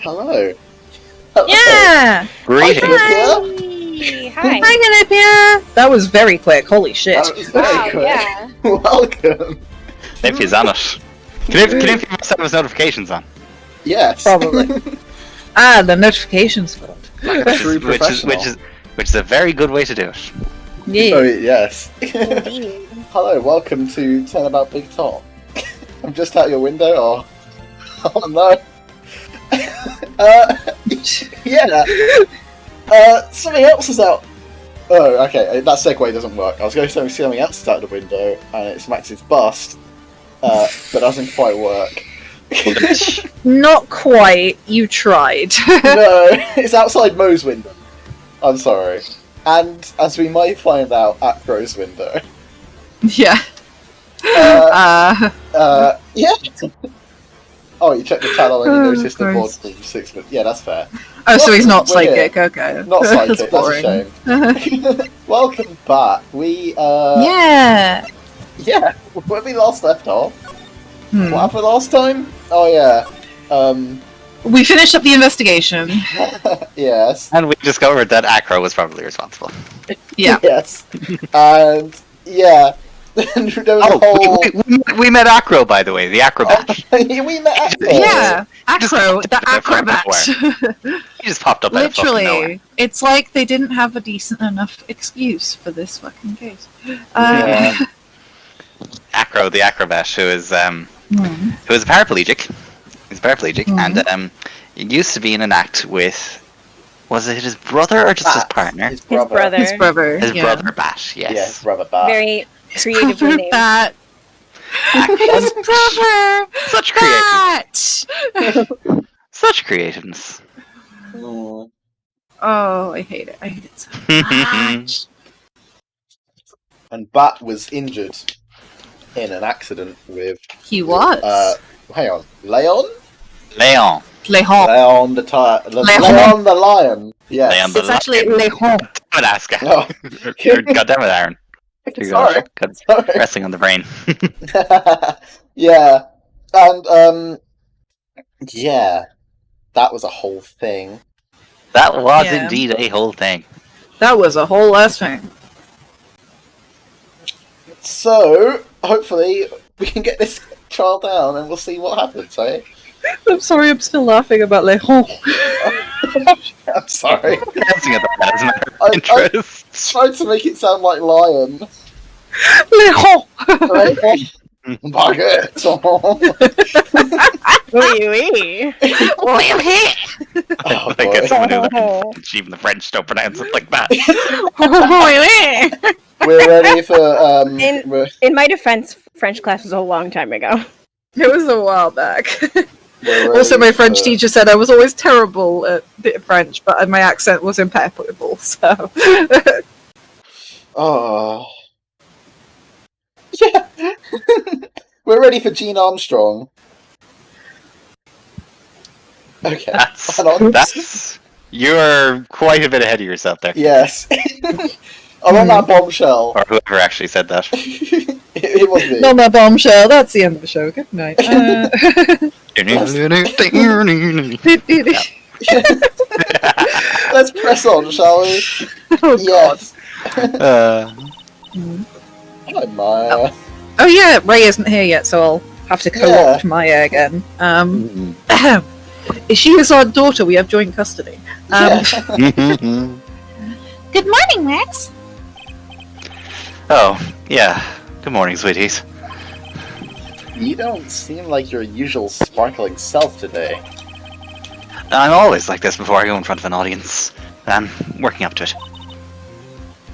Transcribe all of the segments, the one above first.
Hello. Yeah! Greetings. Hi, Canopia! That was very quick, holy shit. That was very quick. Yeah. Welcome. If he's on it. Can you set his notifications on? Yes. Probably. The notifications code. True professional. Which is a very good way to do it. Yeah. Oh, yes. Indeed. Hello, welcome to Turnabout Big Top. I'm just out your window, or... Oh no. Yeah. Something else is out. Oh, okay, that segue doesn't work. I was going to say something else is out the window, and it's Max's bust, but doesn't quite work. Not quite, you tried. No, it's outside Mo's window. I'm sorry. And, as we might find out, at Crow's window. Yeah. Yeah. Oh, you checked the channel and you noticed the board Christ. from 6 minutes. Yeah, that's fair. Oh, so he's not We're here. psychic, okay. Not psychic, That's that's a shame. Welcome back. Yeah. Yeah, where we last left off. Hmm. What happened last time? Oh, yeah. We finished up the investigation. Yes. And we discovered that Acro was probably responsible. Yeah. Yes. And, yeah. There was a whole... we met Acro, by the way, the acrobat. we met Acro. Yeah, Just Acro, popped the up in front of acrobat. He just popped up out of fucking nowhere. Literally, it's like they didn't have a decent enough excuse for this fucking case. Yeah. Acro, the acrobat, who is a paraplegic. He's a paraplegic, and it used to be in an act with... Was it his brother or just his partner? His brother. His brother. His brother Bat, yes. Yeah, his brother Bat. Very creatively named. Bat. His brother. Such Bat. Such creativeness. Mm. Oh, I hate it. I hate it so much. And Bat was injured in an accident with... He was. Hang on. Leon? Leon. Leon. Leon the Leon the lion. Yes. Leon the It's actually Leon. Damn it, Aska. Oh. You're goddamn it, Aaron. You're Sorry. Sorry. Resting on the brain. Yeah. And, yeah. That was a whole thing. That was Yeah. indeed a whole thing. That was a whole ass thing. So, hopefully, we can get this trial down and we'll see what happens, eh? I'm sorry, I'm still laughing about Leon. I'm sorry. Dancing at the as a matter of I interest. tried to make it sound like lion. Leon. Baguette. Wee wee. Oh, I guess boy. someone who learned French, even the French don't pronounce it like that. We're ready for In my defense, French class was a long time ago. It was a while back. we're ready Also, my French for- teacher said I was always terrible at French, but my accent was impeccable, so... Oh. Yeah. We're ready for Gene Armstrong. Okay. That's you're quite a bit ahead of yourself there. Yes. I'm on that bombshell. Or whoever actually said that. It was me. Not my bombshell, that's the end of the show. Good night. Let's press on, shall we? Oh, Yes. God. Hi, Maya. Oh yeah, Ray isn't here yet, so I'll have to co-opt Maya again. She is our daughter, we have joint custody. Good morning, Max. Oh, yeah. Good morning, sweeties. You don't seem like your usual sparkling self today. I'm always like this before I go in front of an audience. I'm working up to it.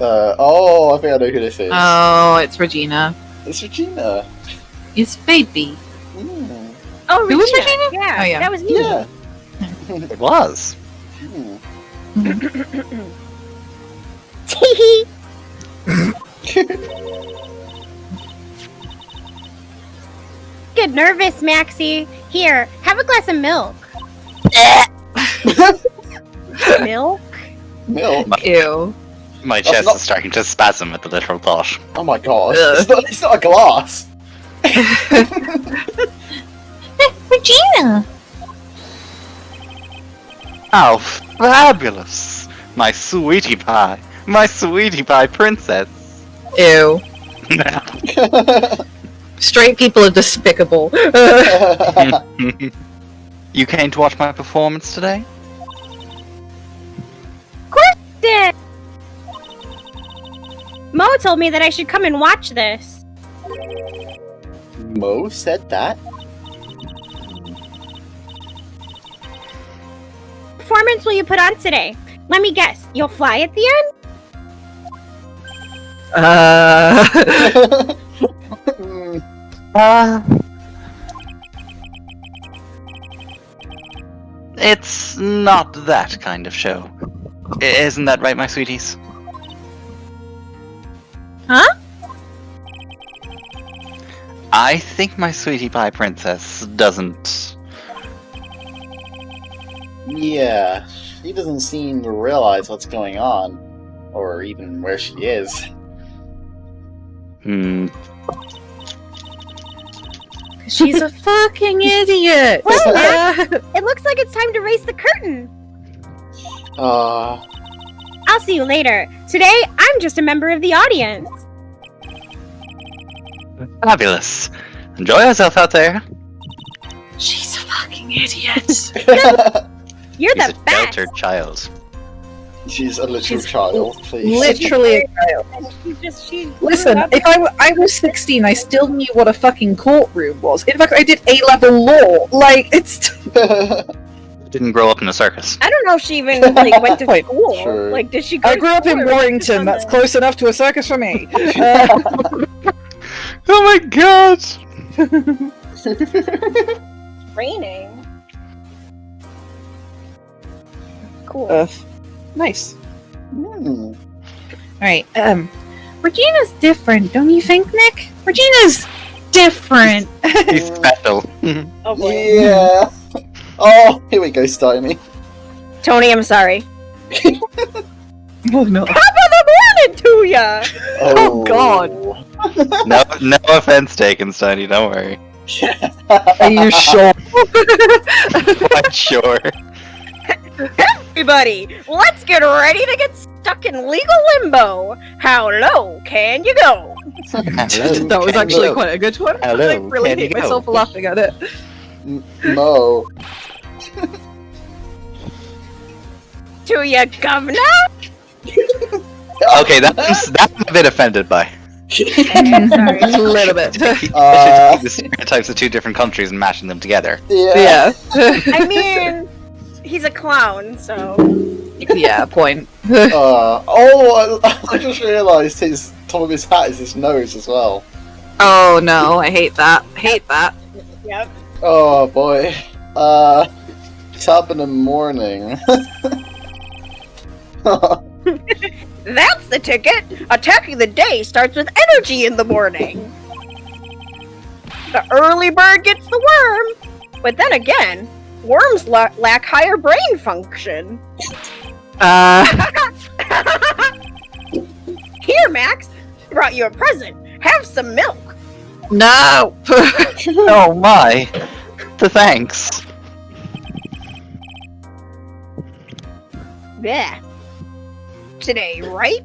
I think I know who this is. Oh, it's Regina. It's Regina. It's baby. Mm. Oh, Who was Regina? Regina? Yeah, Oh, yeah. that was me. Yeah. It was. Get nervous, Maxie. Here, have a glass of milk. Milk? Milk. Ew. My That's chest not- is starting to spasm at the literal thought. Oh my god. Ugh. It's not a glass. Regina! Oh, fabulous! My sweetie pie princess. Ew. Straight people are despicable. You came to watch my performance today? Of course I did! Mo told me that I should come and watch this. Mo said that? Performance will you put on today? Let me guess, you'll fly at the end? It's not that kind of show. Isn't that right, my sweeties? Huh? I think my sweetie pie princess doesn't. Yeah, she doesn't seem to realize what's going on, or even where she is. She's a fucking idiot! Well, it looks like it's time to raise the curtain. I'll see you later. Today, I'm just a member of the audience. Fabulous. Enjoy yourself out there. She's a fucking idiot. You're He's the a best. sheltered child. She's a literal She's child, please. Literally a child. She Listen, grew up- if I was 16, I still knew what a fucking courtroom was. In fact, I did A-level law. Like, it's... Didn't grow up in a circus. I don't know if she even like went to Wait, school. sure. Like, did she go I to grew up school in or was she just Warrington. on That's the close enough to a circus for me. Oh my god! Raining. Cool. Nice. Hmm. Alright, Regina's different, don't you think, Nick? Regina's different. He's special. Oh boy. Yeah. Oh, here we go, Stymie. Tony, I'm sorry. Oh no. Top of the morning to ya! Oh, God. No offense taken, Steiny, don't worry. Are you sure? Quite sure. Everybody, let's get ready to get stuck in legal limbo. How low can you go? That was actually quite a good one. Hello, I really can hate you go? myself for laughing at it. Mo. To ya, governor? Okay, that's I'm a bit offended by. A little bit. The stereotypes of two different countries and mashing them together. Yeah. Yeah. I mean, he's a clown, so. Yeah, point. I just realised his top of his hat is his nose as well. Oh no, I hate that. Hate that. Yep. Oh boy. Top in the morning. That's the ticket! Attacking the day starts with energy in the morning! The early bird gets the worm! But then again, worms lack higher brain function. Here, Max! Brought you a present! Have some milk! No! Oh my! The thanks. Yeah. Today, right?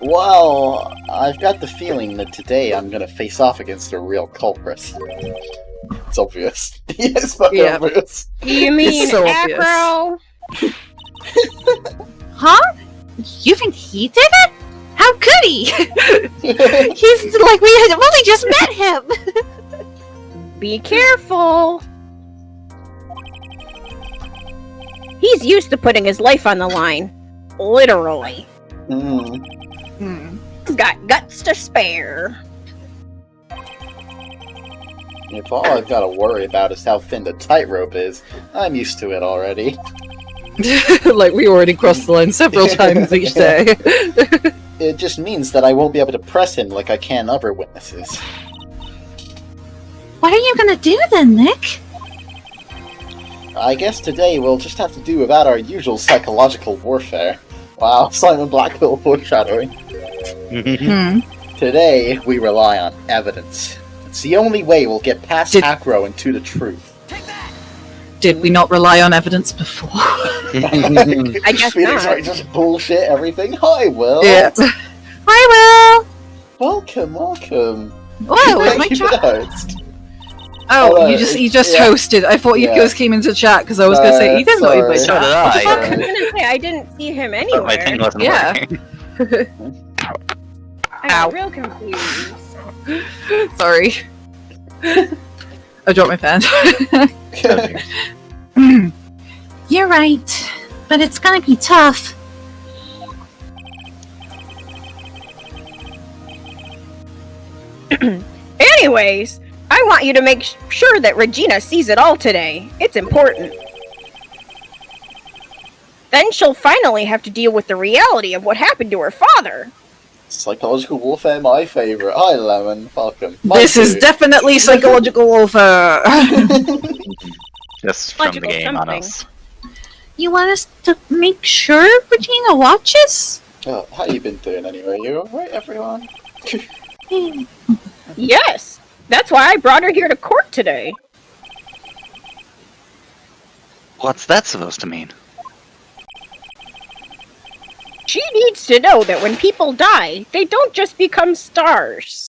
Well, I've got the feeling that today I'm gonna face off against a real culprit. It's obvious. It's fucking Yeah. obvious. You mean so obvious. Afro? Huh? You think he did it? How could he? He's like, we had only just met him. Be careful! He's used to putting his life on the line. Literally. He's got guts to spare. If all I've got to worry about is how thin the tightrope is, I'm used to it already. Like, we already crossed the line several times each day. It just means that I won't be able to press him like I can other witnesses. What are you gonna do then, Nick? I guess today we'll just have to do without our usual psychological warfare. Wow, Simon Blackwell foreshadowing. Today, we rely on evidence. It's the only way we'll get past Acro and to the truth. Did we not rely on evidence before? I guess Phoenix not. Wright just bullshit everything. Hi, Will. Yeah. Hi, Will! Welcome. Whoa, it's my Thank you for the chat. host. Oh, Hello, you just yeah. hosted. I thought you Yeah. guys came into chat because I was going to say, he doesn't know you by sorry. So did chat. I. I was gonna say, I didn't see him But my thing anywhere. wasn't Yeah. working. I Ow. got real confused. Sorry. I dropped my pen. You're right, but it's gonna be tough. Anyways, I want you to make sure that Regina sees it all today. It's important. Then she'll finally have to deal with the reality of what happened to her father. Psychological warfare, my favourite. Hi, Lemon. Welcome. This is definitely psychological warfare. Just from the Logical game on something. us. You want us to make sure Regina watches? Oh, how you been doing anyway? You alright, everyone? Yes, that's why I brought her here to court today. What's that supposed to mean? She needs to know that when people die, they don't just become stars.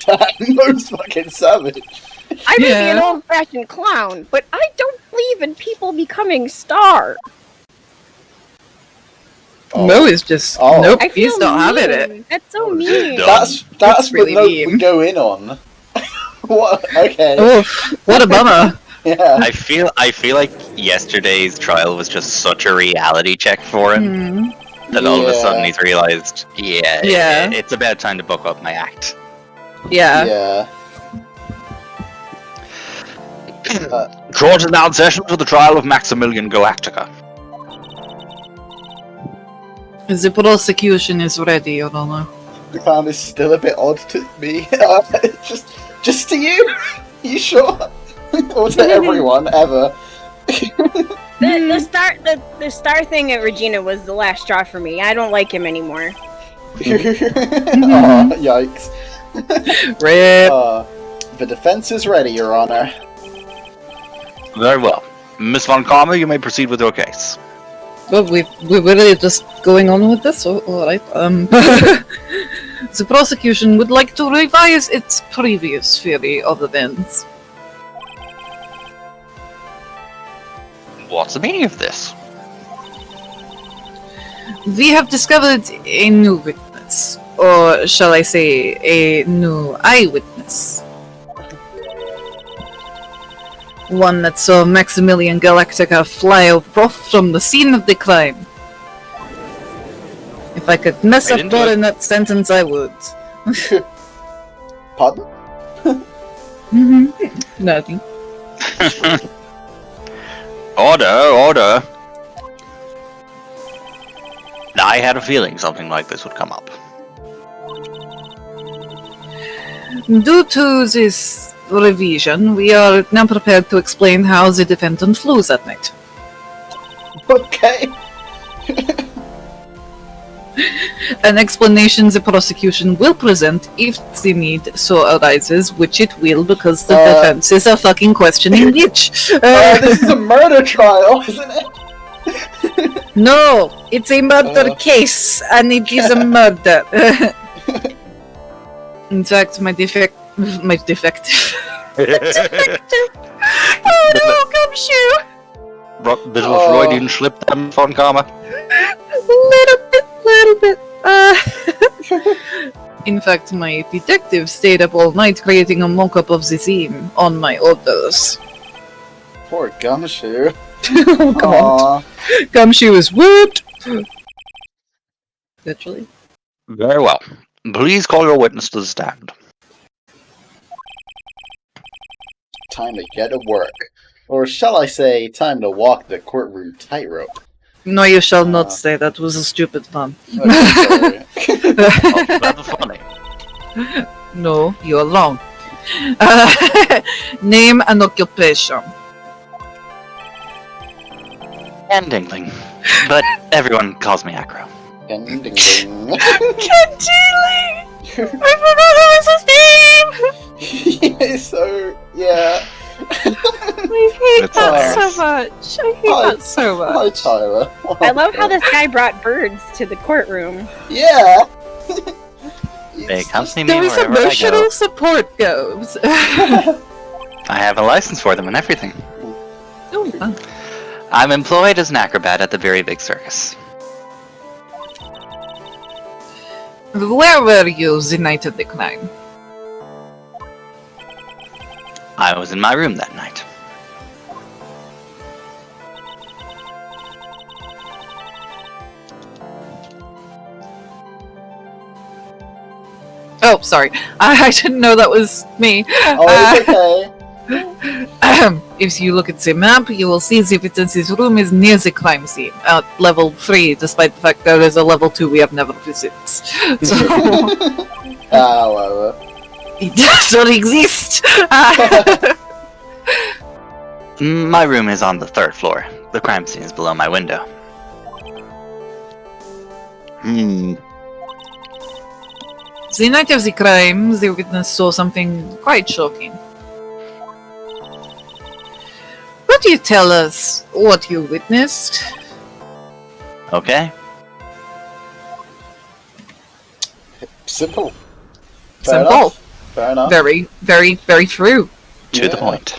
That most fucking savage. I may be an Yeah. old-fashioned clown, but I don't believe in people becoming stars. Mo is just... Oh. Nope, I feel he's not having mean. it. That's so mean. That's That's the really note mean. we go in on. What? Okay. Oof, what a bummer. Yeah. I feel like yesterday's trial was just such a reality check for him that all of a sudden he's realized, Yeah. it's about time to book up my act. Yeah. Yeah. Court is now in session for the trial of Maximilian Galactica. The prosecution is ready, Your Honor. I found this still a bit odd to me. just to you? You sure? Or to everyone ever? The star thing at Regina was the last straw for me. I don't like him anymore. Oh, yikes. Rip. The defense is ready, Your Honor. Very well. Miss Von Karma, you may proceed with your case. Well, we're really just going on with this? Alright. The prosecution would like to revise its previous theory of events. What's the meaning of this? We have discovered a new witness, or shall I say, a new eyewitness. One that saw Maximilian Galactica fly off from the scene of the crime. If I could mess I up didn't more do it. in that sentence, I would. Pardon? Nothing. Order. I had a feeling something like this would come up. Due to this revision, we are now prepared to explain how the defendant flew that night. Okay. An explanation the prosecution will present if the need so arises, which it will because the defense is a fucking questioning bitch. This is a murder trial, isn't it? No, it's a murder case, and it is a murder. In fact, my defective. Oh no, Gumshoe! Bit of a Freudian slip then, Von Karma. Little bit. In fact, my detective stayed up all night creating a mock-up of the scene on my orders. Poor Gumshoe. Oh, come on. Gumshoe is whooped! Literally. Very well. Please call your witness to the stand. Time to get to work. Or shall I say, time to walk the courtroom tightrope. No, you shall not say that was a stupid pun. Okay, sorry. Oh, that's funny. No, you're wrong. Name and occupation. And Dingling. But everyone calls me Acro. Ding, ding, ding. Kenjili! I forgot what was his name! Yeah, so, yeah. hate It's that so hilarious. much. I hate that so Hi, much. Tyler. I love how this guy brought birds to the courtroom. Yeah. They accompany me There is wherever I emotional go. support goes. I have a license for them and everything. Oh, fun. I'm employed as an acrobat at the very big circus. Where were you the night of the crime? I was in my room that night. Oh, sorry. I didn't know that was me. Oh, it's okay. If you look at the map, you will see the witness's room is near the crime scene, at level 3, despite the fact there is a level 2 we have never visited. So, However. it doesn't exist! My room is on the 3rd floor. The crime scene is below my window. The night of the crime, the witness saw something quite shocking. Would you tell us what you witnessed? Okay? Simple. Simple. Enough. Fair enough. Very, very, very true. To the point.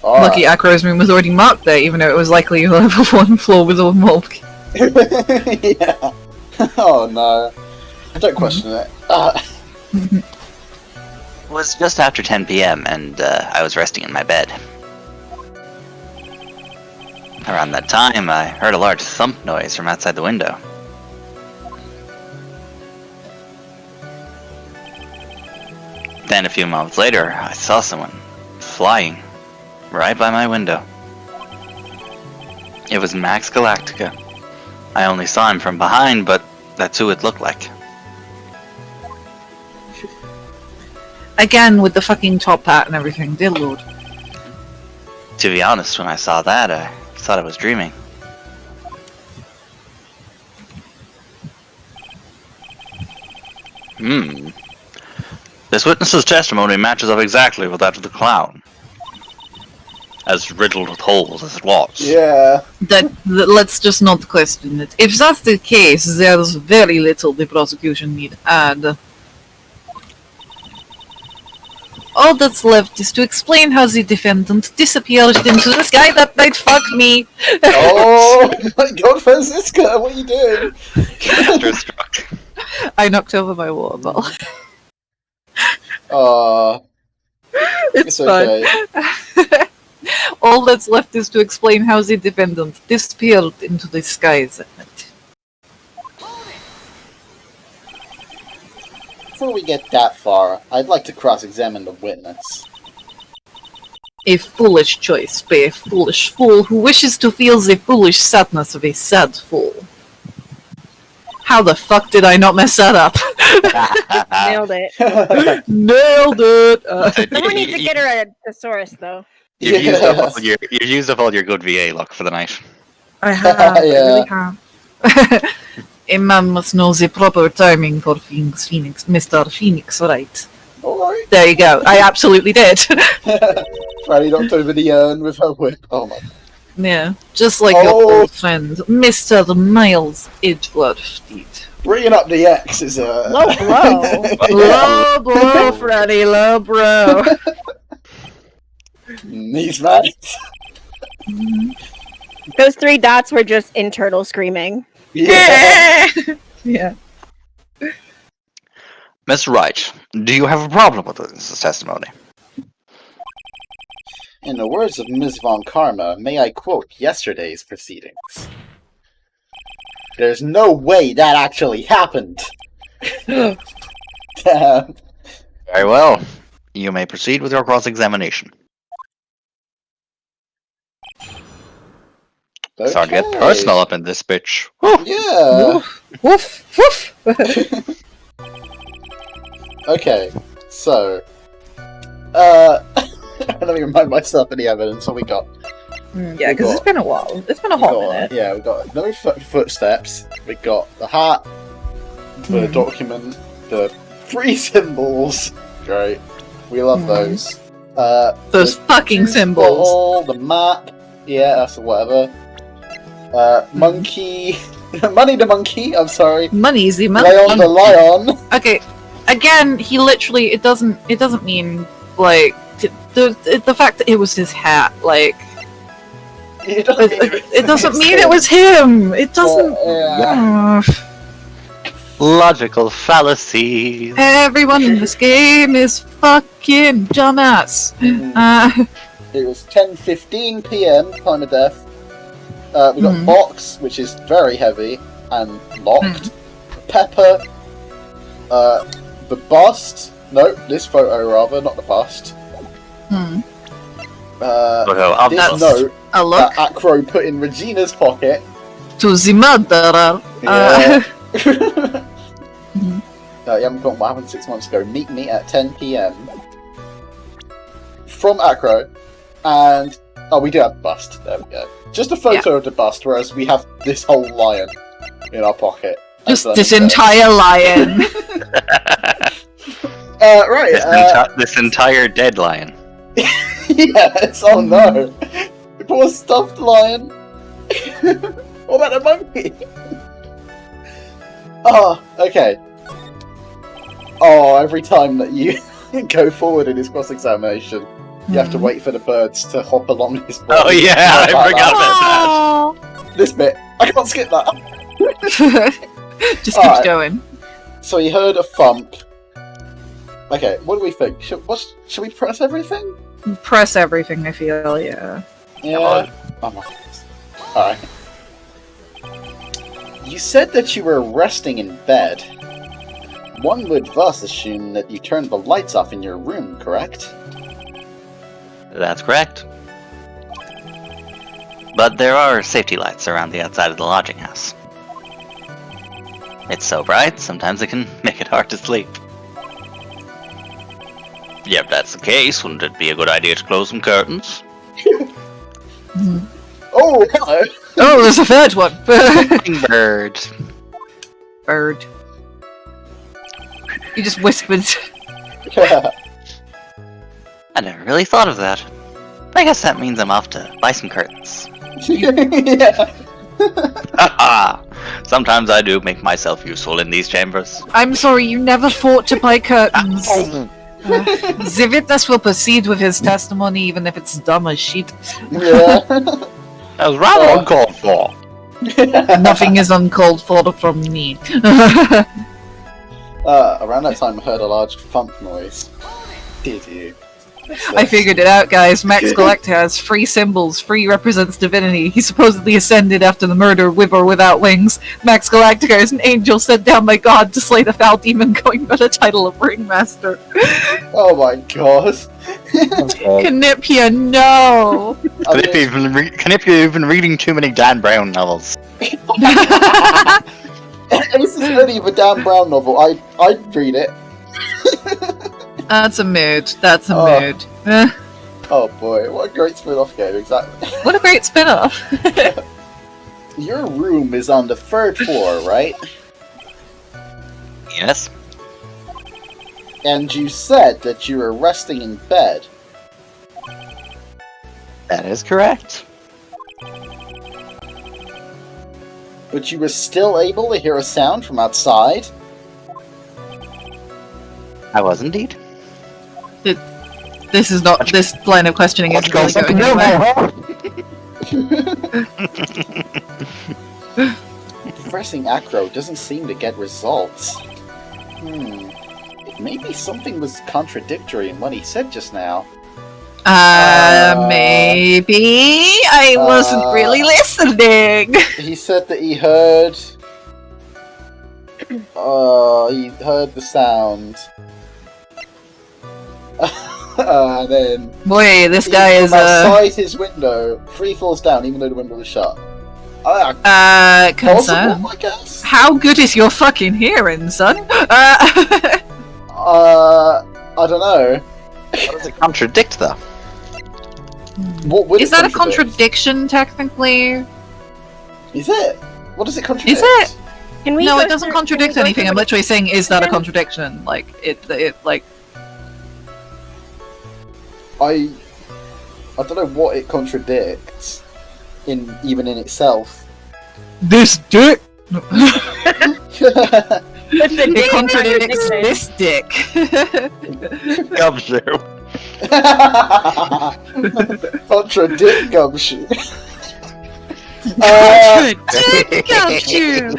All Lucky Acro's room was already marked there, even though it was likely a level 1 floor with all mold. Yeah. Oh no. I don't question it. It was just after 10 p.m. and I was resting in my bed. Around that time, I heard a large thump noise from outside the window. Then a few moments later, I saw someone flying right by my window. It was Max Galactica. I only saw him from behind, but that's who it looked like. Again, with the fucking top hat and everything, dear lord. To be honest, when I saw that, I thought I was dreaming. This witness's testimony matches up exactly with that of the clown. As riddled with holes as it was. Yeah. Let's just not question it. If that's the case, there's very little the prosecution need add. All that's left is to explain how the defendant disappeared into the sky that night. Fuck me. Oh my god, Francisca, what are you doing? Thunderstruck. I knocked over my water bottle. It's fine. okay. All that's left is to explain how the defendant disappeared into the skies that night. Before we get that far, I'd like to cross-examine the witness. A foolish choice by a foolish fool who wishes to feel the foolish sadness of a sad fool. How the fuck did I not mess that up? Nailed it. Nailed it! Someone needs to get her a thesaurus, though. You've used up all your good VA luck for the night. I have, Yeah. I really have. A man must know the proper timing for things, Phoenix. Mr. Phoenix, right? Alright. There you go. I absolutely did. Franny knocked over the urn with her whip. Oh my. Yeah, just like your Oh. old friend, Mr. Miles Edgeworth did. Bringing up the X is a... Low blow. Low blow, Freddy, low bro. He's right. Those 3 dots were just internal screaming. Yeah. Yeah. Miss Wright, do you have a problem with this testimony? In the words of Ms. Von Karma, may I quote yesterday's proceedings? There's no way that actually happened. Damn. Very well. You may proceed with your cross-examination. Starting to get personal up in this bitch. Whew. Yeah. Woof, woof. Okay, so... let me remind myself of the evidence. What we got? Yeah, because it's been a while. It's been a hot minute. Yeah, we got no footsteps. We got the hat, the document, the 3 symbols. Great, we love those. Those fucking symbols. Bottle, the map. Yeah, that's whatever. Monkey. Money the monkey, I'm sorry. Money's the Lion the lion. Okay, again, he literally, it doesn't mean, like, the fact that it was his hat, like... It doesn't mean it was him! It doesn't... Logical fallacies. Everyone in this game is fucking dumbass. It was 10:15 PM, time of death. We got box, which is very heavy and locked. Pepper. The bust. No, this photo rather, not the bust. This note A look that Acro put in Regina's pocket. to the murderer. Yeah. You haven't got what happened 6 months ago. Meet me at 10 PM. From Acro. And... oh, we do have the bust. There we go. Just a photo of the bust, whereas we have this whole lion in our pocket. Just this entire lion. Right. This entire dead lion. Yes, oh no. Poor stuffed lion. What about the monkey? Oh, okay. Oh, every time that you go forward in his cross-examination, you have to wait for the birds to hop along his body. Oh yeah, I forgot about that. This bit. I can't skip that. Just keeps going. So he heard a thump. Okay, what do we think? Should we press everything? Press everything, I feel, yeah. Yeah. Oh my goodness. Alright. You said that you were resting in bed. One would thus assume that you turned the lights off in your room, correct? That's correct. But there are safety lights around the outside of the lodging house. It's so bright, sometimes it can make it hard to sleep. Yeah, if that's the case, wouldn't it be a good idea to close some curtains? Oh, hello! Oh, there's a third one! Bird. Bird. You just whispered. I never really thought of that. I guess that means I'm off to buy some curtains. Yeah. Sometimes I do make myself useful in these chambers. I'm sorry, you never thought to buy curtains. The witness will proceed with his testimony even if it's dumb as shit. Yeah. That was rather uncalled for. Nothing is uncalled for from me. Around that time I heard a large thump noise. Did you? I figured it out, guys. Max Collector has 3 symbols. 3 represents divinity. He supposedly ascended after the murder, with or without wings. Max Galactica is an angel sent down by God to slay the foul demon, going by the title of Ringmaster. Oh my god. Canipia, no! Canipia, you've been reading too many Dan Brown novels. This is only a Dan Brown novel. I'd read it. That's a mood. That's a mood. Oh boy, what a great spin-off game, exactly. What a great spin-off. Your room is on the 3rd floor, right? Yes. And you said that you were resting in bed. That is correct. But you were still able to hear a sound from outside? I was indeed. This is not. This line of questioning isn't really going anywhere. Pressing acro doesn't seem to get results. Maybe something was contradictory in what he said just now. Maybe I wasn't really listening. He said that he heard the sound. And then boy, this guy is outside his window, 3 floors down, even though the window was shut. Concern. Possible, I guess. How good is your fucking hearing, son? I don't know. How does it contradict, though? What would Is it that a contradict? contradiction, technically? Is it? What does it contradict? Is it? Can we No, go it doesn't through- contradict can we go anything. through I'm the- literally saying, is that a contradiction? Like, it like... I don't know what it contradicts even in itself. This dick. The It contradicts this dick. Gumshoe. Contradict gumshoe. Contradict Gumshoe!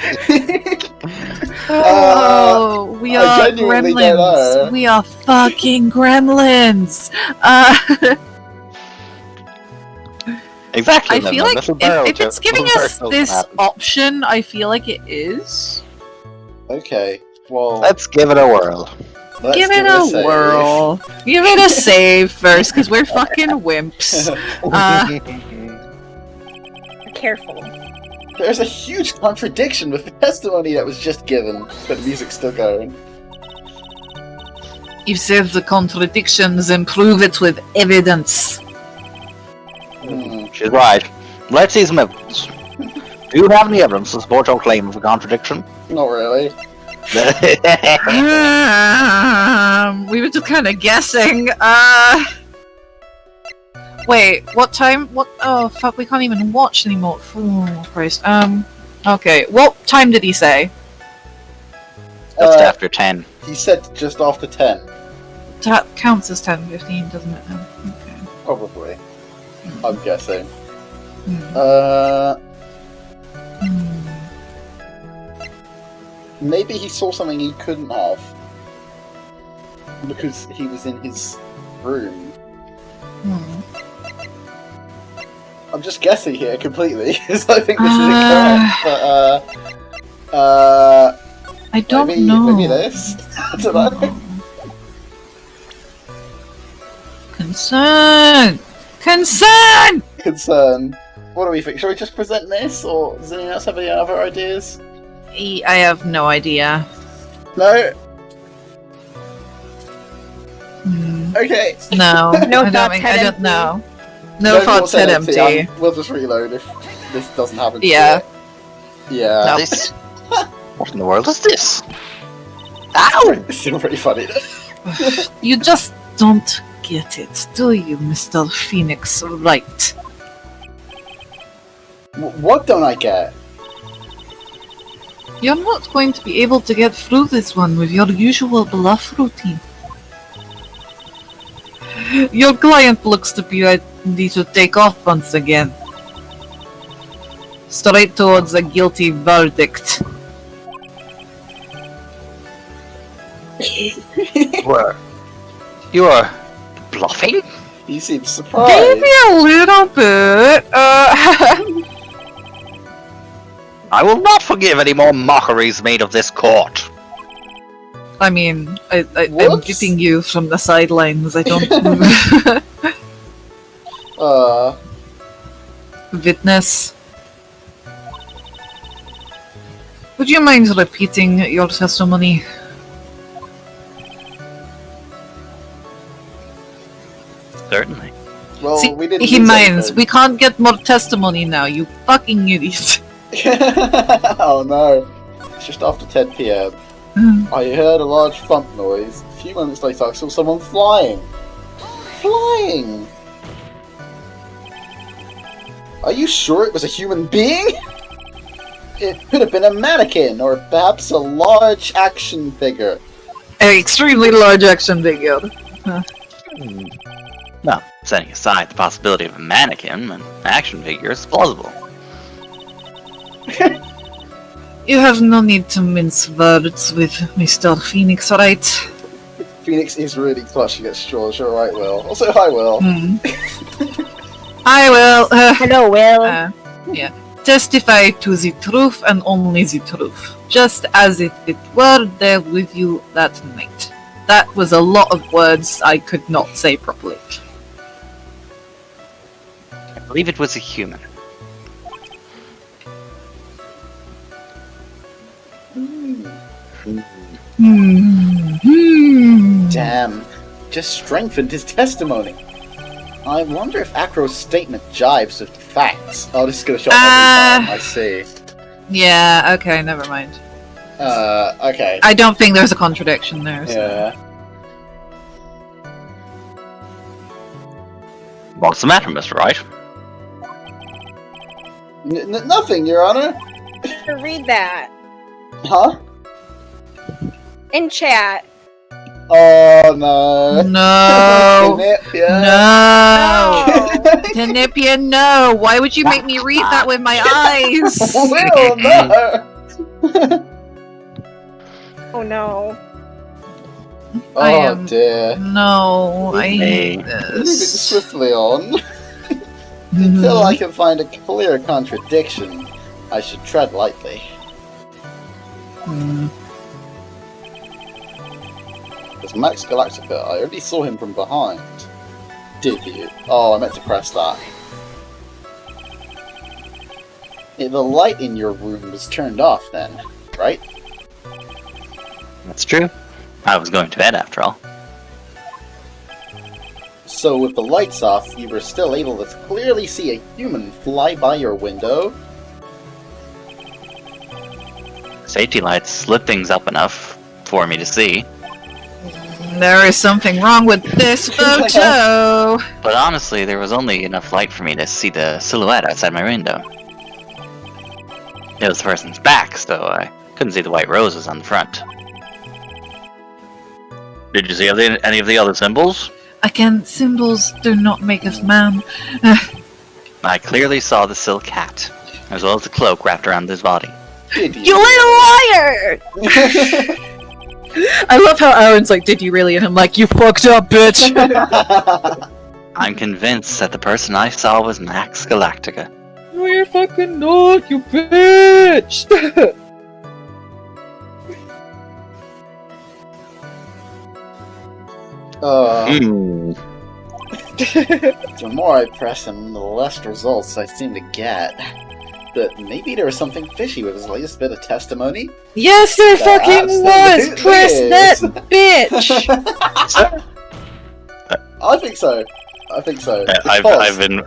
Oh, we I are genuinely don't know. gremlins. We are fucking gremlins. Exactly. I then, feel the like little barrel if it's joke- giving little us barrel this happen. option, I feel like it is. Okay, well, Let's give it a whirl. let's Give it a save. whirl. Give it a save first, because we're fucking wimps. Careful. There's a huge contradiction with the testimony that was just given, but the music's still going. You said the contradictions and prove it with evidence. She's right. Let's see some evidence. Do you have any evidence to support your claim of a contradiction? Not really. We were just kind of guessing. Wait, what time? What? Oh, fuck, we can't even watch anymore. Oh, Christ. Okay, what time did he say? Just after 10. He said just after 10, That counts as 10:15, doesn't it? Okay. probably. I'm guessing. Hmm. Hmm. Maybe he saw something he couldn't have. Because he was in his room. Hmm. I'm just guessing here completely, because I think this is incorrect, but, I don't maybe, know. maybe this? I don't know. Concern! Concern! Concern. What do we think? Shall we just present this, or does anyone else have any other ideas? I have no idea. No? Hmm. Okay. No, No I don't thoughts, think, head I don't empty. know. No thoughts, head empty. We'll just reload if this doesn't happen. Yeah. Yeah. No. This? What in the world is this? Ow! It's still pretty funny. You just don't get it, do you, Mr. Phoenix Wright? What don't I get? You're not going to be able to get through this one with your usual bluff routine. Your client looks to be ready to take off once again. Straight towards a guilty verdict. Where? You are bluffing? He seems surprised. Maybe a little bit. I will not forgive any more mockeries made of this court. I mean, I'm Whoops. getting you from the sidelines. I don't witness. Would you mind repeating your testimony? Certainly. well, See, we didn't he lose minds. anything. We can't get more testimony now, you fucking idiot. Oh no. It's just after 10 PM. I heard a large thump noise. A few moments later, I saw someone flying. Flying! Are you sure it was a human being? It could have been a mannequin, or perhaps a large action figure. An extremely large action figure. Well, setting aside the possibility of a mannequin, an action figure is plausible. You have no need to mince words with Mr. Phoenix, right? Phoenix is really clutching at straws. You're right, Will. Also, hi, Will. I will. Hello, Will. Yeah. Testify to the truth and only the truth, just as if it were there with you that night. That was a lot of words I could not say properly. I believe it was a human. Damn. Just strengthened his testimony. I wonder if Acro's statement jives with the facts. Oh, this is gonna show up every time, I see. Yeah, okay, never mind. Okay. I don't think there's a contradiction there. So. Yeah. What's the matter, Mr. Wright? Nothing, Your Honor. To read that Huh? in chat. Oh no. No. Canipia. No. Oh, Canipia, no. Why would you make me read that with my eyes? Will, no. oh no. I Oh am- dear. No, I hate Moving this. swiftly on. Until I can find a clear contradiction, I should tread lightly. Hmm. Because Max Galactica, I already saw him from behind. Did you? Oh, I meant to press that. Yeah, the light in your room was turned off then, right? That's true. I was going to bed after all. So with the lights off, you were still able to clearly see a human fly by your window? Safety lights lit things up enough for me to see. There is something wrong with this photo. But honestly, there was only enough light for me to see the silhouette outside my window. It was the person's back, so I couldn't see the white roses on the front. Did you see any of the other symbols? Again, symbols do not make us man. I clearly saw the silk hat, as well as the cloak wrapped around his body. Did You little liar! I love how Aaron's like, did you really? And I'm like, you fucked up, bitch. I'm convinced that the person I saw was Max Galactica. No, you're fucking not, you bitch. The more I press him, the less results I seem to get. But maybe there was something fishy with his latest bit of testimony? Yes, there There fucking was! absolutely Press that is. bitch! I think so. I think so. I've been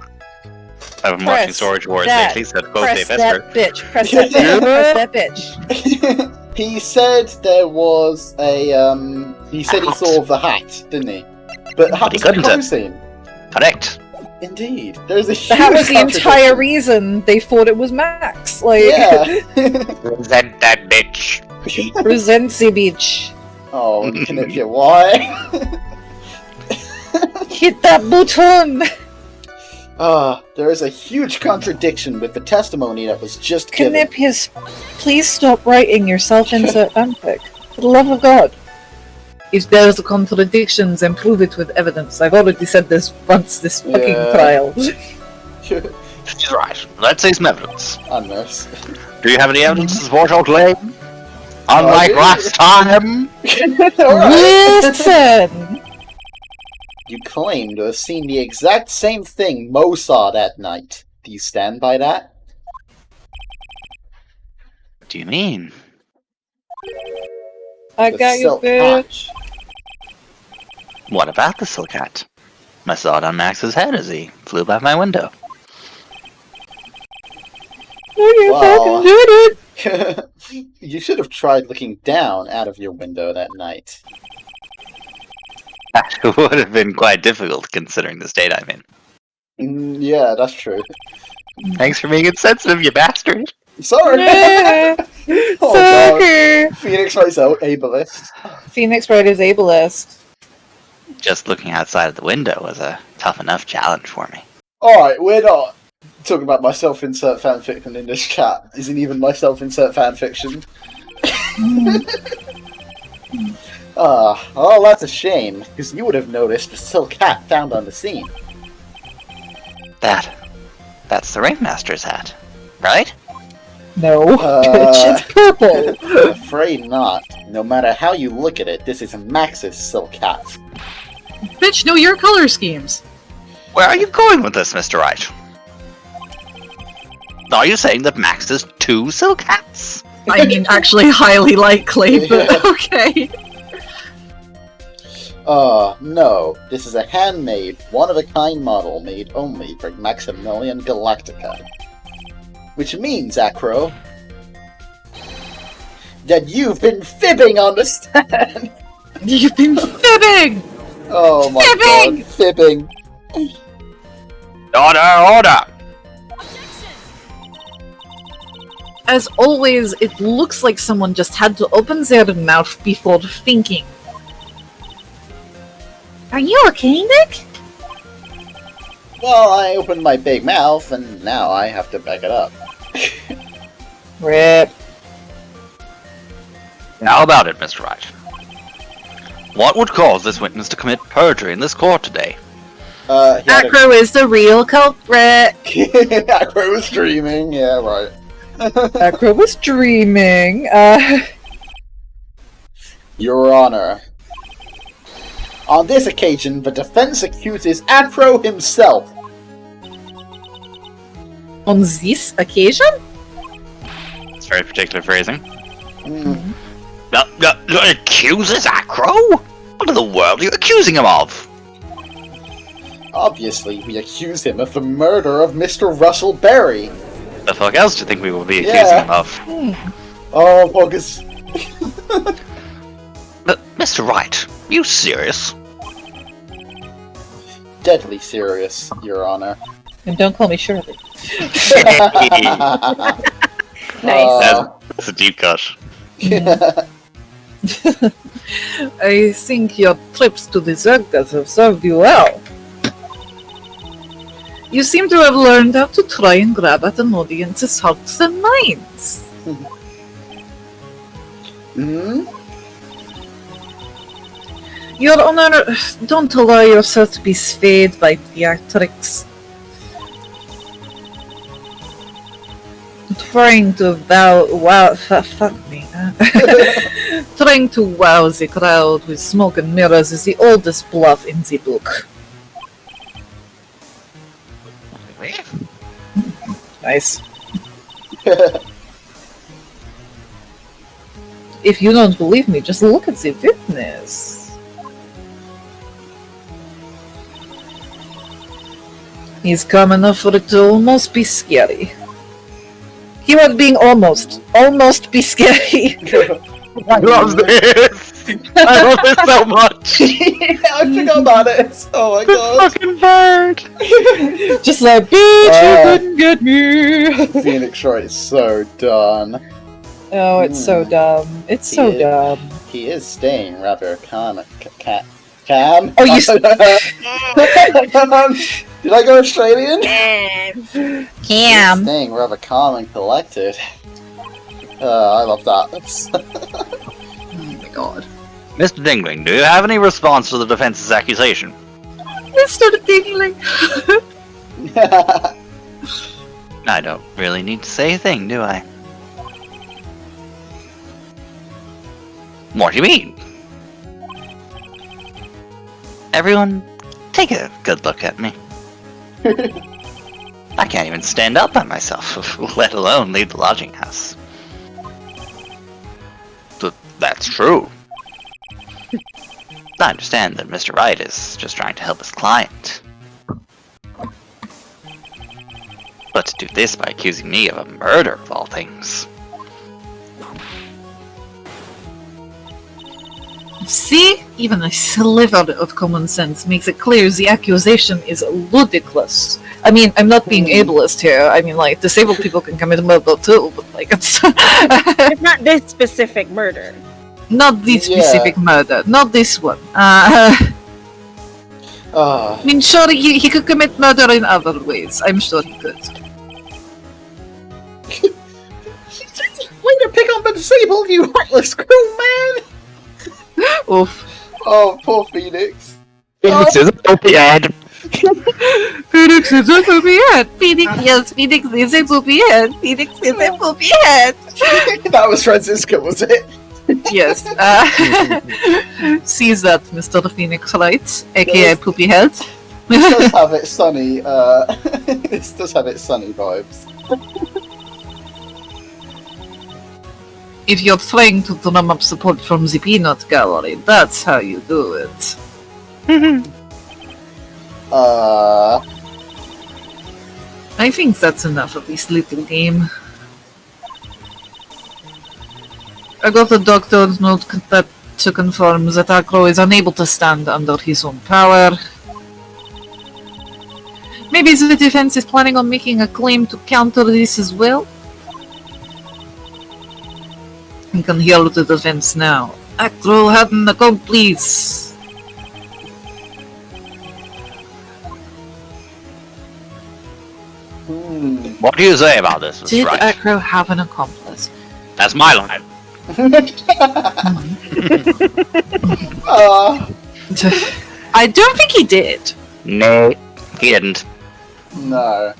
watching Press Storage Wars that. lately, so quote Press Dave that Esther. bitch! Press that bitch! Press that bitch! He said there was a, he said he saw the hat, didn't he? But the hat he was a couldn't crime have. scene. Correct. Indeed. There's a huge That was the contradiction. entire reason they thought it was Max. Like, Yeah. Resent that bitch. Resency bitch. Oh, Canipia, why? Hit that button! There is a huge contradiction with the testimony that was just given. Canipius, please stop writing your self-insert fanfic. For the love of God. If there's contradictions, then prove it with evidence. I've already said this once this fucking Yeah. trial. She's right. Let's see some evidence. Unless. Do you have any evidence to support your claim? Unlike do. last time. Alright. Listen! You claim to have seen the exact same thing Mo saw that night. Do you stand by that? What do you mean? I The got you, silk bitch. What about the silk hat? I saw it on Max's head as he flew by my window. You Wow. fucking did it! You should have tried looking down out of your window that night. That would have been quite difficult considering the state I'm in. Yeah, that's true. Thanks for being insensitive, you bastard! Sorry! Yeah. Oh, God. Sucker! Phoenix Wright's ableist. Phoenix Wright is ableist. Just looking outside of the window was a tough enough challenge for me. Alright, we're not talking about my self-insert fanfiction in this chat. Isn't even my self-insert fanfiction. Oh, that's a shame, because you would have noticed the silk hat found on the scene. That's the Ringmaster's hat, right? No, bitch, it's purple! I'm afraid not. No matter how you look at it, this is Max's silk hat. Bitch, know your color schemes. Where are you going with this, Mr. Wright? Are you saying that Max has two silk hats? I mean, actually, highly likely, but okay. No. This is a handmade, one-of-a-kind model made only for Maximilian Galactica. Which means, Acro, that you've been fibbing on the stand! You've been fibbing! Oh my Fibbing! god, fibbing! Order! As always, it looks like someone just had to open their mouth before thinking. Are you okay, Nick? Well, I opened my big mouth, and now I have to back it up. Rip. How about it, Mr. Wright? What would cause this witness to commit perjury in this court today? Acro is the real culprit. Acro was dreaming, yeah, right. Acro was dreaming. Your Honor. On this occasion, the defense accuses Acro himself. On this occasion? It's very particular phrasing. Mm. Accuses Acro? What in the world are you accusing him of? Obviously, we accuse him of the murder of Mr. Russell Berry. The fuck else do you think we will be accusing him of? Oh, August. But, Mr. Wright, you serious? Deadly serious, Your Honor. And don't call me Shirley. Nice. That's a deep cut. I think your trips to the circus have served you well. You seem to have learned how to try and grab at an audience's hearts and minds. Hmm? Your Honor, don't allow yourself to be swayed by theatrics. Trying to trying to wow the crowd with smoke and mirrors is the oldest bluff in the book. Nice. If you don't believe me, just look at the witness. He's calm enough for it to almost be scary. He was being almost be scary. I love this! I love this so much! I forgot about it! Oh my god! Fucking bird! Just like, bitch, you couldn't get me! Phoenix Wright is so done. Oh, it's so dumb. It's so dumb. He is staying rather calm. Cam? Oh, you Did I go Australian? Cam. He's staying rather calm and collected. I love that. Oh my god. Mr. Dingling, do you have any response to the defense's accusation? Mr. Dingling! I don't really need to say a thing, do I? What do you mean? Everyone, take a good look at me. I can't even stand up by myself, let alone leave the lodging house. That's true. I understand that Mr. Wright is just trying to help his client. But to do this by accusing me of a murder of all things. See? Even a sliver of common sense makes it clear the accusation is ludicrous. I mean, I'm not being ableist here. I mean, like, disabled people can commit murder too, but, like, it's... It's not this specific murder. Not this specific murder. Not this one. I mean, sure, he could commit murder in other ways. I'm sure he could. Way to pick on the disabled, you heartless cruel man! Oof. Oh, poor Phoenix. Phoenix is a poopyhead. Phoenix is a poopyhead. Phoenix is a poopyhead. Phoenix is a poopyhead. That was Francisco, was it? Yes. Sees that, Mr. Phoenix Wright, aka Poopyhead. This does have its sunny, this does have its sunny vibes. If you're trying to drum up support from the peanut gallery, that's how you do it. I think that's enough of this little game. I got a doctor's note to confirm that Acro is unable to stand under his own power. Maybe the defense is planning on making a claim to counter this as well? We can hear the defense now. Acro had an accomplice. What do you say about this, Mr. Did Wright? Acro have an accomplice? That's my line. I don't think he did. No, he didn't. No.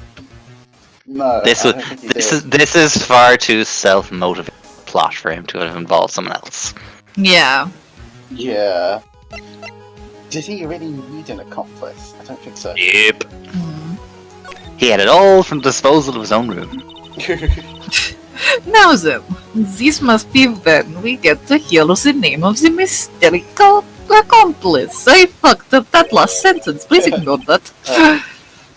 No. This I was don't think he did. this is far too self-motivated plot for him to have involved someone else. Yeah. Yeah. Did he really need an accomplice? I don't think so. Yep. He had it all from the disposal of his own room. Now then, this must be when we get to hear the name of the mystical accomplice. I fucked up that last sentence. Please ignore that.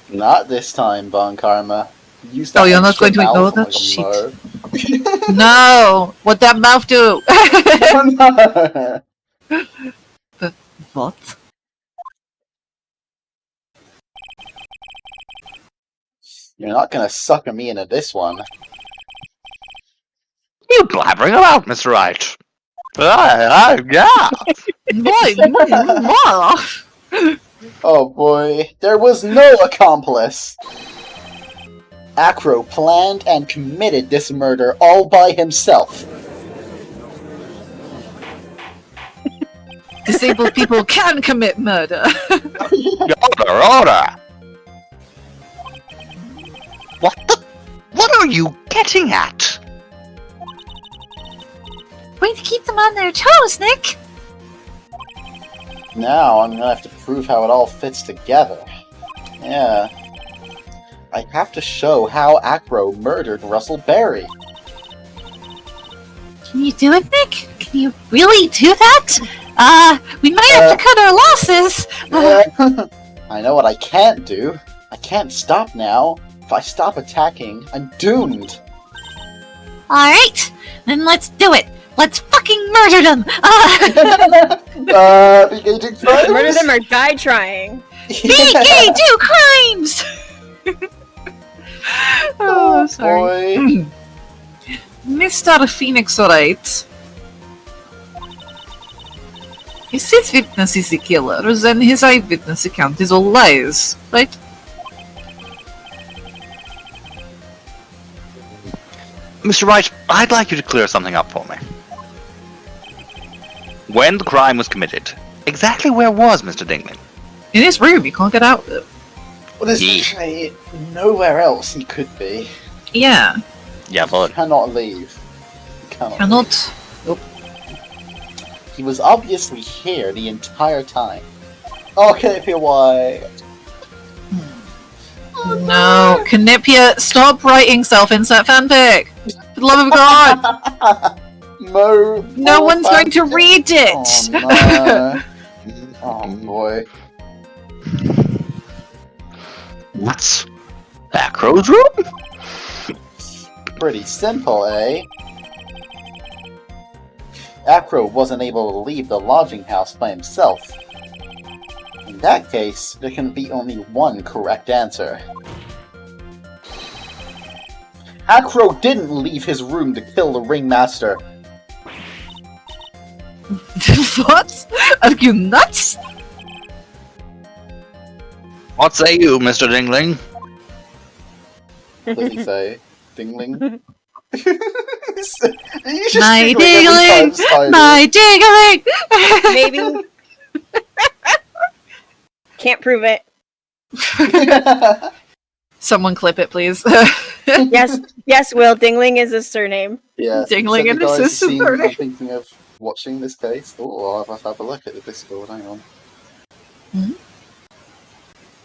Not this time, Bon Karma. Use Oh, that you're not extra going to ignore mouth that? like a Shit. mo. No! What that mouth do? No. What? You're not gonna sucker me into this one. You blabbering about, Mr. Wright. Yeah. Boy, Oh boy, there was no accomplice! Acro planned and committed this murder all by himself. disabled people can commit murder. Order. What are you getting at? Way to keep them on their toes, Nick! Now I'm gonna have to prove how it all fits together. Yeah. I have to show how Acro murdered Russell Berry. Can you do it, Nick? Can you really do that? We might have to cut our losses! I know what I can't do. I can't stop now. If I stop attacking, I'm doomed. Alright, then let's do it! Let's fucking murder them! Engaging crimes? Murder them or die trying. Be gay, do crimes! Oh, sorry. Boy. Mr. Phoenix Wright. If his witness is the killer, then his eyewitness account is all lies, right? Mr. Wright, I'd like you to clear something up for me. When the crime was committed, exactly where was Mr. Dingling? In his room, you can't get out of it. Well, there's Yeah. literally nowhere else he could be. Yeah, Yeah, but Cannot leave. Cannot. cannot. He was obviously here the entire time. Okay, why? No, Canipia, stop writing self-insert fanfic! For the love of God! No one's going to read it! Oh, no. Oh boy. what's Acro's room? Pretty simple, eh? Acro wasn't able to leave the lodging house by himself. In that case, there can be only one correct answer. Acro didn't leave his room to kill the ringmaster. What? Are you nuts? What say you, Mr. Dingling? What did he say? Dingling? My dingling! My dingling! Maybe. Can't prove it. Someone clip it, please. Yes, Will. Dingling is his surname. Yeah, Dingling so and you guys his sister seen- party. I'm thinking of watching this case. Oh, I'll have to have a look at the Discord. Hang on.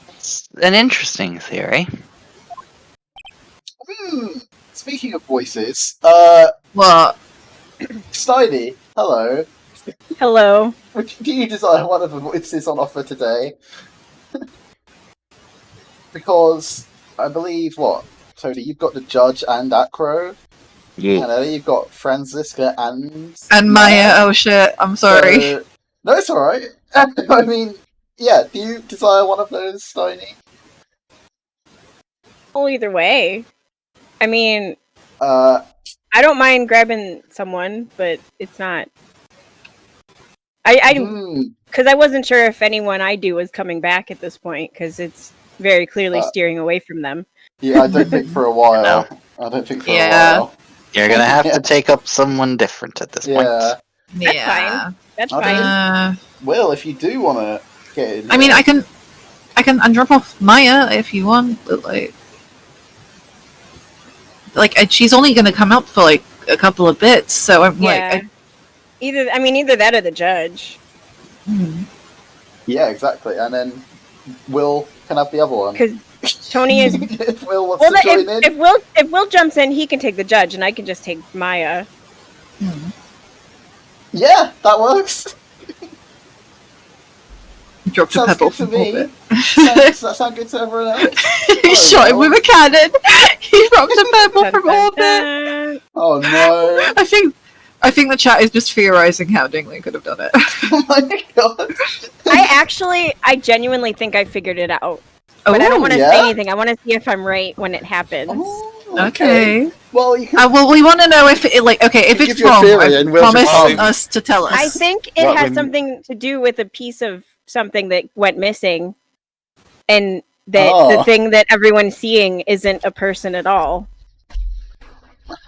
It's an interesting theory. Speaking of voices, What? Snidey, hello. Hello. Do you design one of the voices on offer today? Because I believe Tony, you've got the judge and Acro, Yeah. and Ellie, you've got Franziska and Maya, oh shit, I'm sorry. So- no, it's alright. I mean, yeah. Do you desire one of those, Snidey? Well, either way. I mean, Uh, I don't mind grabbing someone, but it's not. I because I wasn't sure if anyone I do was coming back at this point, because it's very clearly steering away from them. Yeah, I don't think for a while. No. I don't think for Yeah. a while. You're gonna have Yeah. to take up someone different at this point. Yeah. Yeah. That's I fine. Will, if you do want to get in I mean, here- I can undrop off Maya if you want, but she's only gonna come up for like a couple of bits, so I'm Yeah. Either that or the judge. Yeah, exactly. And then Will can have the other one. Because Tony is. If Will wants Well, to join in. if Will jumps in, he can take the judge, and I can just take Maya. Yeah, that works. dropped a Sounds pebble good to from me. orbit. Does that sound good to everyone else? He shot him with a cannon. He dropped a pebble Dun, from dun, orbit. dun. Oh no! I think the chat is just theorizing how Dingley could have done it. Oh my god! I genuinely think I figured it out. But I don't want to yeah? say anything. I want to see if I'm right when it happens. Oh, Okay. Well, you can. Well, we want to know if if Give it's your wrong. theory and we'll Promise just- us to tell us. I think it What has when- something to do with a piece of something that went missing, and that the thing that everyone's seeing isn't a person at all.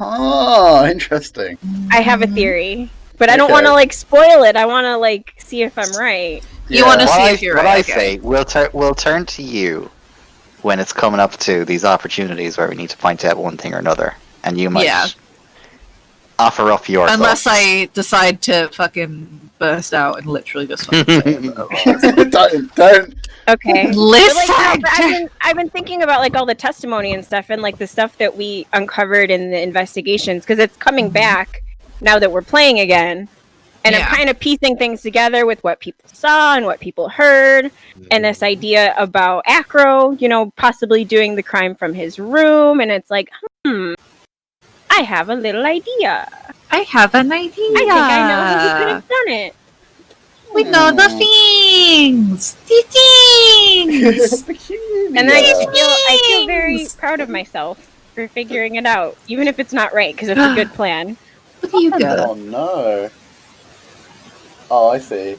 Oh, interesting. I have a theory, but I don't want to spoil it. I want to see if I'm right. You wanna What see I- if you're what right, I okay. say, we'll turn to you when it's coming up to these opportunities where we need to point out one thing or another, and you might Yeah. offer up your Unless thoughts. I decide to fucking burst out and literally just fucking say it. Don't. Okay. Listen! But I've been thinking about all the testimony and stuff, and the stuff that we uncovered in the investigations, because it's coming back now that we're playing again. And Yeah. I'm kind of piecing things together with what people saw and what people heard, and this idea about Acro, possibly doing the crime from his room, and it's I have a little idea. I have an idea. I think I know who could have done it. We know the things. The things. And I feel very proud of myself for figuring it out, even if it's not right, because it's a good plan. What do you got? Oh no. Oh, I see.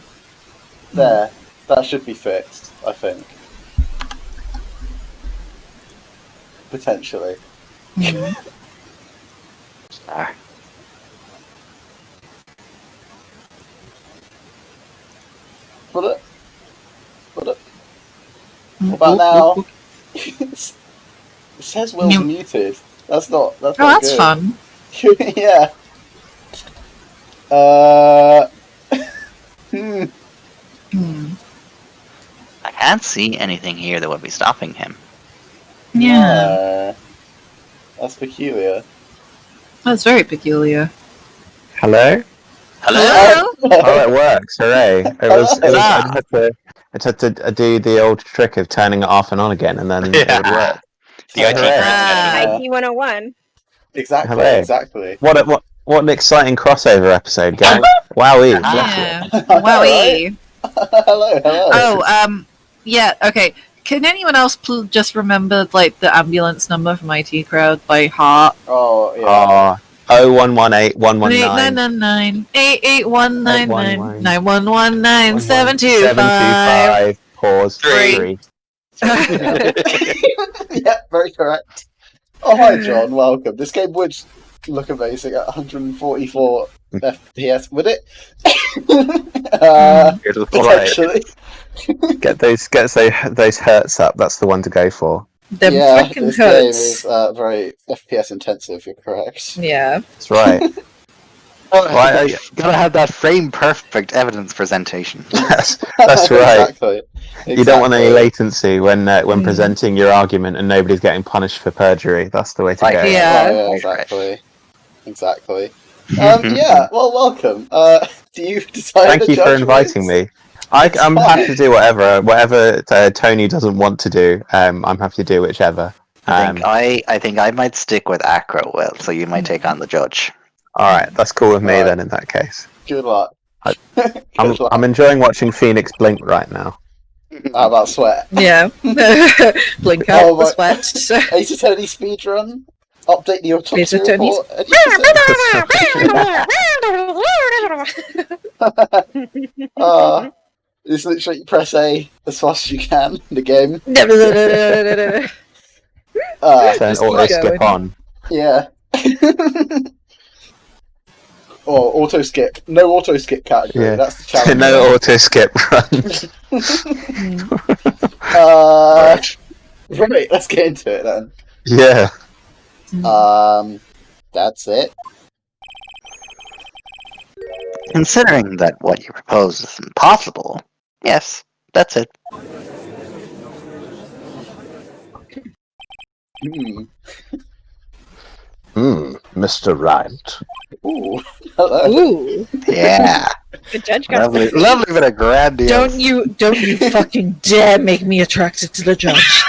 There. That should be fixed, I think. Potentially. Ah. What about now? It says Will's You- muted. That's not Oh, that's good. fun. Yeah. Hmm. I can't see anything here that would be stopping him. Yeah. That's peculiar. That's very peculiar. Hello? Hello? Oh, it works! Hooray! I had to do the old trick of turning it off and on again, and then it would work. The IT Hooray. person. IT 101. Exactly. Hello. Exactly. What an exciting crossover episode, gang! Wowee! bless you. Yeah. Wowie. Hello. Oh, yeah, okay. Can anyone else just remember, the ambulance number from IT Crowd by heart? Oh yeah. 0118 119 999 8819 9119 725. 725 pause Three. 3. Yeah, very correct. Oh hi John, welcome. This game would look amazing at 144 FPS, would it? It'll Potentially. Get those hertz up. That's the one to go for. Them Yeah, frickin' this game hurts. is very FPS intensive. You're correct. Yeah. That's right. Right, gotta have that frame perfect evidence presentation. That's right. Exactly. You don't want any latency when presenting your argument and nobody's getting punished for perjury. That's the way to Right. go. Yeah. Oh, yeah, exactly. Yeah. Well, welcome. Do you decide? Thank you for inviting me. I'm happy to do whatever Tony doesn't want to do. I'm happy to do whichever. I think I might stick with Acro, Will, so you might take on the judge. All right, that's cool with me Alright. then. In that case, Good luck. I'm enjoying watching Phoenix blink right now. How about sweat? Yeah. Blink out Oh, the my- sweat. Ace Attorney speedrun. Update the autopsy Ace Attorney's- report. It's literally press A as fast as you can in the game. Turn Just auto keep skip going. on. Yeah. Or auto skip. No auto skip category. Yeah. That's the challenge. No auto skip runs. Right, let's get into it then. Yeah. That's it. Considering that what you propose is impossible, yes, that's it. Mr. Wright. Ooh. Hello. Ooh. Yeah. The judge got Lovely, lovely bit of grandiose. Don't you fucking dare make me attracted to the judge.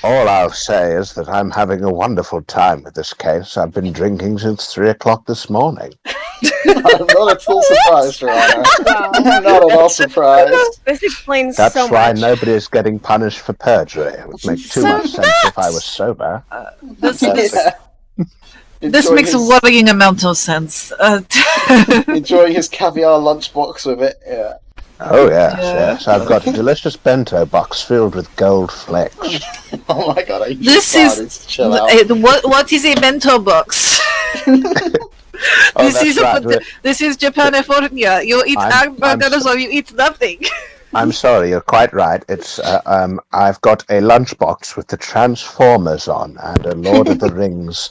All I'll say is that I'm having a wonderful time with this case. I've been drinking since 3 o'clock this morning. I'm not at all surprised, Your Honor. I'm not at all surprised. This explains That's so why much. nobody is getting punished for perjury. It would make too much sense if I was sober. This Enjoying makes a his- worrying amount of sense. Enjoying his caviar lunchbox with it. Yeah. Oh, yes, Yeah. yes. I've got a delicious bento box filled with gold flakes. Oh my god, I This just is chill out. what is a bento box? Oh, this that's is right. this is Japan, California. You eat I'm hamburgers or you eat nothing. I'm sorry, you're quite right. It's I've got a lunchbox with the Transformers on and a Lord of the Rings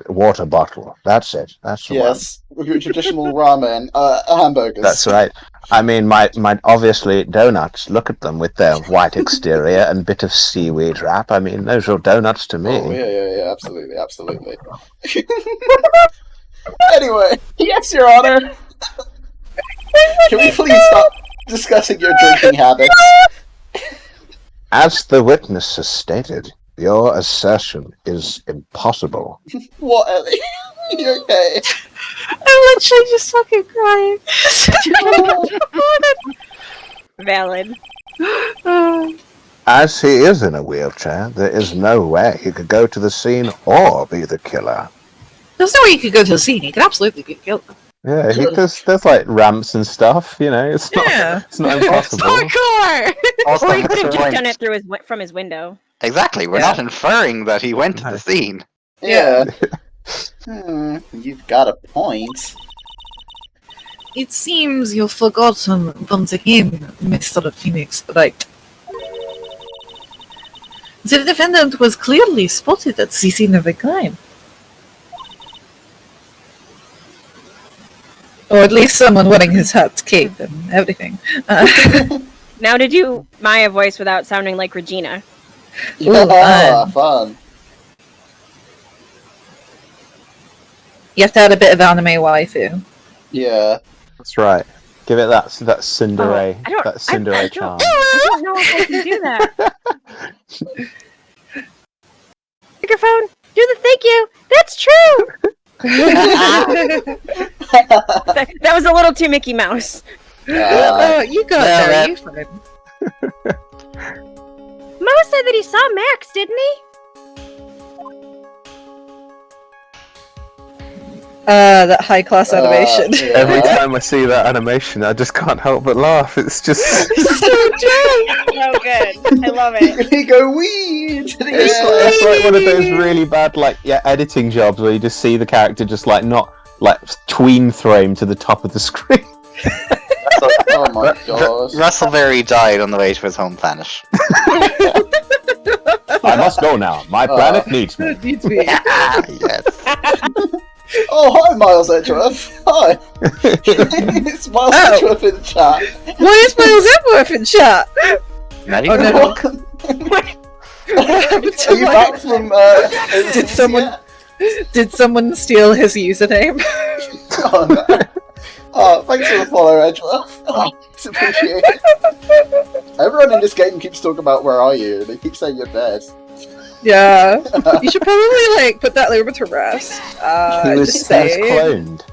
water bottle. That's it. That's the one. Yes, with your traditional ramen, hamburgers. That's right. I mean, my obviously donuts. Look at them with their white exterior and bit of seaweed wrap. I mean, those are donuts to me. Oh, yeah, absolutely. Anyway, yes, Your Honor. Can we please stop discussing your drinking habits? As the witness has stated, your assertion is impossible. What, Ellie? You okay? I'm literally just fucking crying. Valid. As he is in a wheelchair, there is no way he could go to the scene or be the killer. There's no way you could go to the scene. You could absolutely be killed. Yeah, there's like ramps and stuff. You know, it's not Yeah. it's not impossible. Hardcore. Also, Or he could have that's just the done point. it from his window. Exactly, we're Yeah. not inferring that he went to the scene. Yeah. You've got a point. It seems you've forgotten once again, Mr. Phoenix, right? The defendant was clearly spotted at the scene of the crime. Or at least someone wearing his hat, cape, and everything. Now to do Maya voice without sounding like Regina. Yeah, fun. You have to add a bit of anime waifu. Yeah. That's right. Give it that Cinderella, I don't- that Cinderella charm. I don't know if I can do that. Microphone, do the thank you. That's true. That was a little too Mickey Mouse. Oh, you got Yeah, there. You fine. Mo said that he saw Max, didn't he? That high class animation. Yeah. Every time I see that animation, I just can't help but laugh. It's just So good. I love it. You go weed. it's like one of those really bad editing jobs where you just see the character just not tween frame to the top of the screen. Oh my gosh. Russell Berry died on the way to his home planet. I must go now. My planet needs me. Needs me. Yes. Oh, hi, Miles Edgeworth. Hi. It's Miles Edgeworth in the chat. Why is Miles Edgeworth in chat? Not Oh, even no. Welcome. Are you back from? Did someone- Did someone steal his username? Oh, no. Oh, thanks for the follow, Edgeworth. Oh, it's appreciated. Everyone in this game keeps talking about where are you, and they keep saying you're dead. Yeah. You should probably, like, put that rumor to rest. He was Just first say. cloned.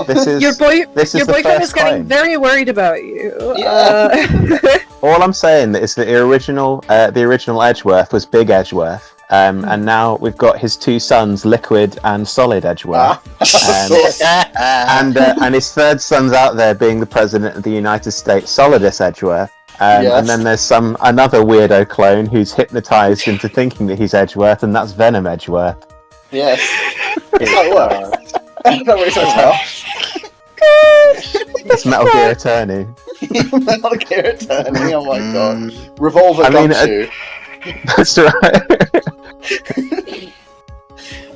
This is Your the boyfriend is first getting clone. very worried about you. Yeah. All I'm saying is that the original Edgeworth was Big Edgeworth, and now we've got his two sons, Liquid and Solid Edgeworth, and his third son's out there being the president of the United States, Solidus Edgeworth. Yes. And then there's another weirdo clone who's hypnotized into thinking that he's Edgeworth, and that's Venom Edgeworth. Yes. That's how it works. That works as well. It's Metal Gear Attorney. Metal Gear Attorney, oh my god. Revolver Gumshoe. That's right.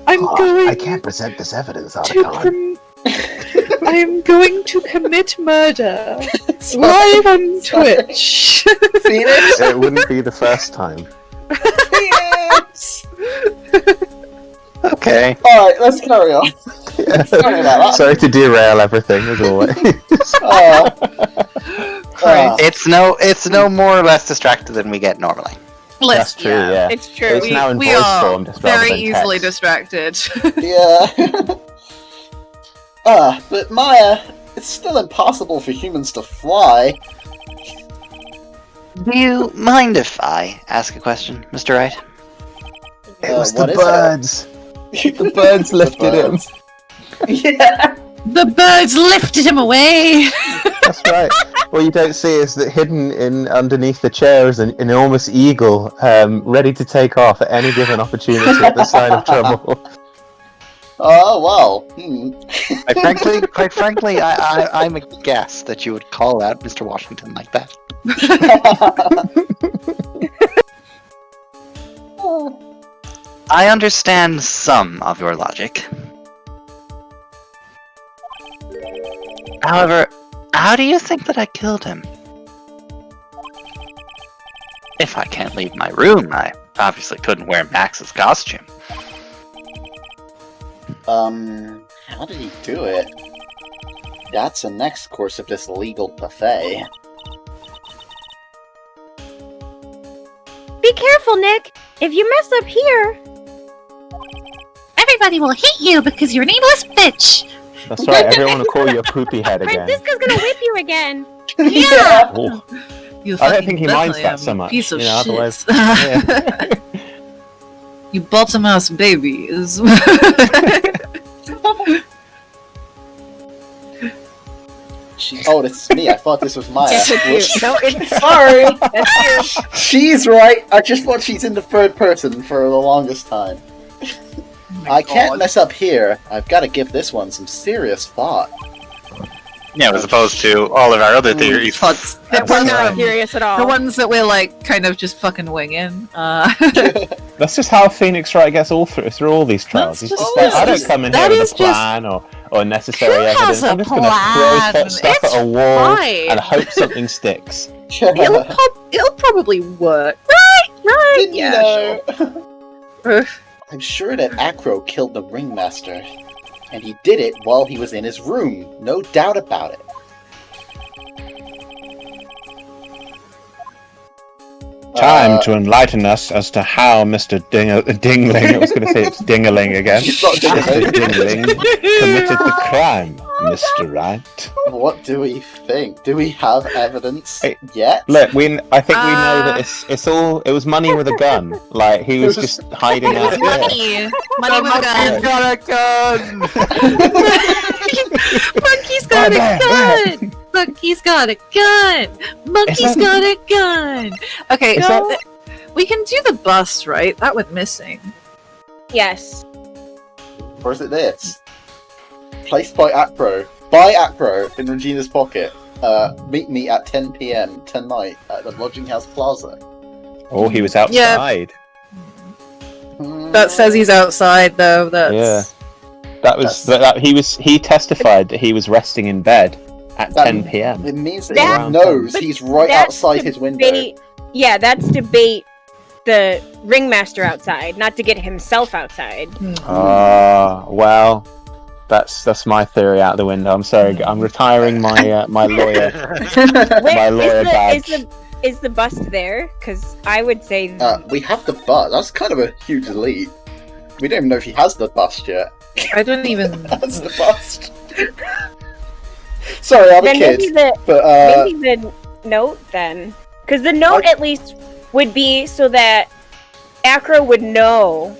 I'm going I can't present this evidence, I'm going to commit murder live on Twitch. Phoenix? It wouldn't be the first time. Phoenix! Okay. Alright, let's carry on. Sorry about that. Sorry to derail everything, as always. It's no more or less distracted than we get normally. That's true, yeah. It's true. It's now in We voice are form, just rather very than easily text. distracted. Yeah. But Maya, it's still impossible for humans to fly. Do you mind if I ask a question, Mr. Wright? It was what the is birds. The birds lifted him. Yeah. The birds lifted him away. That's right. What you don't see is that hidden underneath the chair is an enormous eagle, ready to take off at any given opportunity at the sign of trouble. Oh, well. Quite frankly, I'm aghast that you would call out Mr. Washington like that. I understand some of your logic. However, how do you think that I killed him? If I can't leave my room, I obviously couldn't wear Max's costume. How did he do it? That's the next course of this legal buffet. Be careful, Nick. If you mess up here, Everybody will hate you because you're an aimless bitch. That's right, everyone will call you a poopy head again. Francisca's gonna whip you again. Yeah. Ooh. You I don't fucking think he minds definitely that am so a much, Piece of you know, shit. otherwise- Yeah. You bottom ass babies. Oh, it's me. I thought this was Maya. Yes, it's you. No, it's Sorry. That's you. She's right. I just thought she's in the third person for the longest time. I can't mess up here. I've got to give this one some serious thought. Yeah, as opposed to all of our other theories. Thoughts. We're not serious at all. The ones that we're like kind of just fucking winging. That's just how Phoenix Wright gets through all these trials. That's He's just- just like, I don't come in that here with is a plan or necessary Who has evidence. a I'm just going to plan? throw stuff It's at a wall fine. and hope something sticks. It'll probably work. Right? Didn't you Yeah, know? Sure. I'm sure that Acro killed the ringmaster, and he did it while he was in his room. No doubt about it. Time to enlighten us as to how Mr. Dingling, I was going to say it's Dingaling again, It's not Mr. Dingling. Dingling committed the crime, Mr. Wright. What do we think? Do we have evidence Hey, yet? Look, I think we know that it was money with a gun. Like, he was just hiding out there. Money. Money with a gun. got a gun! Monkey's got a gun. Monkey's got a gun. Monkey's got a gun. Okay, Is that- we can do the bust, right? That went missing. Yes. Or is it this? Placed by Acro. By Acro in Regina's pocket. Meet me at 10 PM tonight at the Lodging House Plaza. Oh, he was outside. That says he's outside, though. That's... Yeah. He testified that he was resting in bed at 10 PM. It means that That- he knows but he's right that's outside to his window. bait- Yeah, that's to bait the ringmaster outside, not to get himself outside. Well, that's my theory out the window. I'm sorry, I'm retiring my my lawyer Where- my lawyer badge. Is the bust there? Because I would say We have the bust. That's kind of a huge leap. We don't even know if he has the bust yet. I don't even. That's the bust. Sorry, I'm a then kid. maybe the note then, because the note at least would be so that Acro would know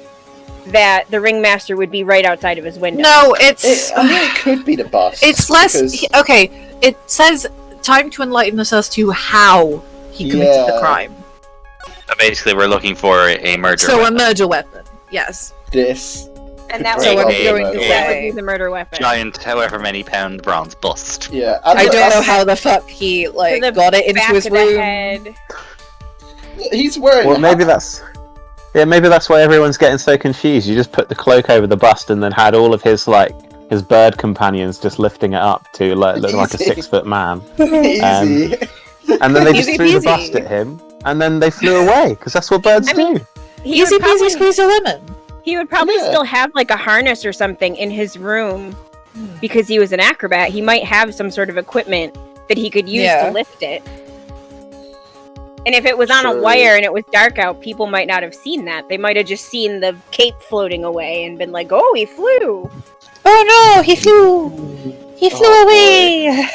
that the ringmaster would be right outside of his window. No, it's. I mean, it could be the bust. It's less. because- Okay, it says time to enlighten us as to how he committed the crime. So basically, we're looking for a murder. So weapon. a murder weapon. Yes. This. And that So would I'm be, going to that would say- be the murder weapon. Giant, however many pound bronze bust. Yeah. I don't know how the fuck he like the got it into Back his of the room. head. He's wearing. Well, maybe that's. Yeah, maybe that's why everyone's getting so confused. You just put the cloak over the bust and then had all of his his bird companions just lifting it up to look like a Easy. 6-foot man, Easy. and then they just Easy threw the peasy. bust at him, and then they flew away because that's what birds I mean, do. He Easy would probably, peasy squeeze a lemon. he would probably Yeah. still have like a harness or something in his room because he was an acrobat. He might have some sort of equipment that he could use Yeah. to lift it. And if it was on a Sure. wire and it was dark out, people might not have seen that. They might have just seen the cape floating away and been like, "Oh, he flew." Oh no, he flew. He flew Oh, away.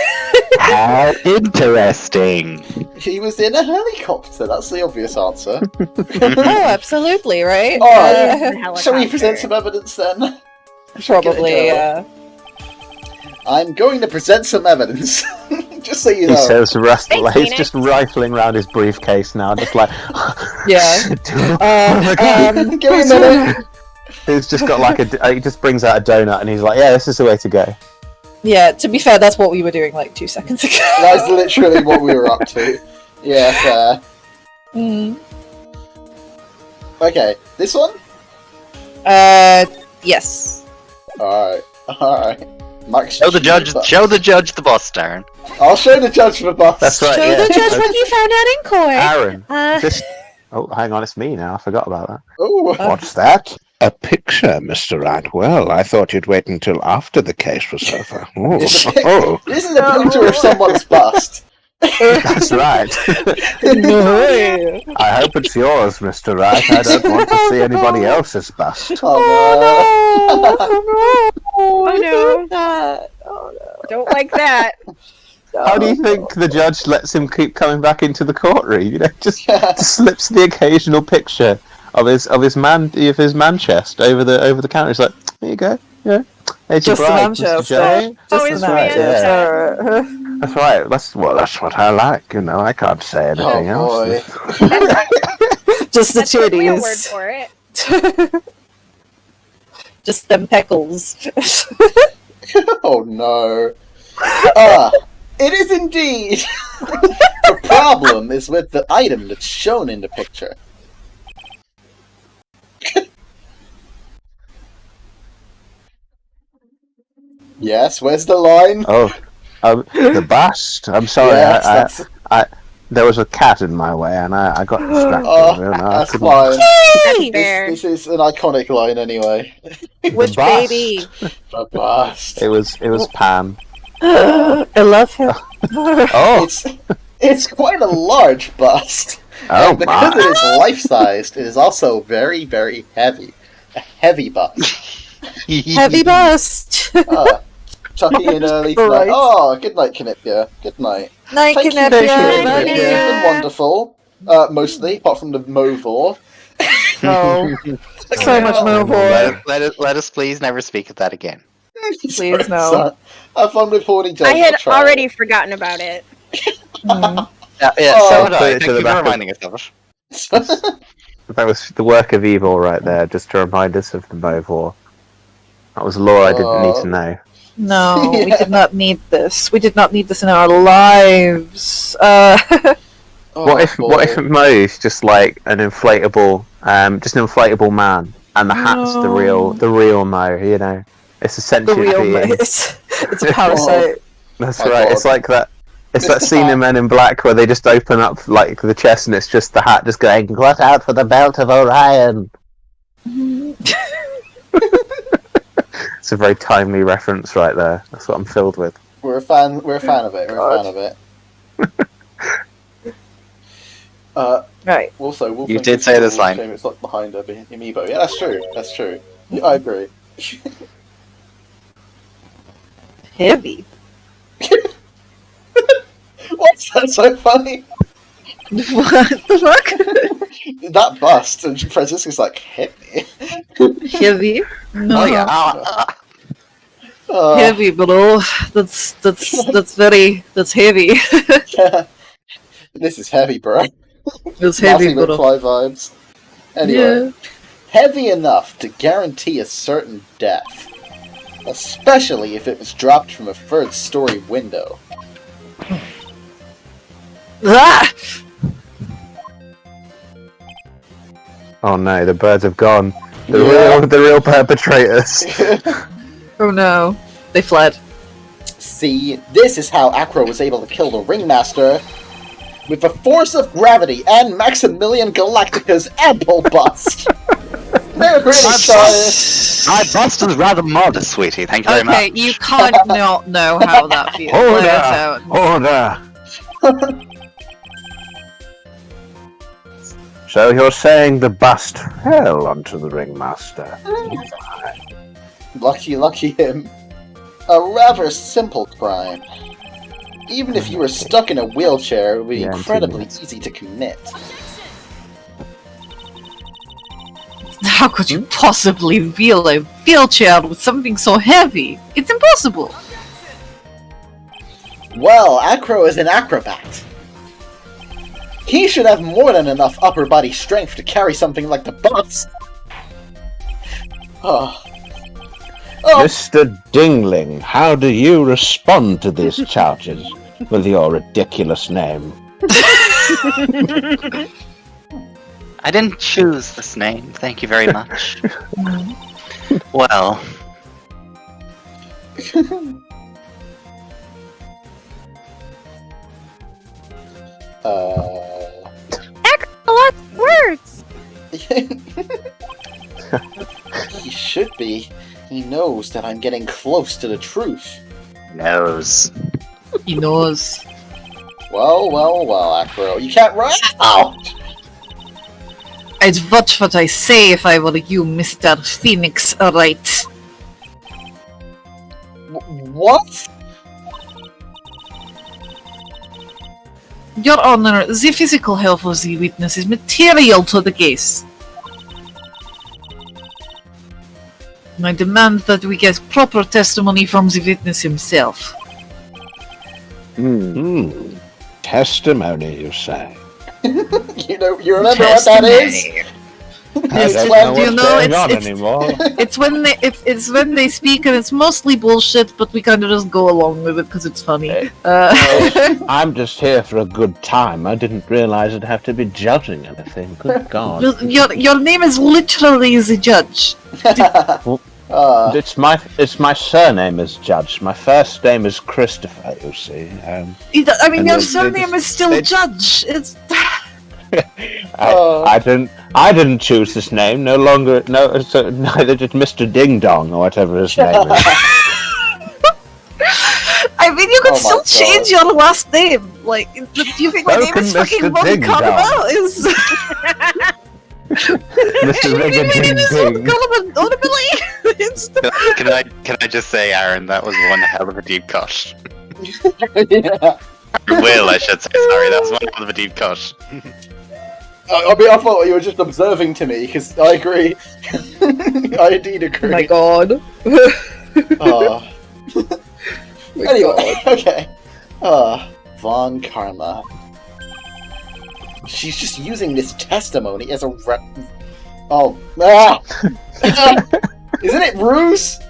How interesting. He was in a helicopter. That's the obvious answer. Oh, absolutely, right? Alright. Shall we present some evidence then? Probably. I'm going to present some evidence. Just so you He know. says, Thanks, he's Phoenix. just rifling around his briefcase now, just like. Yeah. Give me a minute. He's just got he just brings out a donut and he's like, yeah, this is the way to go. Yeah, to be fair, that's what we were doing like 2 seconds ago. That's literally what we were up to. Yeah, fair. Mm. Okay, this one? Yes. Alright. Max, Show the judge the bust, Darren. I'll show the judge the bust. That's right. Show yeah. the judge what you found out in court. Aaron, just. Oh, hang on, it's me now. I forgot about that. Ooh. What's that? A picture, Mr. Rat. Well, I thought you'd wait until after the case was over. Oh. This is a picture of someone's bust. That's right. I hope it's yours, Mr. Rat. I don't want to see anybody else's bust. Oh, Oh no! Don't like that. How do you think the judge lets him keep coming back into the courtroom? You know, just slips the occasional picture of his man chest over the counter. He's like, there you go. Yeah, there's your Just the bride, man Mr. chest, Judge. eh? Oh, Just his the man man chest. chest. That's right. That's what I like. You know, I can't say anything oh else. boy. Just the That's a real word titties. for it. Just them peckles. Oh no. It is indeed. The problem is with the item that's shown in the picture. Yes, where's the line? Oh, the bust. I'm sorry. Yes, that's- There was a cat in my way, and I got distracted. Oh, you know, I that's couldn't- fine. That's fair. This is an iconic line anyway. Which bust. baby? The bust. It was Pam. I love him. Oh, It's quite a large bust. oh And because it my! is life-sized, it is also very, very heavy. A heavy bust. Heavy bust. Tucking in early tonight. Right. Oh, good night, Canipia. Good night. Night, Thank you, Canepia. Canipia. Love You've you. been wonderful. Mostly, apart from the Movor. No. So much more for Let us please never speak of that again. Please, no. Sorry. Have fun with horny jokes. I had I'll try. already forgotten about it. Mm. Yeah, Oh, so did put I. it Thank to the you for back of- reminding us of it. That was the work of evil right there, just to remind us of the Movor. That was lore I didn't need to know. No, we Yeah. did not need this. We did not need this in our lives. Oh, What if boy. Mo's just like an inflatable, just an inflatable man, and the hat's the real Mo? You know, it's a The sentient real being. it's a parasite. That's My right. God. It's like that. It's Mr. that scene Hat. in Men in Black where they just open up like the chest and it's just the hat just going, "Watch out for the belt of Orion." It's a very timely reference right there. That's what I'm filled with. We're a fan of it. We're a fan of it. Right. Also, You did say this line. It's like behind a amiibo. Yeah, that's true. That's true. I agree. Heavy. What's that so funny? What the fuck? That bust, and Francisco's like, heavy. Heavy? No. Oh yeah. Heavy, bro. That's heavy. Yeah. This is heavy, bro. It's heavy, Marty bro. McFly vibes. Anyway, heavy enough to guarantee a certain death, especially if it was dropped from a third-story window. Ah! Oh no, the birds have gone. The real perpetrators. Oh no. They fled. See, this is how Acro was able to kill the Ringmaster with the force of gravity and Maximilian Galactica's ample bust. They're pretty tired. My bust is rather modest, sweetie. Thank you very much. Okay, you can't not know how that feels. Order! So you're saying the bust fell onto the Ringmaster? Lucky him. A rather simple crime. Even if you were stuck in a wheelchair, it would be Yeah, incredibly easy to commit. How could you possibly wheel a wheelchair with something so heavy? It's impossible. Well, Acro is an acrobat. He should have more than enough upper body strength to carry something like the bus. Oh. Mr. Dingling, how do you respond to these charges with your ridiculous name? I didn't choose this name. Thank you very much. Well. What words? He should be. He knows that I'm getting close to the truth. Knows. He knows. Well, Acro. You can't run out! I'd watch what I say if I were you, Mr. Phoenix Wright. What? Your Honor, the physical health of the witness is material to the case. I demand that we get proper testimony from the witness himself. Testimony, you say? You remember what that is? I don't know what's going on anymore. It's when they speak and it's mostly bullshit, but we kind of just go along with it because it's funny. I'm just here for a good time. I didn't realize I'd have to be judging anything. Good God. Your name is literally the judge. It's my surname is Judge. My first name is Christopher, you see. Your surname is still Judge. It's... I didn't choose this name. Neither did Mr. Ding Dong or whatever his name is. I mean, you could still change your last name. Like, do you think my name is fucking Ron Carnival? Is Mr. Ring-a-ding-ding. Can I just say, Aaron, that was one hell of a deep cut. Yeah. Will, I should say, sorry, that was one hell of a deep cut. I mean, I thought you were just observing to me, because I agree. I indeed agree. Oh my god. Anyway, okay. Von Karma. She's just using this testimony as a Isn't it ruse?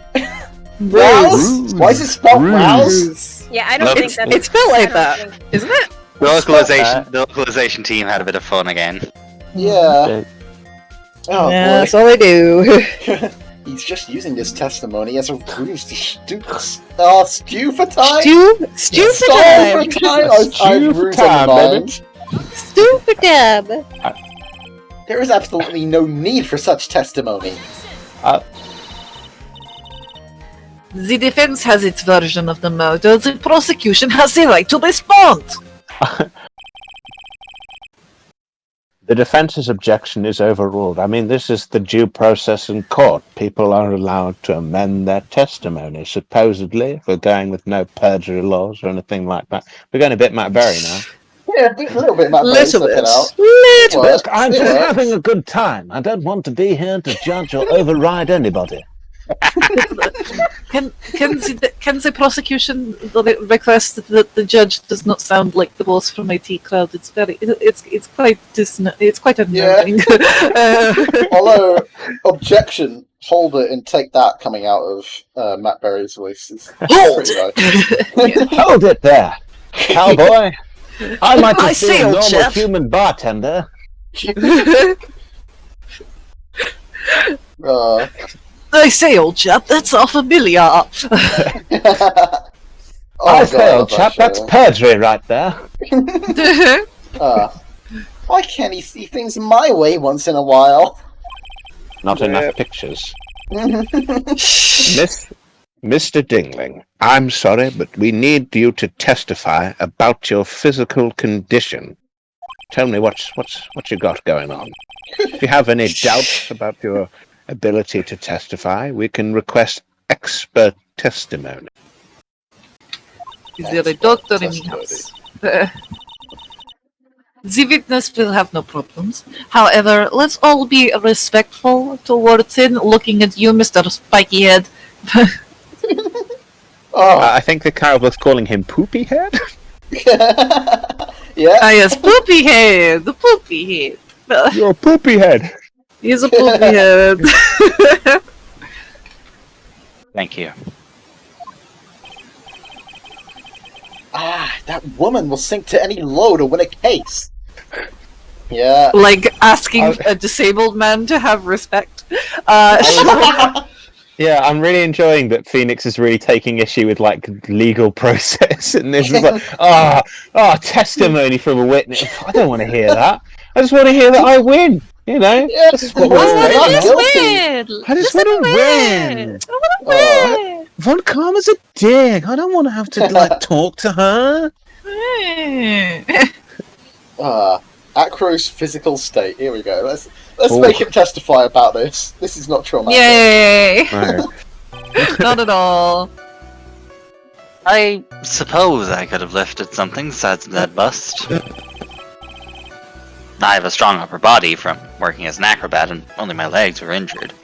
Rouse? Why is it spelled rouse? Yeah, I don't think that's... It's spelled like that, isn't it? The localization team had a bit of fun again. Yeah. Oh, Yeah, boy. that's all I do. He's just using this testimony as a ruse to stew for time? Stew for Stall time. for time? I ruse on the mind. Stew for time. There is absolutely no need for such testimony. The defense has its version of the murder. The prosecution has the right to respond. The defence's objection is overruled. I mean, this is the due process in court. People are allowed to amend their testimony, supposedly, if we're going with no perjury laws or anything like that. We're going a bit Matt Berry now. Yeah, a little bit, Matt. Little Berry, bit. out. Little Works. bit. I'm It just works. having a good time. I don't want to be here to judge or override anybody. Can the prosecution request that the judge does not sound like the boss from IT Crowd? It's quite unnerving. Although, objection, hold it and take that coming out of Matt Berry's voice is Hold! pretty nice. Hold it there, cowboy. I might I just be say, a old normal chap. human bartender. I say, old chap, that's our familiar. Oh, I say, God, old chap, that that's show. perjury right there. Why can't he see things my way once in a while? Not enough pictures. Mr. Dingling, I'm sorry, but we need you to testify about your physical condition. Tell me what's you got going on. If you have any doubts about your ability to testify, we can request expert testimony. Is there a doctor in the house? The witness will have no problems. However, let's all be respectful towards him. Looking at you, Mr. Spiky Head. I think the crowd was calling him Poopy Head. Yeah. Ah, yes, Poopy Head. The Poopy Head. You're a Poopy Head. He's a Poopy Head. Thank you. That woman will sink to any low to win a case. Yeah. Like asking a disabled man to have respect. Yeah, I'm really enjoying that Phoenix is really taking issue with like legal process, and this is like, testimony from a witness. I don't want to hear that. I just want to hear that I win. You know, Yeah, this is what well, we're not saying. guilty. I just want to win. Von Karma's a dick. I don't want to have to like talk to her. Acro's physical state. Here we go. Let's make him testify about this. This is not traumatic. Yay! No. Not at all. I suppose I could have lifted something besides that bust. I have a strong upper body from working as an acrobat, and only my legs were injured.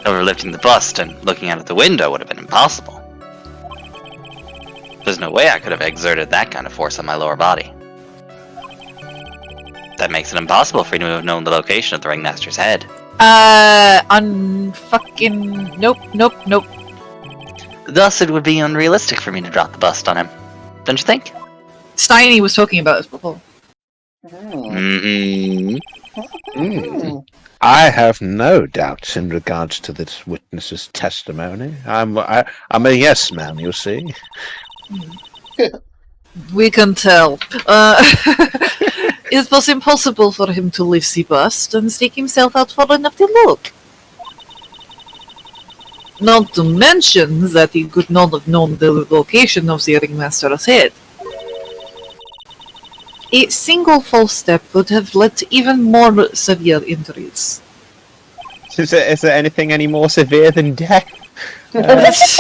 However, lifting the bust and looking out of the window would have been impossible. There's no way I could have exerted that kind of force on my lower body. That makes it impossible for you to have known the location of the Ringmaster's head. Nope. Thus, it would be unrealistic for me to drop the bust on him. Don't you think? Steiny was talking about this before. I have no doubts in regards to this witness's testimony. I'm a yes man, you see. We can tell. It was impossible for him to lift the bust and stick himself out far enough to look. Not to mention that he could not have known the location of the Ringmaster's head. A single false step would have led to even more severe injuries. Is there anything any more severe than death? That's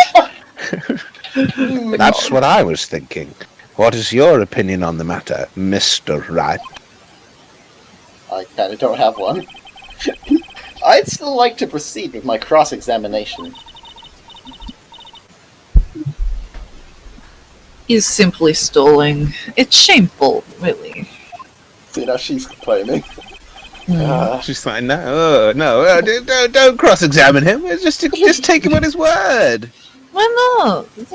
what I was thinking. What is your opinion on the matter, Mr. Wright? I kind of don't have one. I'd still like to proceed with my cross-examination. He's simply stalling. It's shameful, really. See, now she's complaining. She's like, don't cross-examine him. Just take him on his word. Why not? I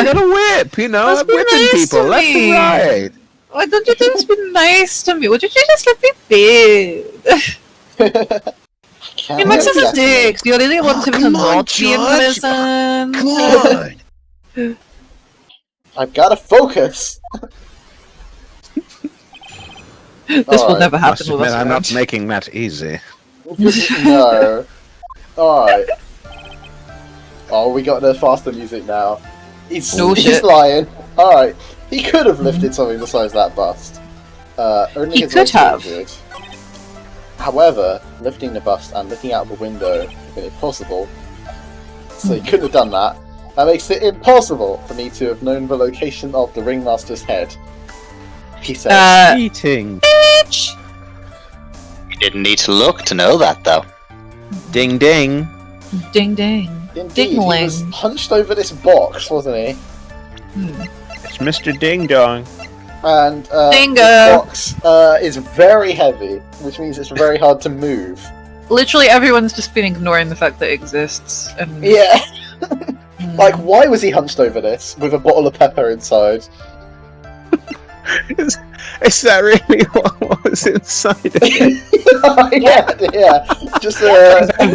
got a whip, you know. I'm whipping people left and right. Why don't you just be nice to me? Would you just let me be? Max is a dick. Do you really want him to not be in prison? Come on. I've got to focus. This will never happen with us. I'm not making that easy. No. Alright. Oh, we got the faster music now. He's lying. Alright. He could have lifted something besides that bust. Only He his could legs were have. injured. However, lifting the bust and looking out the window would have been impossible. So he couldn't have done that. That makes it impossible for me to have known the location of the ringmaster's head. He says. Eating. You didn't need to look to know that, though. Ding ding. Ding ding. Indeed, he Dingling. was hunched over this box, wasn't he? It's Mr. Ding Dong. And Dingo. this box is very heavy, which means it's very hard to move. Literally everyone's just been ignoring the fact that it exists. And Yeah. Like, why was he hunched over this with a bottle of pepper inside? Is that really what was inside of it? yeah. Just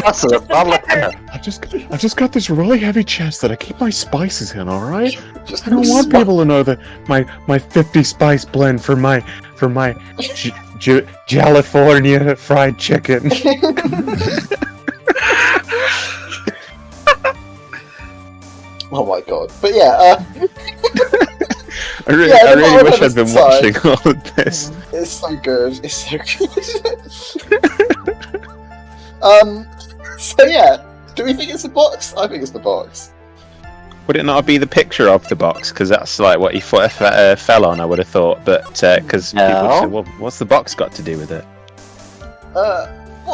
Also, a bottle of pepper. I've just got this really heavy chest that I keep my spices in. All right. just I don't want people to know that my 50 spice blend for my California fried chicken. Oh my god! But yeah, I really, Yeah, I the really bottle wish of I'd been inside. watching all of this. it's so good. It's so good. So yeah, do we think it's the box? I think it's the box. Would it not be the picture of the box? Because that's like what he fell on, I would have thought. But because people would say, well, what's the box got to do with it? Well,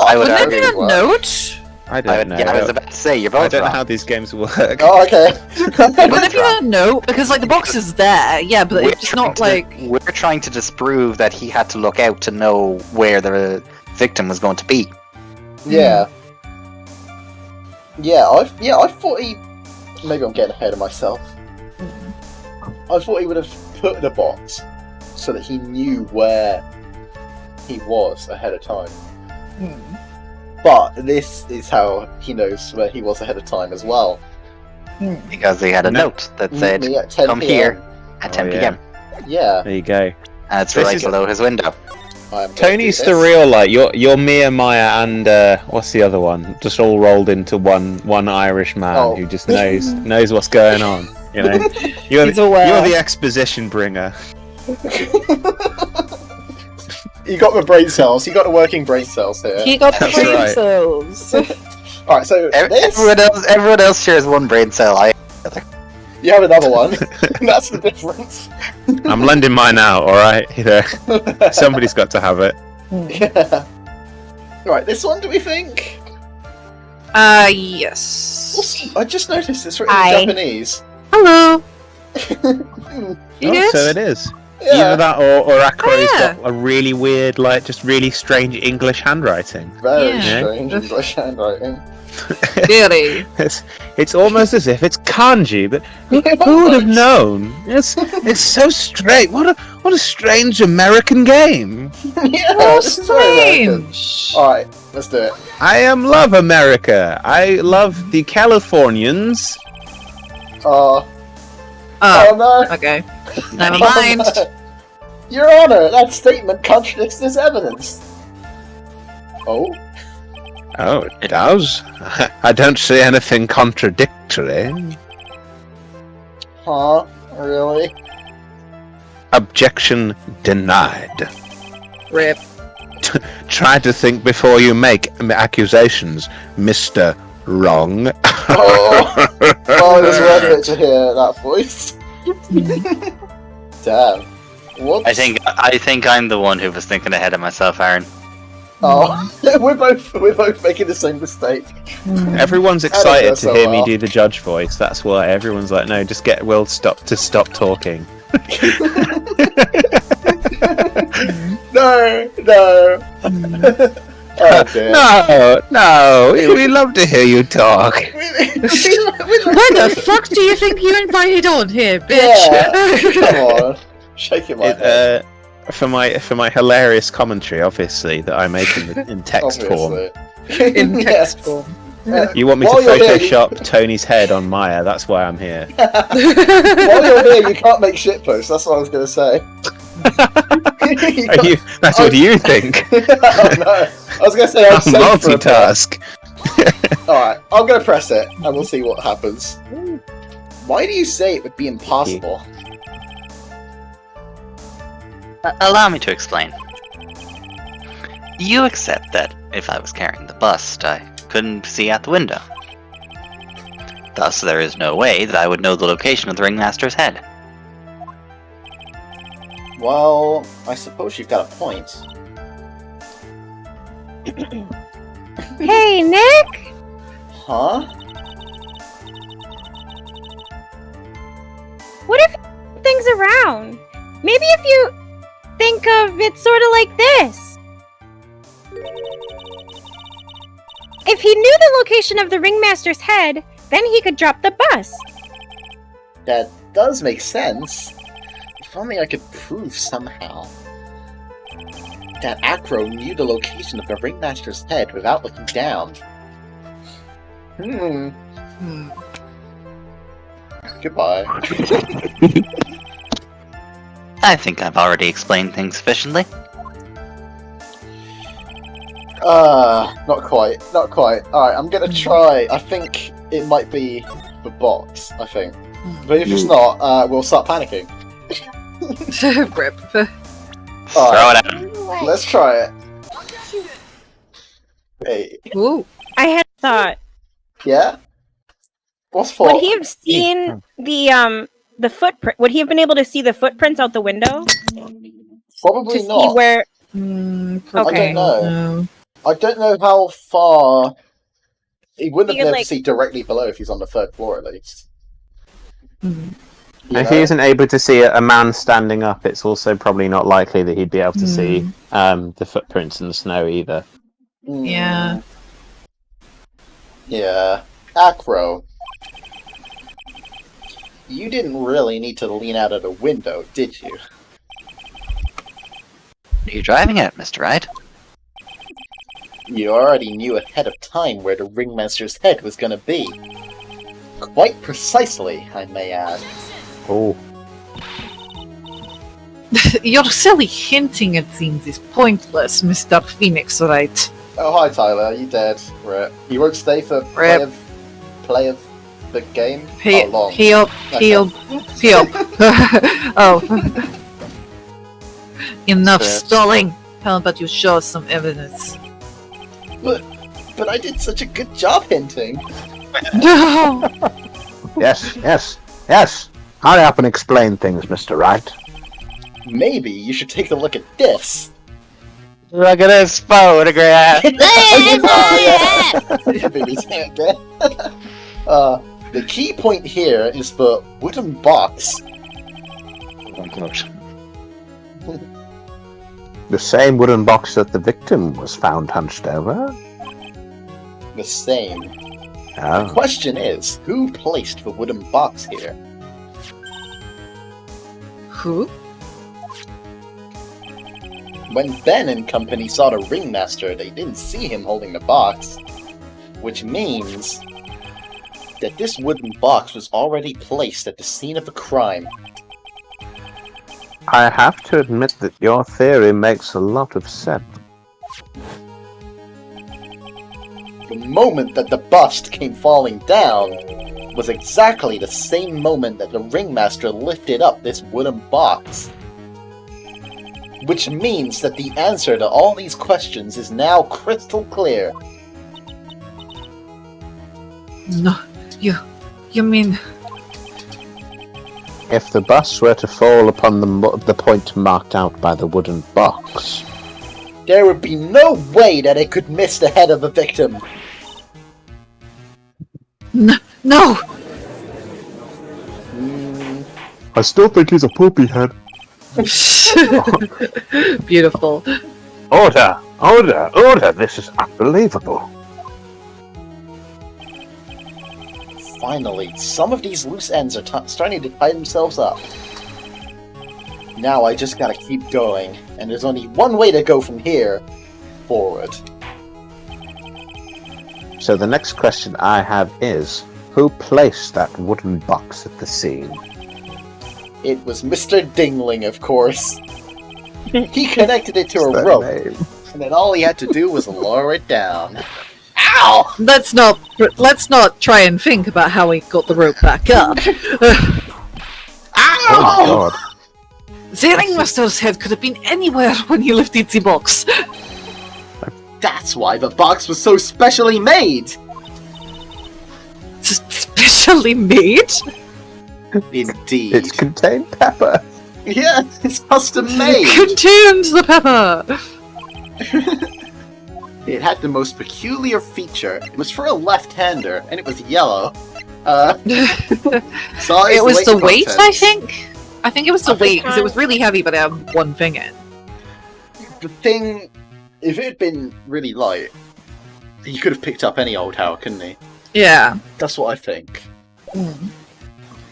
I would Wouldn't argue it be a well. note? I don't know. Yeah, I was about to say, you're both I don't know wrong. how these games work. Oh, okay. Wouldn't it be a note? Because like the box is there, yeah, but We're it's trying not to- like We're trying to disprove that he had to look out to know where the victim was going to be. Yeah. I thought he. Maybe I'm getting ahead of myself. I thought he would have put the box so that he knew where he was ahead of time. But this is how he knows where he was ahead of time as well. Because he had a No. note that said, Me at 10 come PM. here at 10 Oh, yeah. p.m. Yeah. There you go. And it's This right is- below his window. I'm gonna Tony's do the this. real like you're Mia Maya and what's the other one? Just all rolled into one Irish man Oh. who just knows what's going on. You know, you're He's aware. you're the exposition bringer. You got the brain cells. You got the working brain cells here. He got the That's brain right. cells. Alright, so this, Everyone else shares one brain cell. you have another one. That's the difference. I'm lending mine out. All right, you know, somebody's got to have it. Yeah. Right, this one, do we think? yes. Also, I just noticed it's written Aye. in Japanese. Hello. Oh, Yes. so it is. Yeah. Either that or Akro's yeah. got a really weird, like just really strange English handwriting. Very Yeah. strange English handwriting. Really. It's almost as if it's kanji, but who would have known? It's so strange. What a strange American game. Yeah, Oh, this is very American. strange. Alright, let's do it. I love America. I love the Californians. Oh Oh, no. okay. Never Oh, mind. no. Your Honor, that statement contradicts this evidence. Oh? Oh, it does. I don't see anything contradictory. Huh? Really? Objection denied. Rip. Try to think before you make accusations, Mr. Wrong. Oh, oh, it was worth it to hear that voice. Damn. What? I think I'm the one who was thinking ahead of myself, Aaron. Oh, we're both making the same mistake. Everyone's I don't excited know to so hear me well. do the judge voice. That's why everyone's like, no, just get Will stop talking. No. Oh dear. No, we love to hear you talk. We Why the fuck do you think you invited on here, bitch? Yeah. Come on. Shaking my head. For my hilarious commentary, obviously, that I make in text form. Obviously. In text form. Yeah. You want me While to you're here, Photoshop Tony's head on Maya? That's why I'm here. While you're here, you can't make shit posts. That's what I was going to say. That's what you think. Oh no! I was going to say I'd I'll save for a bit. multitask. Alright, I'm going to press it and we'll see what happens. Why do you say it would be impossible? Allow me to explain. You accept that if I was carrying the bust, I couldn't see out the window. Thus, there is no way that I would know the location of the ringmaster's head. Well, I suppose you've got a point. Hey, Nick! Huh? What if things around? Maybe if you think of it sort of like this. If he knew the location of the ringmaster's head, then he could drop the bust. That does make sense. If only I could prove somehow that Acro knew the location of the ringmaster's head without looking down. Goodbye. I think I've already explained things sufficiently. Not quite. Alright, I'm gonna try. I think it might be the box, I think. But if it's not, we'll start panicking. Rip. Throw it out. Let's try it. Hey. Ooh. I had thought. Yeah? What's for? Would he have seen the footprint? Would he have been able to see the footprints out the window? Probably to not. See where? I Okay. don't know. I don't know how far. He wouldn't have been able to see directly below if he's on the third floor, at least. If he isn't able to see a man standing up, it's also probably not likely that he'd be able to see the footprints in the snow either. Yeah. Yeah. Acro. You didn't really need to lean out of the window, did you? Are you driving at, Mr. Wright? You already knew ahead of time where the ringmaster's head was gonna be. Quite precisely, I may add. Oh. Your silly hinting at things is pointless, Mr. Phoenix Wright. Oh, hi Tyler, you dead? Rip. You won't stay for play of the game? How long? Heal. Oh. Enough stalling. How about you show us some evidence? But I did such a good job hinting. Yes. Hurry up and explain things, Mr. Wright. Maybe you should take a look at this. Look at this photograph! The key point here is the wooden box. The same wooden box that the victim was found hunched over? The same. Oh. The question is, who placed the wooden box here? Who? When Ben and company saw the ringmaster, they didn't see him holding the box. Which means that this wooden box was already placed at the scene of the crime. I have to admit that your theory makes a lot of sense. The moment that the bust came falling down was exactly the same moment that the ringmaster lifted up this wooden box. Which means that the answer to all these questions is now crystal clear. No, you mean... If the bus were to fall upon the point marked out by the wooden box... There would be no way that it could miss the head of the victim. No! I still think he's a poopy head. Beautiful. Order! This is unbelievable. Finally, some of these loose ends are starting to tie themselves up. Now I just gotta keep going, and there's only one way to go from here. Forward. So the next question I have is, who placed that wooden box at the scene? It was Mr. Dingling, of course. He connected it to a rope, and then all he had to do was lower it down. Ow! Let's not try and think about how he got the rope back up. Ow! Oh my god. The ringmaster's head could have been anywhere when he lifted the box. That's why the box was so specially made! Specially made? Indeed. It's contained pepper. Yeah, it's custom made! Contains the pepper! It had the most peculiar feature. It was for a left-hander, and it was yellow. Size, It was the weight, I contents. think? I think it was the weight, because it was really heavy, but it had one thing in. The thing, if it had been really light, he could have picked up any old tower, couldn't he? Yeah. That's what I think.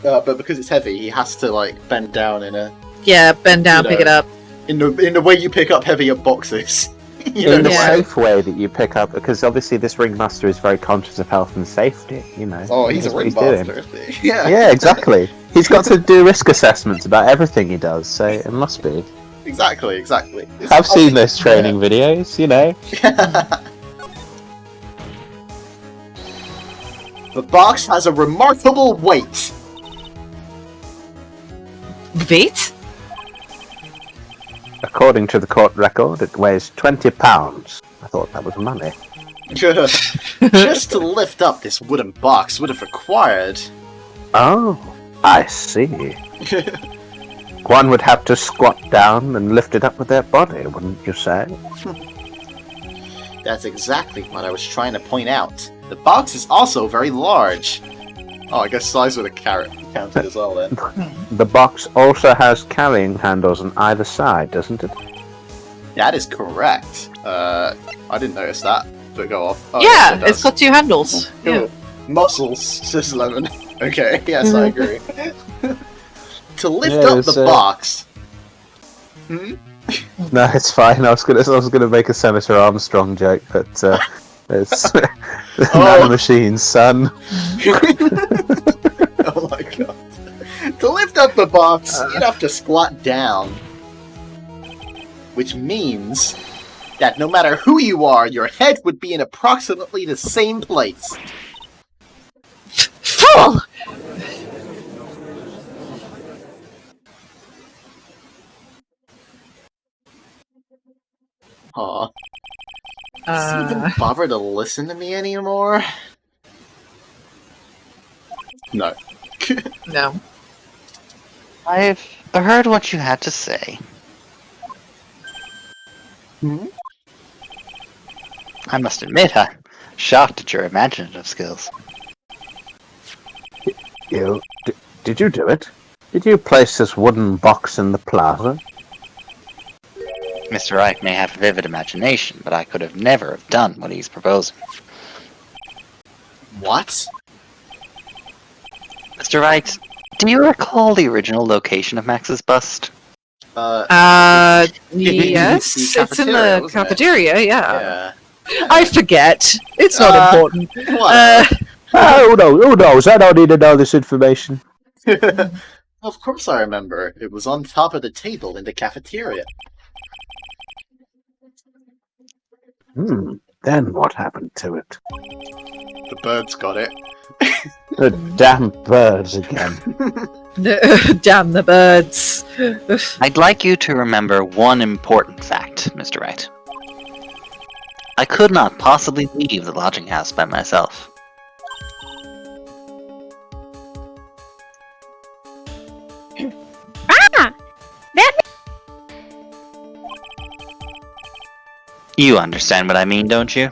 But because it's heavy, he has to like bend down in a Bend down, You pick know. it up. in the way you pick up heavier boxes. You In know, the Yeah. safe way that you pick up, because obviously this ringmaster is very conscious of health and safety, you know. Oh, he's a That's what he's doing. ringmaster, isn't he? Yeah, Yeah, exactly. He's got to do risk assessments about everything he does, so it must be. exactly. It's- I've seen those training videos, you know. The box has a remarkable weight. Weight? According to the court record, it weighs 20 pounds. I thought that was money. Just to lift up this wooden box would have required. Oh, I see. One would have to squat down and lift it up with their body, wouldn't you say? That's exactly what I was trying to point out. The box is also very large. Oh, I guess size would have counted as well then. The box also has carrying handles on either side, doesn't it? That is correct. I didn't notice that, but go off. Oh, Yeah, yes, it it's got two handles. does. Yeah. Cool. Muscles, says Lemon. Okay, yes, I agree. To lift Yeah, up it's, the box. Hmm? No, it's fine. I was gonna make a Senator Armstrong joke, but it's nanomachines, son. Oh my god. To lift up the box, you'd have to squat down. Which means that no matter who you are, your head would be in approximately the same place. Fool! Aw. Does he even bother to listen to me anymore? No. No. I've heard what you had to say. Hmm? I must admit, I'm shocked at your imaginative skills. Did you do it? Did you place this wooden box in the plaza? Mr. Wright may have a vivid imagination, but I could have never have done what he's proposing. What? Mr. Wright, do you recall the original location of Max's bust? Yes, The it's in cafeteria, the wasn't it? cafeteria, yeah. Yeah. I forget. It's not important. Whatever. Oh, who knows? I don't need to know this information. Of course I remember. It was on top of the table in the cafeteria. Then what happened to it? The birds got it. The damn birds again. Damn the birds. I'd like you to remember one important fact, Mr. Wright. I could not possibly leave the lodging house by myself. You understand what I mean, don't you?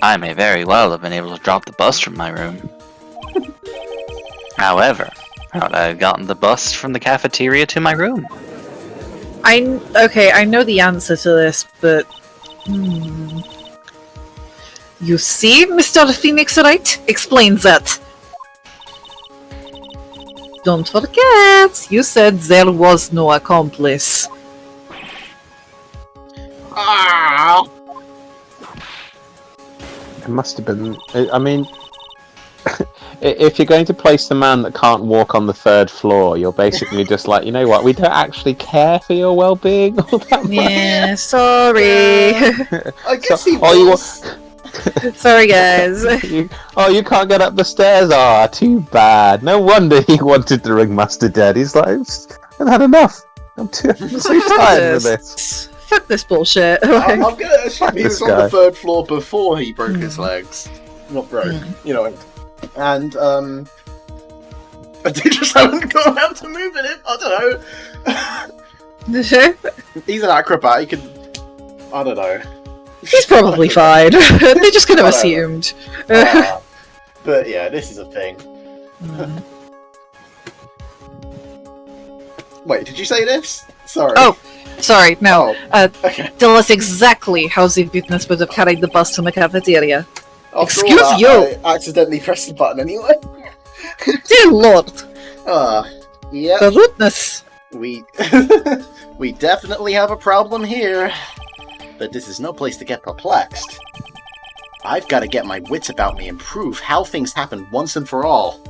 I may very well have been able to drop the bust from my room. However, how would I have gotten the bust from the cafeteria to my room? Okay, I know the answer to this, but... You see, Mr. Phoenix Wright explains that. Don't forget, you said there was no accomplice. Ah! It must have been. I mean, if you're going to place the man that can't walk on the third floor, you're basically just like, you know what? We don't actually care for your well-being all that much. Yeah, sorry. I guess he all you was. Sorry, guys. You can't get up the stairs. Ah, too bad. No wonder he wanted the ringmaster dead. He's like, I've had enough. I'm too tired of this. Fuck this bullshit. I'm gonna assume he was on the 3rd floor before he broke his legs. Not broke, and they just haven't got around to moving him. I don't know. He's an acrobat. He can. I don't know. He's probably fine. They just kind of assumed. But yeah, this is a thing. Wait, did you say this? Sorry. Oh, sorry. No. Okay. Tell us exactly how the witness would have carried the bus to the cafeteria. Excuse you! I accidentally pressed the button anyway. Dear Lord. Yeah. The witness. We definitely have a problem here. But this is no place to get perplexed. I've got to get my wits about me and prove how things happen once and for all.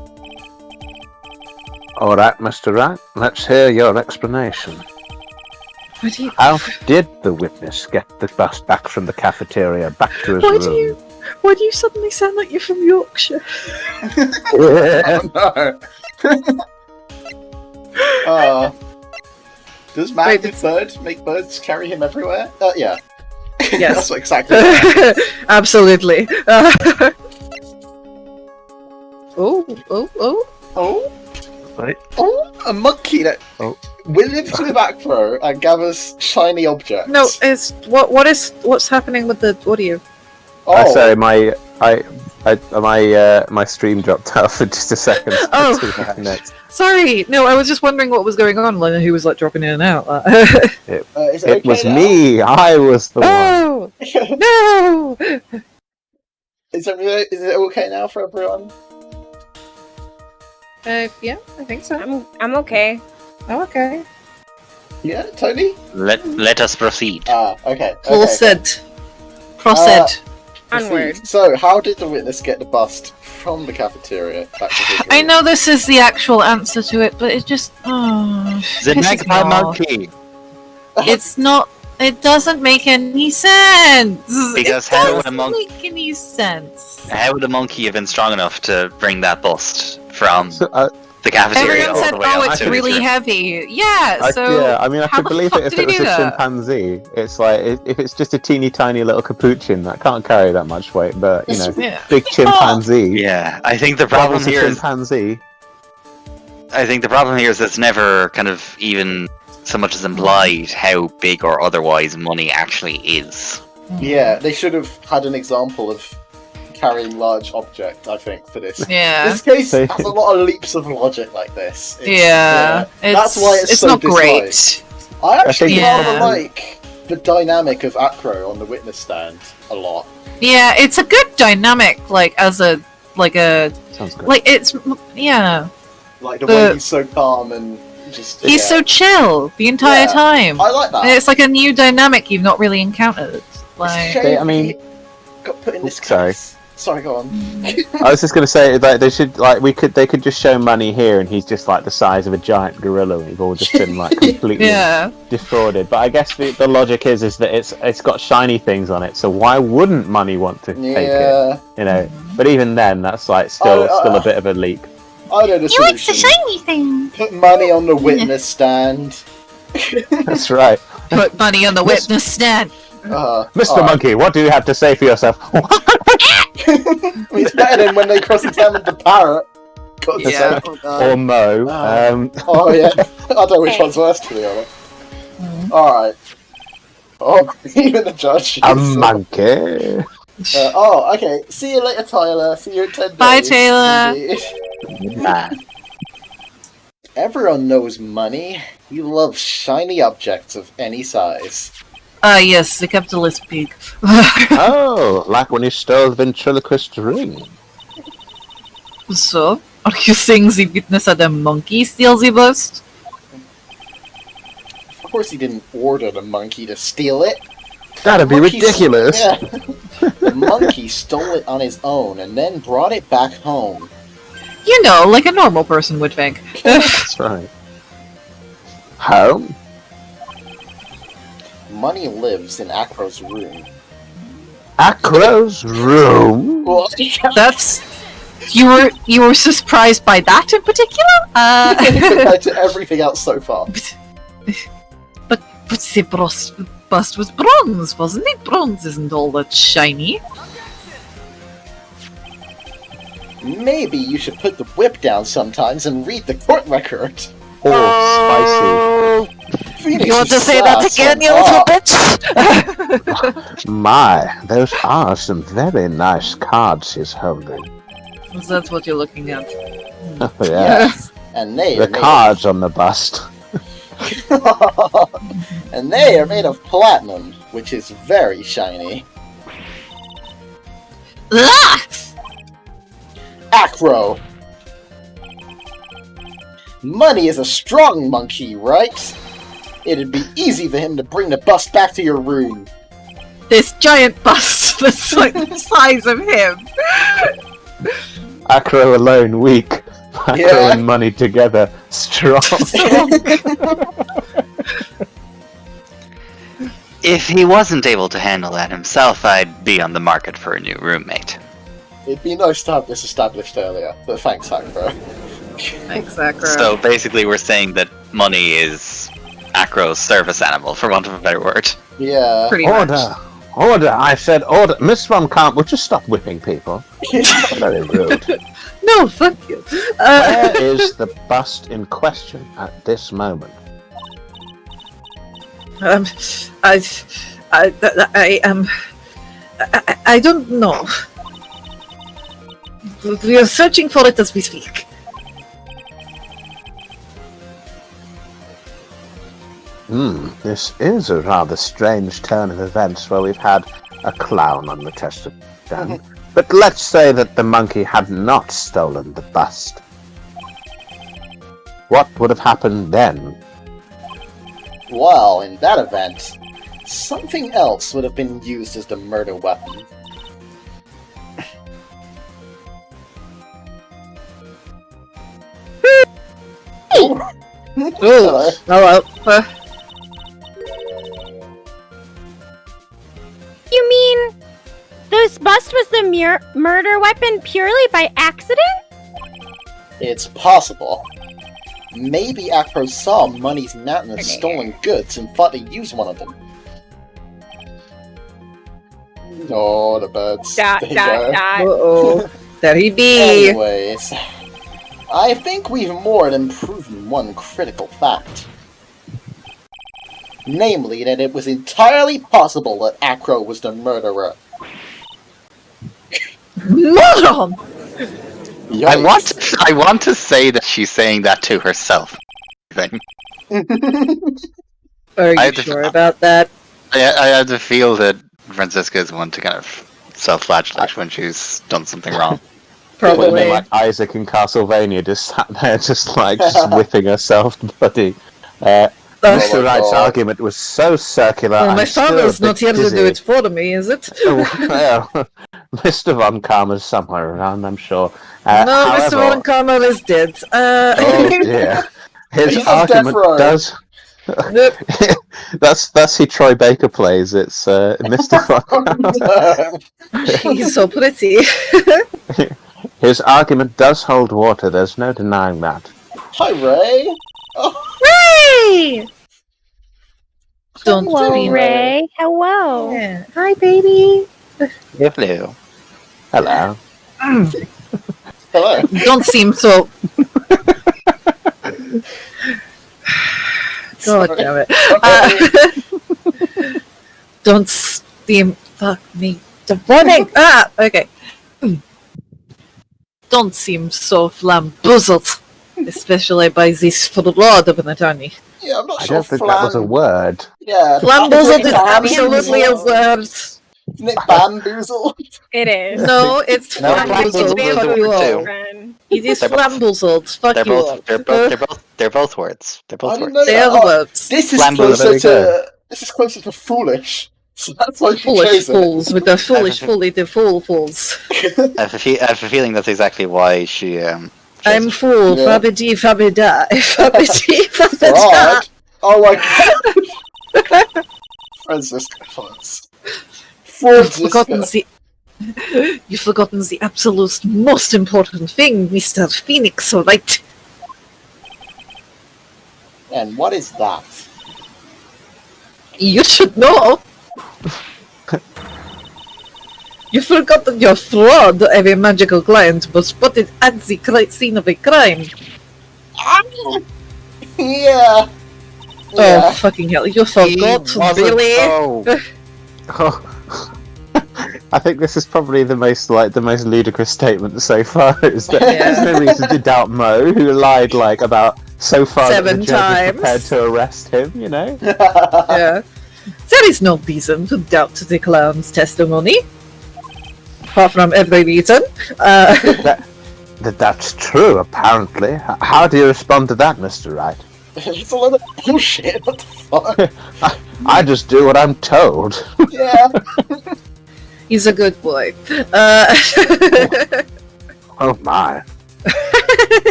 All right, Mr. Wright, let's hear your explanation. How did the witness get the bus back from the cafeteria back to his room? Why do you suddenly sound like you're from Yorkshire? Oh no. Does Matt make birds carry him everywhere? Yeah. Yes. That's exactly. Absolutely. Oh. Right. Oh, a monkey that lives with Acro and gathers shiny objects. No, it's what's happening with the audio? Oh, sorry, my stream dropped out for just a second. Oh, next. Sorry. No, I was just wondering what was going on. Like, who was like dropping in and out? It was me. I was the one. No. Is it okay now for everyone? Yeah, I think so. I'm okay. I'm okay. Yeah, Tony? Let us proceed. Okay. Proceed. Onward. So, how did the witness get the bust from the cafeteria back to his room? I know this is the actual answer to it, but it just The magpie monkey. It's not. It doesn't make any sense. Because how would a monkey make any sense? How would a monkey have been strong enough to bring that bust from the cafeteria Everyone all said, the way up it's to really his room? heavy. Yeah. I could believe it if it was a chimpanzee. It's like if it's just a teeny tiny little capuchin that can't carry that much weight, but big chimpanzee. Yeah, I think the problem here is chimpanzee. I think the problem here is it's never kind of even so much as implied how big or otherwise money actually is. Yeah, they should have had an example of carrying large object, I think, for this. Yeah. This case has a lot of leaps of logic like this. That's why it's so not disliked. great. I actually rather like the dynamic of Acro on the witness stand a lot. Yeah, it's a good dynamic, like as a Sounds good. like it's Like the way he's so calm and just he's so chill the entire time. I like that. And it's like a new dynamic you've not really encountered. Like he got put in this case. Sorry, go on. I was just gonna say like they could just show money here and he's just like the size of a giant gorilla and we've all just been like completely defrauded. But I guess the logic is that it's got shiny things on it, so why wouldn't money want to take it? You know. But even then that's like still a bit of a leap. I know the He likes the shiny thing. Put money on the witness stand. That's right. Put money on the witness stand. Mr. Monkey, what do you have to say for yourself? It's better than when they cross-examined the parrot. Or Mo. Oh yeah, I don't know which one's worse, to be honest. Alright. Oh, even the judge. A monkey. Okay. See you later, Tyler. See you in 10 days. Bye, Taylor. Everyone knows money. You love shiny objects of any size. Yes, the capitalist pig. Oh, like when he stole the ventriloquist ring. So, are you saying the witness had a monkey steal the bust? Of course he didn't order the monkey to steal it. That'd be ridiculous. Yeah. The monkey stole it on his own and then brought it back home. You know, like a normal person would think. That's right. Home? Money lives in Acro's room. Acro's room? What? That's you were surprised by that in particular? Compared to everything else so far. But the bust was bronze, wasn't it? Bronze isn't all that shiny. Maybe you should put the whip down sometimes and read the court record. Oh, spicy. You want to say that again, you little bitch? My, those are some very nice cards he's holding. That's what you're looking at. Oh, yeah. And they The cards on the bust. and they are made of platinum, which is very shiny. Ah! Acro! Money is a strong monkey, right? It'd be easy for him to bring the bust back to your room. This giant bust that's like the size of him. Acro alone, weak. Acro Yeah. and money together, strong. If he wasn't able to handle that himself, I'd be on the market for a new roommate. It'd be nice to have this established earlier, but thanks, Acro. Thanks, Acro. So basically we're saying that money is Acro's service animal, for want of a better word. Yeah. Pretty much. Order! I said order! Miss Von Camp, would you stop whipping people? Very rude. No, fuck you. Where is the bust in question at this moment? I don't know. We are searching for it as we speak. This is a rather strange turn of events where we've had a clown on the test of time. But let's say that the monkey had not stolen the bust. What would have happened then? Well, in that event, something else would have been used as the murder weapon. Hello. Hello. You mean this bust was the murder weapon purely by accident? It's possible. Maybe Acro saw Money's mountain of stolen goods and thought to use one of them. Oh, the birds. Dot, There you dot, go. dot. Uh-oh. There he be. Anyways, I think we've more than proven one critical fact. Namely, that it was entirely possible that Acro was the murderer. Moron! I want to say that she's saying that to herself. Are I you have to- sure about that? I have to feel that Francisca is one to kind of self-flagellate when she's done something wrong. Probably. Like Isaac in Castlevania, just sat there, just whipping herself bloody. Mr. Wright's God. argument was so circular. Well, my I'm still father's a bit not here to dizzy. do it for me, is it? Well, Mr. Von Karma's somewhere around, I'm sure. No, Mr. However- Von Karma is dead. Oh dear. His He's on death argument row. does. Nope. That's who Troy Baker plays. It's Mr. Von Karma. He's so pretty. His argument does hold water. There's no denying that. Hi, Ray. Oh, Hey! Don't Hello, be Ray. Hello. Yeah. Hi, baby. Hello. Hello. hello. Don't seem so. God Sorry. damn it. Okay. Don't steam. Fuck me. The warning! Okay. Don't seem so flamboozled. Especially by this fraud of an attorney. Yeah, I'm not I sure. don't think that was a word. Yeah, Flamboozled is bamboozled. absolutely a word. Isn't it bamboozled? It is. No, it's No, flamboozled. flamboozled is Fuck the you word all. too. Friend. It is They're both- flamboozled. Fuck They're you all. both words. They're I both didn't words. know They're that. the Oh, words. this is Flamboozled, closer there we to. This is closer to foolish. So that's why you Foolish chose it. fools with their foolish, the fool fools. I have a feeling that's exactly why she. I'm fool. Yeah. Fabidi fabida. Fabidi fabida. Fraud? Oh my god. Francisco. You've forgotten the absolute most important thing, Mr. Phoenix, right? And what is that? You should know. You forgot that your fraud of a magical client was spotted at the scene of a crime. Yeah. Oh, fucking hell. You forgot, really? Oh. I think this is probably the most ludicrous statement so far. Is that there's no reason to doubt Mo, who lied about so far 7 that the judge times. is prepared to arrest him. You know. Yeah. There is no reason to doubt the clown's testimony. Apart from every reason. That's true, apparently. How do you respond to that, Mr. Wright? It's a lot of bullshit. What the fuck? I just do what I'm told. Yeah. He's a good boy. Oh my.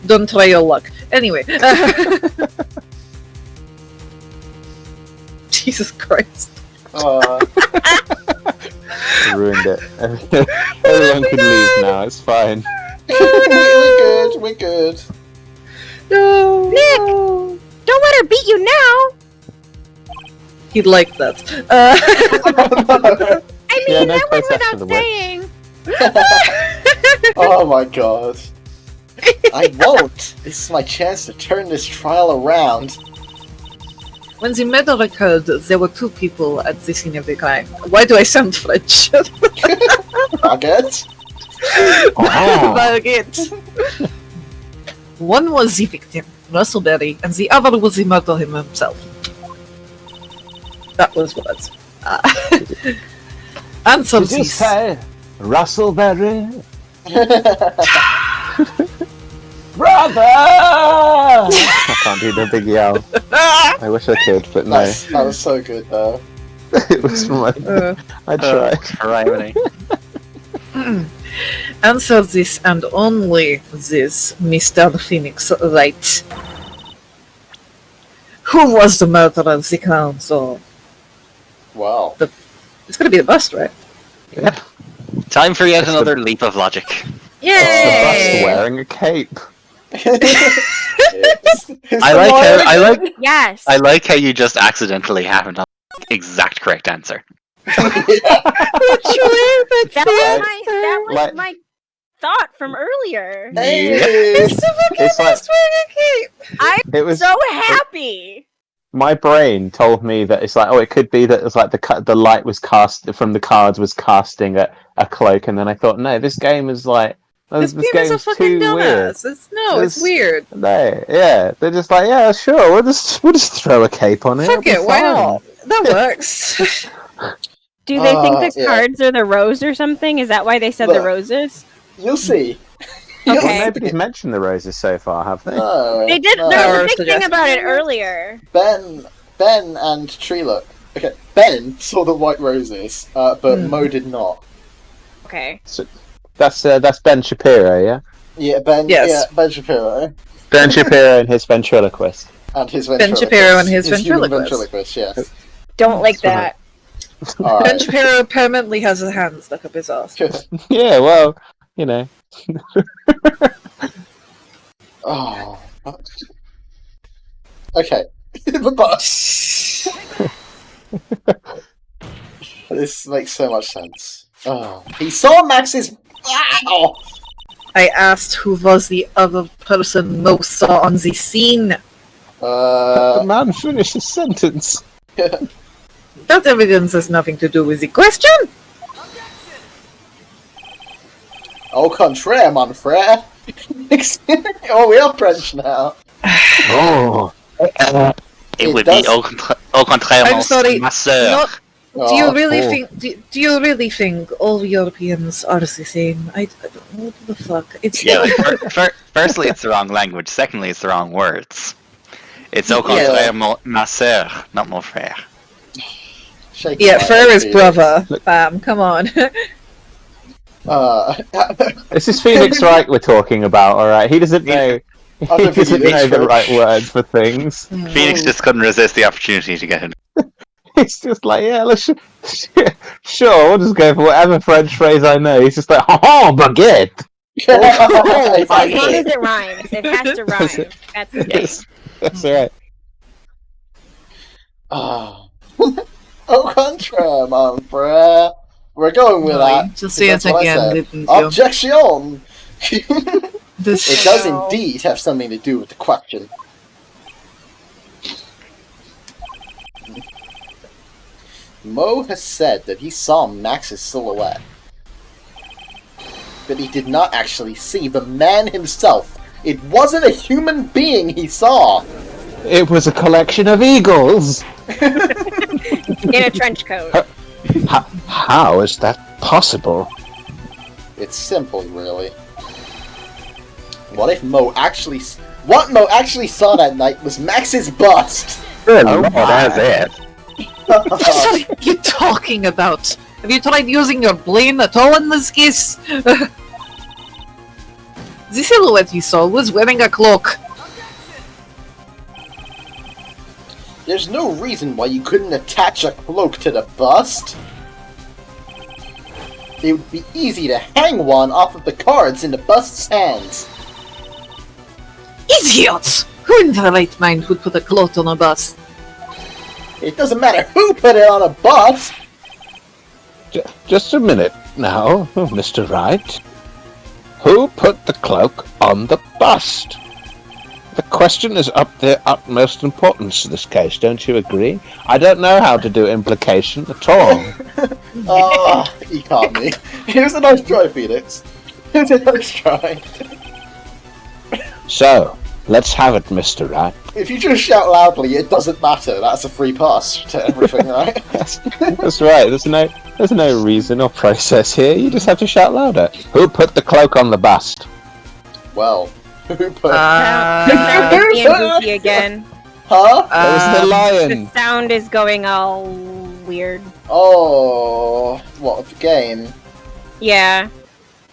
Don't try your luck. Anyway. Jesus Christ. Ruined it. Everyone can leave now. It's fine. We're good. No. Nick! Don't let her beat you now! He'd like that. I mean, that went without saying. Oh my god. I won't. This is my chance to turn this trial around. When the murder occurred, there were 2 people at the scene of the crime. Why do I sound French? Baguette? Baguette. One was the victim, Russell Berry, and the other was the murderer himself. That was what. Answer Did you say Russellberry? Brother! I can't do the big yell. I wish I could, but no. That was so good, though. It was my... I tried. Answer this and only this, Mr. Phoenix, right? Who was the murderer of the council? Wow. It's gonna be the bust, right? Yep. Time for yet another leap of logic. Yay! The bus wearing a cape. I like how you just accidentally happened on the exact correct answer. That was my thought from earlier. I'm so happy. My brain told me that it's it could be that it's the light was cast from the cards was casting a cloak, and then I thought, no, this game is this game is a fucking dumbass. It's weird. They're just yeah, sure, we'll just throw a cape on it. Fuck it, why not? That works. Do they think the cards are the rose or something? Is that why they said the roses? You'll see. Okay. Well, nobody's mentioned the roses so far, have they? No, they did. no. There was a big thing about it earlier. Ben and Treelook. Okay, Ben saw the white roses, but Mo did not. Okay. So that's Ben Shapiro, yeah? Yeah, Ben. Yes. Yeah, Ben Shapiro. Ben Shapiro and his ventriloquist. And his Ben Shapiro and his human ventriloquist. Yes. Don't like that. All Ben right. Shapiro permanently has his hands stuck up his ass. Yeah, well, you know. Oh. Okay. The bus. This makes so much sense. Oh. He saw Max's. Ow! I asked who was the other person Mo saw on the scene. The man finished his sentence. That evidence has nothing to do with the question. Au contraire, mon frère. Oh, we are French now. Oh. It would be au contraire, I'm sorry. ma sœur. Do you really think? Do you really think all Europeans are the same? I don't know what the fuck. It's Firstly, it's the wrong language. Secondly, it's the wrong words. It's au contraire, ma sœur, not mon frère. frère is brother. Bam, come on. This is Phoenix Wright we're talking about, alright? He doesn't know. He doesn't know the right words for things. Phoenix just couldn't resist the opportunity to get in. It's just yeah, Sure, we'll just go for whatever French phrase I know. He's just like, ha baguette! As long as it rhymes. It has to rhyme. That's the thing. That's right. Au contraire, mon frère. We're going with that. Just say it again, didn't you? Objection! It does indeed have something to do with the question. Mo has said that he saw Max's silhouette, but he did not actually see the man himself. It wasn't a human being he saw. It was a collection of eagles. In a trench coat. How is that possible? It's simple, really. What Mo actually saw that night was Max's bust. Good Lord, that's it. What are you talking about? Have you tried using your brain at all in this case? The silhouette you saw was wearing a cloak. There's no reason why you couldn't attach a cloak to the bust. It would be easy to hang one off of the cards in the bust's hands. Idiots! Who in their right mind would put a cloak on a bust? It doesn't matter who put it on a bust! Just a minute now, Mr. Wright. Who put the cloak on the bust? The question is of the utmost importance in this case, don't you agree? I don't know how to do implication at all. You caught me. Here's a nice try, Phoenix. Here's a nice try. So, let's have it, Mr. Wright. If you just shout loudly, it doesn't matter. That's a free pass to everything, right? That's right. There's no reason or process here. You just have to shout louder. Who put the cloak on the bust? Well, who put... Ian Goofy again. Huh? It was the lion. The sound is going all weird. Oh, what, the game? Yeah.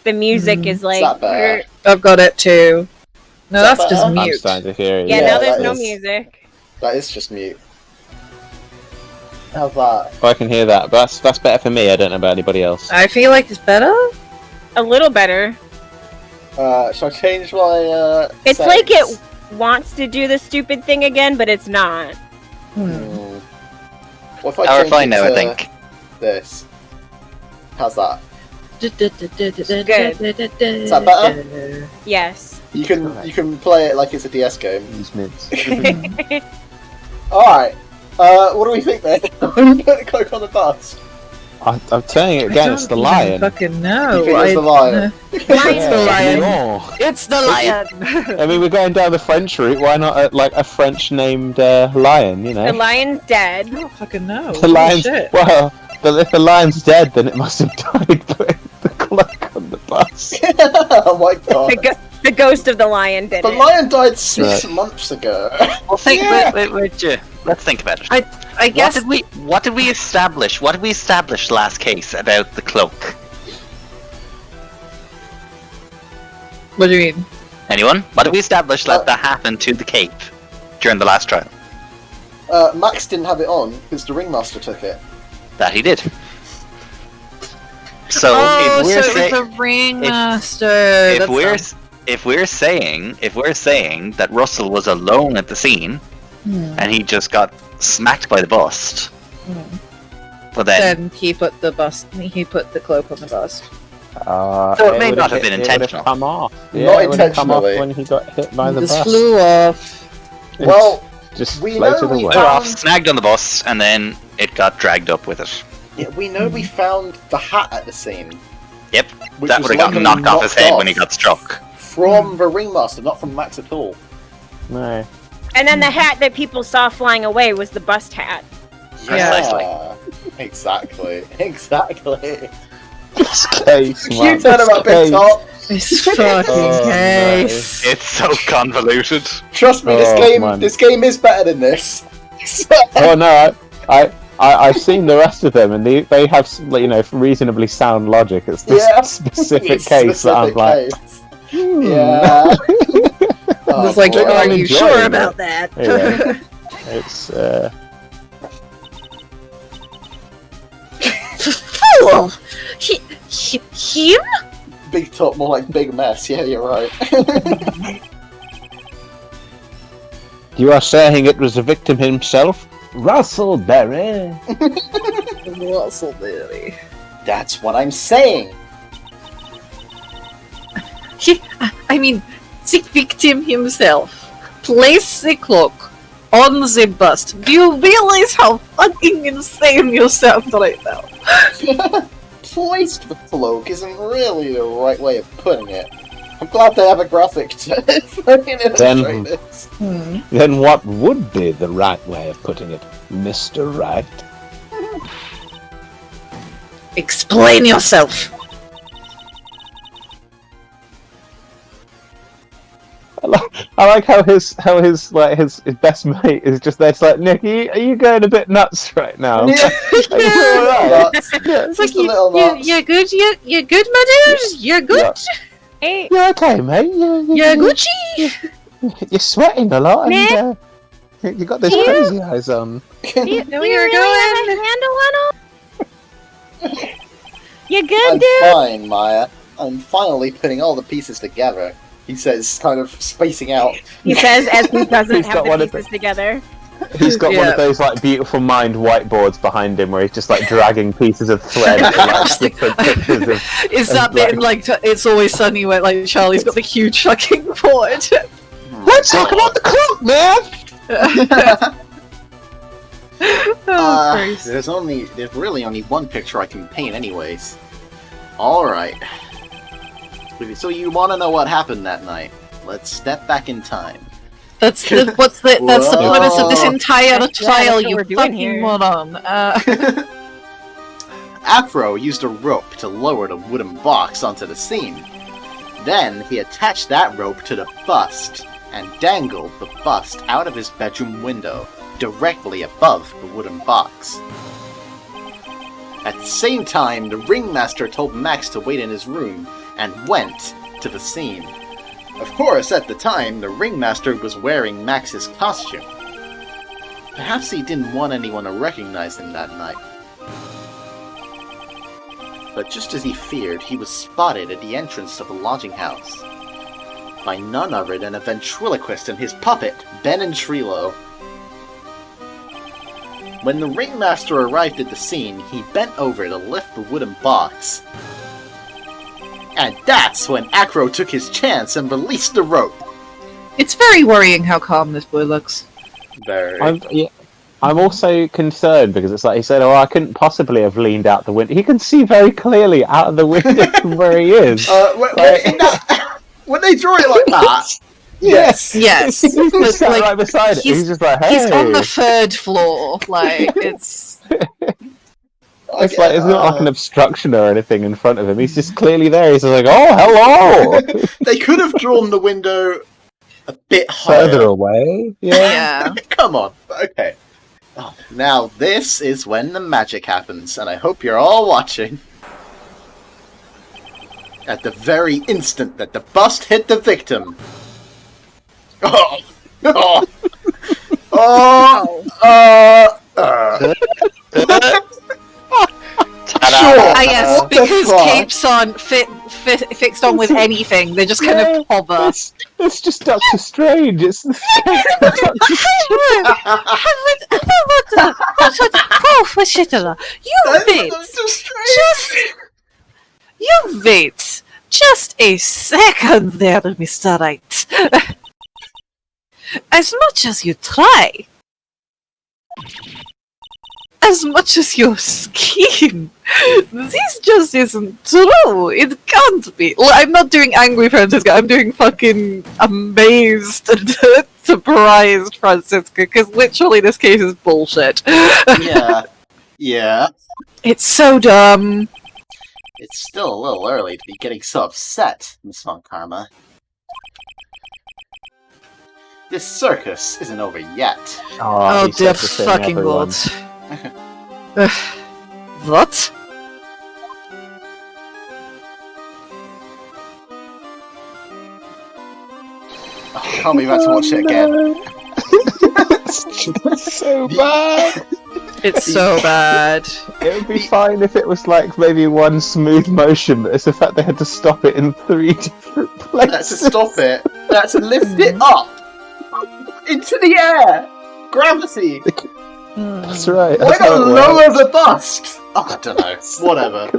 The music is like... that better? I've got it too. No, Is that that's just better? I'm mute. starting to hear it. Yeah, Yeah, now there's that no is. music. That is just mute. How's that? Oh, I can hear that, but that's better for me. I don't know about anybody else. I feel like it's better. A little better. Shall I change my, It's settings? like it wants to do the stupid thing again, but it's not. What if I Power change fine it now, I to think. this? How's that? Good. Is that better? Yes. You can play it like it's a DS game. These mids. Alright. What do we think then? Who put the cloak on the bust? I'm telling it again. It's the lion. Fucking no. You think it's the lion? It's the lion. Yeah. It's the lion! I mean, we're going down the French route. Why not like a French-named lion? You know. The lion's dead. I don't fucking know. The lion's Shit. well. If the lion's dead, then it must have died putting the cloak on the bus. Oh my god. The ghost of the lion did The it. lion died 6 months ago. Well, think. Wait. Let's think about it. I guess What did we establish? What did we establish last case about the cloak? What do you mean? Anyone? What did we establish that happened to the cape during the last trial? Max didn't have it on because the ringmaster took it. That he did. So oh, if we're so it was the ringmaster. if we're saying that Russell was alone at the scene and he just got smacked by the bust, well then he put the cloak on the bust. So it may not have been intentional. Come off. Yeah, Not it would have come off intentionally. when he got hit by the Just bus. flew off. Well, Just we floated know we away. Got off, snagged on the bus, and then it got dragged up with it. yeah, we know we found the hat at the scene. Yep, Which that was would have gotten luckily knocked off his knocked head off when he got struck. From the ringmaster, not from Max at all. No. And then the hat that people saw flying away was the bust hat. Precisely. Exactly. This case, You man. turn about Big Top. This fucking case. It's so convoluted. Trust me, man. this game is better than this. Oh no, I've seen the rest of them, and they have reasonably sound logic. It's this specific case that I'm like, yeah. It's like, boy. are I'm you enjoying sure it. about that? Yeah. It's Oh, him? Big top, more like big mess. Yeah, you're right. You are saying it was the victim himself? Russell Berry. Russell Berry. That's what I'm saying. I mean, the victim himself placed the cloak on the bust. Do you realize how fucking insane you sound right now? Placed the cloak isn't really the right way of putting it. I'm glad they have a graphic to fucking illustrate this. Then what would be the right way of putting it, Mr. Right? Explain yourself. I like how his best mate is just there. It's like, Nick, are you going a bit nuts right now? Yeah. Are you alright? It's like you're good, you're good, Matters? You're good? Yeah. Hey, You're okay, mate. You're Gucci? You're sweating a lot, Nick? and you got those crazy eyes on. do you really have a handle on him? You good, I'm dude? fine, Maya. I'm finally putting all the pieces together. He says, kind of spacing out. He says as he doesn't He's got have one the of pieces together. He's got one of those like beautiful mind whiteboards behind him, where he's just like dragging pieces of thread. To, like, different pictures of. Is that bit in like It's Always Sunny where like Charlie's got the huge fucking board? Let's talk about the clock, man. There's really only one picture I can paint anyways. Alright. So you want to know what happened that night? Let's step back in time. That's the premise of this entire trial, what you we're doing fucking here. moron. Afro used a rope to lower the wooden box onto the scene. Then he attached that rope to the bust and dangled the bust out of his bedroom window, directly above the wooden box. At the same time, the ringmaster told Max to wait in his room and went to the scene. Of course, at the time, the ringmaster was wearing Max's costume. Perhaps he didn't want anyone to recognize him that night. But just as he feared, he was spotted at the entrance of the lodging house by none other than a ventriloquist and his puppet, Ben and Trilo. When the ringmaster arrived at the scene, he bent over to lift the wooden box. And that's when Acro took his chance and released the rope. It's very worrying how calm this boy looks. Very. I'm also concerned because it's like he said, "Oh, I couldn't possibly have leaned out the window." He can see very clearly out of the window from where he is. When they draw it like that. Yes. Yes. He's just sat right beside it. He's just like, "Hey." He's on the third floor. Like it's. It's like it's not like an obstruction or anything in front of him. He's just clearly there. He's just like, "Oh, hello." They could have drawn the window a bit higher. Further away. Yeah. Come on. Okay. Oh, now this is when the magic happens, and I hope you're all watching. At the very instant that the bust hit the victim. Oh. Oh. Sure. Yes, because capes aren't fixed on with anything. They just kind of hover. It's just Doctor Strange. It's the You wait just a second there, Mr. Right. As much as you try, as much as you scheme, this just isn't true. It can't be. Well, I'm not doing angry Francisca. I'm doing fucking amazed and surprised Francisca, because literally this case is bullshit. Yeah. It's so dumb. It's still a little early to be getting so upset, Miss Von Karma. This circus isn't over yet. Oh dear fucking lord. What? Can't be about to watch it again. It's so bad. It's so bad. It would be fine if it was like maybe one smooth motion, but it's the fact they had to stop it in 3 different places. That's to stop it. That's to lift it up into the air. Gravity. That's right. Why That's how not it lower works. the bust? Oh, I don't know. Whatever.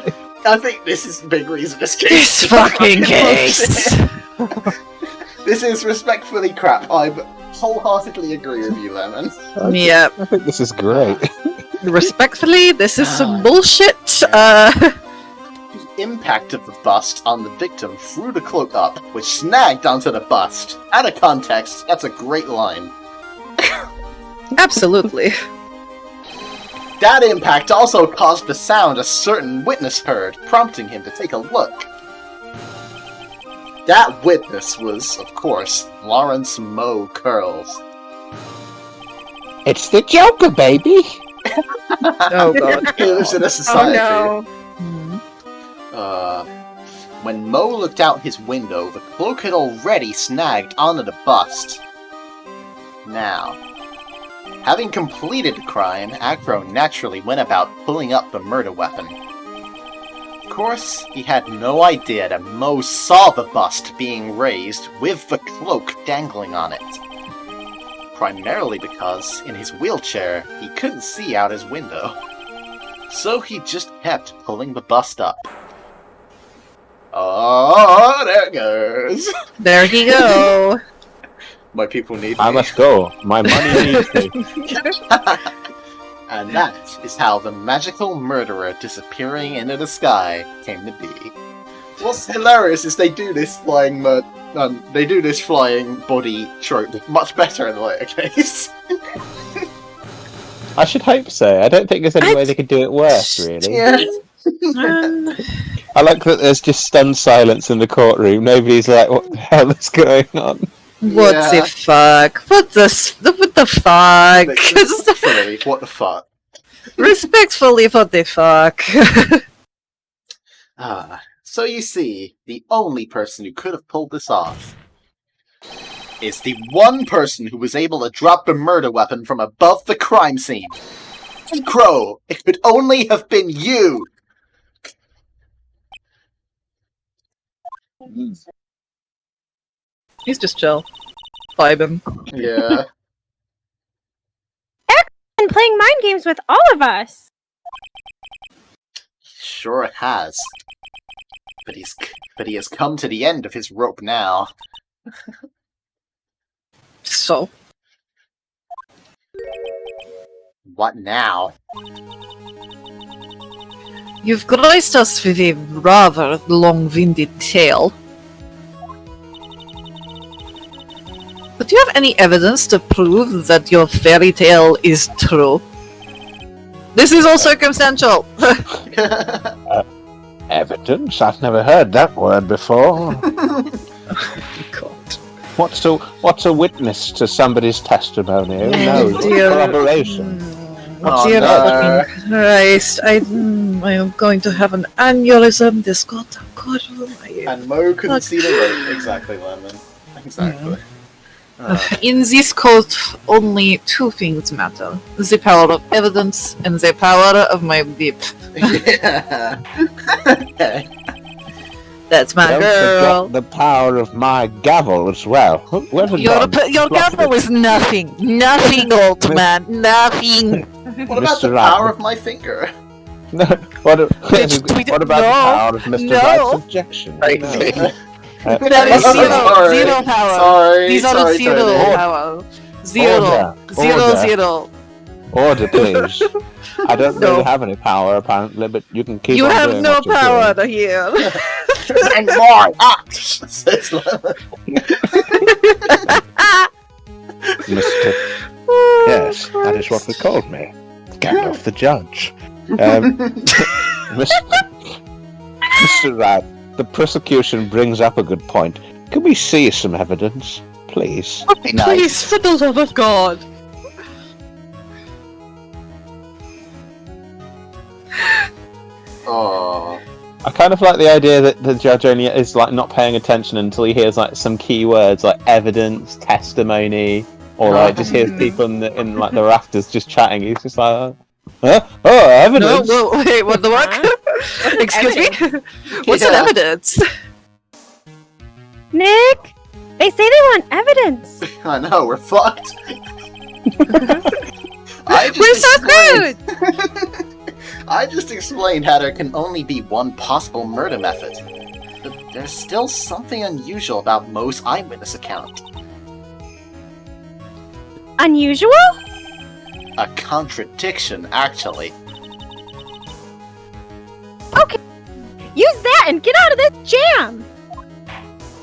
I think this is the big reason this case. This fucking case. This is respectfully crap. I wholeheartedly agree with you, Lemon. Yep. I think this is great. Respectfully, this is some bullshit. The impact of the bust on the victim threw the cloak up, which snagged onto the bust. Out of context, that's a great line. Absolutely. That impact also caused the sound a certain witness heard, prompting him to take a look. That witness was, of course, Lawrence Moe Curls. It's the Joker, baby! Oh god. He lives in a society. Oh When Moe looked out his window, the cloak had already snagged onto the bust. Now, having completed the crime, Acro naturally went about pulling up the murder weapon. Of course, he had no idea that Moe saw the bust being raised with the cloak dangling on it. Primarily because, in his wheelchair, he couldn't see out his window. So he just kept pulling the bust up. Oh, there it goes! There you go. My people need I me. must go. My money needs me. And that is how the magical murderer disappearing into the sky came to be. What's hilarious is they do this flying body trope much better in the later case. I should hope so. I don't think there's any way they could do it worse, really. Yeah. I like that there's just stunned silence in the courtroom. Nobody's like, what the hell is going on? What the fuck? What the fuck? Respectfully, what the fuck? Respectfully, what the fuck? So you see, the only person who could have pulled this off is the one person who was able to drop the murder weapon from above the crime scene. Crow, it could only have been you! He's just chill. Vibing. Yeah. And playing mind games with all of us. Sure it has. But he has come to the end of his rope now. So? What now? You've graced us with a rather long-winded tale. But do you have any evidence to prove that your fairy tale is true? This is all circumstantial! Evidence? I've never heard that word before. God. What's a witness to somebody's testimony? Oh, No, dear. corroboration. Dear no. fucking Christ, I am going to have an aneurysm. This gottagodomino. And Mo couldn't see the rope. Exactly, Lemon. Exactly. In this court, only two things matter. The power of evidence and the power of my whip. Yeah. Okay. That's my Don't girl. forget the power of my gavel as well. Where's the Your dog? gavel is nothing. Nothing, old man. Nothing. What about the Mr. Rabbit. power of my finger? No, what about we the don't- power of Mr. no. Wright's objection? Right. No. That is Sorry. zero power. Sorry. These are sorry, zero Tony. power. Zero. Order. Zero. Order, please. I don't No. really have any power, apparently, but you can keep You on have doing no what you're power doing. here. And more act, says Lemon. Mr. Yes, that is what we called me. Gandalf the Judge. Mr. Wright, the prosecution brings up a good point. Can we see some evidence, please? Be nice. Please, for the love of God. Oh. I kind of like the idea that the judge only is like not paying attention until he hears like some key words like evidence, testimony, or like just hears people in like the rafters just chatting. He's just like, Huh? Oh, No, evidence. no, wait, what the what? Excuse me? What's an evidence? Nick, they say they want evidence. I know, we're fucked. We're so screwed! I just explained how there can only be one possible murder method. But there's still something unusual about Mo's eyewitness account. Unusual? A contradiction, actually. Okay, use that and get out of this jam.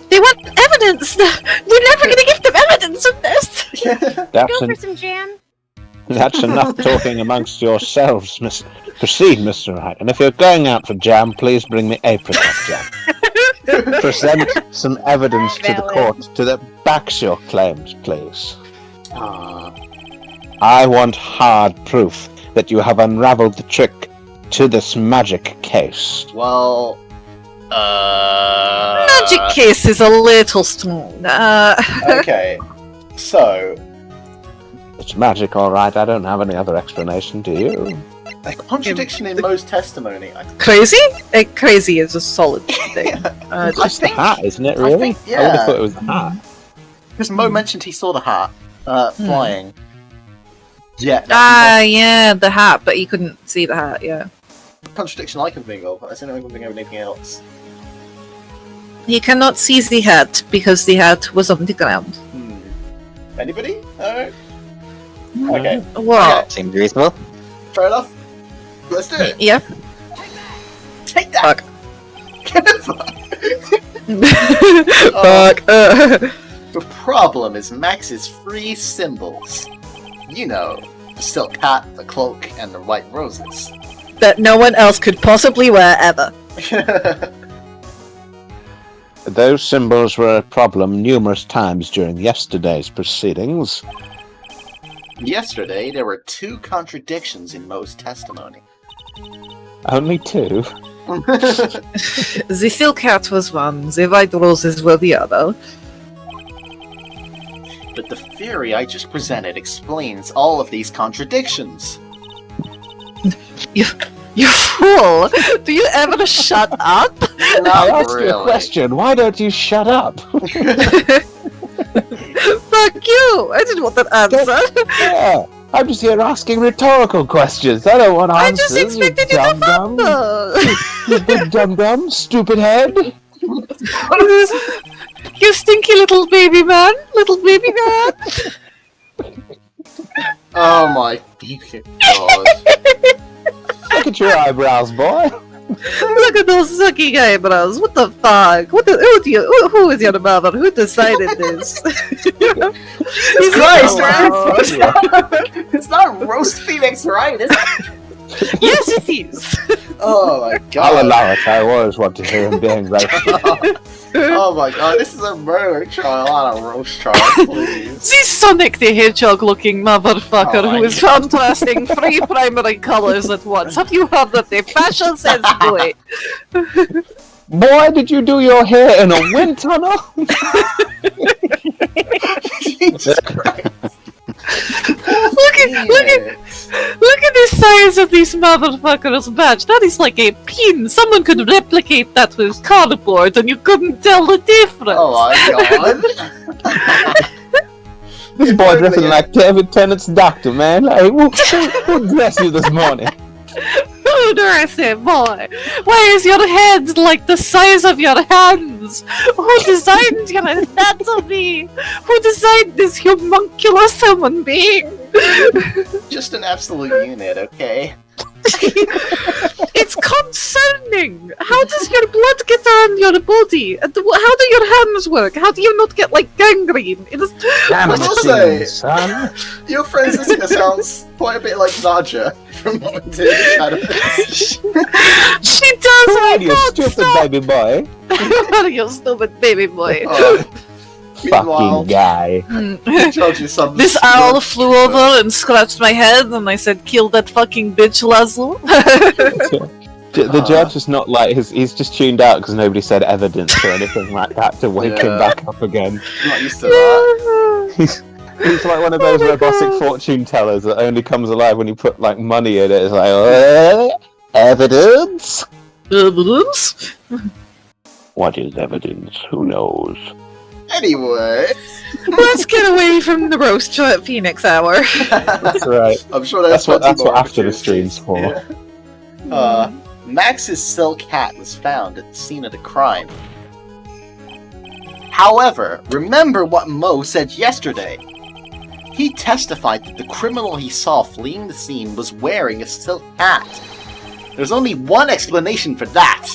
They want evidence! We're never gonna give them evidence of this! Go for some jam. That's enough talking amongst yourselves, Proceed, Mr. Wright. And if you're going out for jam, please bring me apricot jam. Present some evidence to the court that backs your claims, please. I want hard proof that you have unraveled the trick to this magic case. Well, Magic case is a little strong. Okay, so... It's magic, alright. I don't have any other explanation, do you? A contradiction in Mo's testimony. Crazy? Crazy is a solid thing. It's just the hat, isn't it, really? think, yeah. I would have thought it was the hat. Because Mo mentioned he saw the hat flying. Yeah. Yeah, the hat, but he couldn't see the hat, yeah. Contradiction I can think of. I don't know if I can think of anything else. He cannot see the hat because the hat was on the ground. Anybody? No? Okay. Well, Seems reasonable. Fair enough. Let's do it. Yeah. Take that! Fuck. The problem is Max's free symbols. You know, the silk hat, the cloak, and the white roses. That no one else could possibly wear ever. Those symbols were a problem numerous times during yesterday's proceedings. Yesterday, there were 2 contradictions in Mo's testimony. Only 2? The silk hat was one, the white roses were the other. But the theory I just presented explains all of these contradictions. You fool! Do you ever shut up? I asked you a question. Why don't you shut up? Fuck you! I didn't want that answer. Yeah, I'm just here asking rhetorical questions. I don't want I answers. just expected you to fumble. You big dum-dum, stupid head. You stinky little baby man. Little baby man. Oh my god. Look at your eyebrows, boy. Look at those sucking eyebrows. What the fuck? Who is your mother? Who decided this? He's Christ, it's not roast Phoenix, right? Is it? Yes, it is. Oh my god. I'll allow it. I always want to hear him being roasted. Oh my god, this is a murder trial, not a roast trial, please. This Sonic the Hedgehog looking motherfucker who is contrasting 3 primary colors at once. Have you heard of the fashion sense, boy? Boy, did you do your hair in a wind tunnel? Jesus Christ. Look at the size of this motherfucker's badge. That is like a pin. Someone could replicate that with cardboard and you couldn't tell the difference. Oh my god. This boy dressing like David Tennant's doctor, man. Like, who dressed you this morning? Who dare I say, boy? Why is your head like the size of your hands? Who designed your anatomy? Who designed this homunculus human being? Just an absolute unit, okay? It's concerning. How does your blood get around your body? And how do your hands work? How do you not get like gangrene? It is. Damn I will say, son. Your friend's sister sounds quite a bit like Nadja from Mom and Dad Shadows. She does. Oh, you stupid baby boy. You stupid baby boy. Fucking guy. This owl flew over and scratched my head, and I said, "Kill that fucking bitch, Laszlo." The judge is not like he's just tuned out because nobody said evidence or anything like that to wake him back up again. I'm not used to that. He's like one of those robotic fortune tellers that only comes alive when you put like money in it. It's like evidence. Evidence? What is evidence? Who knows? Anyway, Let's get away from the roast show at Phoenix Hour. That's right. I'm sure there's That's what after the opportunities. stream's for. Yeah. Max's silk hat was found at the scene of the crime. However, remember what Mo said yesterday. He testified that the criminal he saw fleeing the scene was wearing a silk hat. There's only one explanation for that.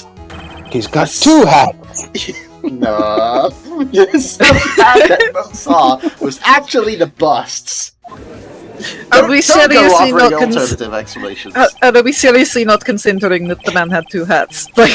He's got two hats. No. The silk hat that Mo saw was actually the bust's. Are we seriously not alternative explanations? are we seriously not considering that the man had two hats? Like,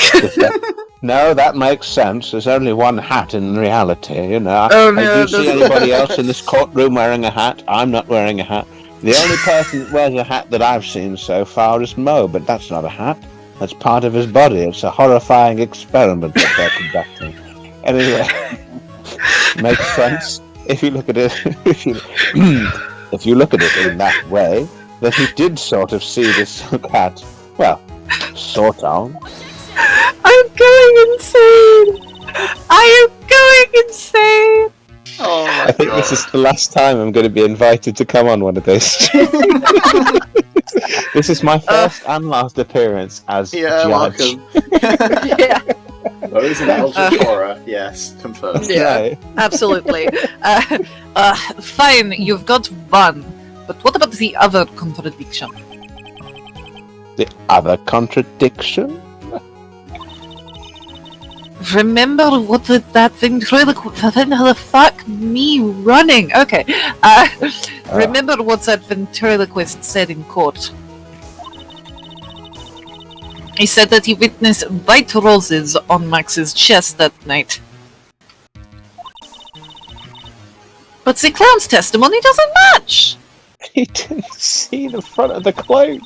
No, that makes sense. There's only one hat in reality, you know. Oh, no, Do you see doesn't- anybody else in this courtroom wearing a hat? I'm not wearing a hat. The only person that wears a hat that I've seen so far is Mo, but that's not a hat. That's part of his body. It's a horrifying experiment that they're conducting. Anyway, makes sense if you look at it. If you look at it in that way, that he did sort of see this silk hat. Well, sort of. I'm going insane! I am going insane! Oh my I think God. this is the last time I'm going to be invited to come on one of those. This is my first and last appearance as Yeah, judge. welcome. Yeah, Those in Eldritch Horror, yes, confirmed. Yeah. absolutely. Fine, you've got one. But what about the other contradiction? The other contradiction? Remember what that thing the fuck me running? Okay. Remember what that ventriloquist said in court? He said that he witnessed white roses on Max's chest that night. But the clown's testimony doesn't match! He didn't see the front of the cloak.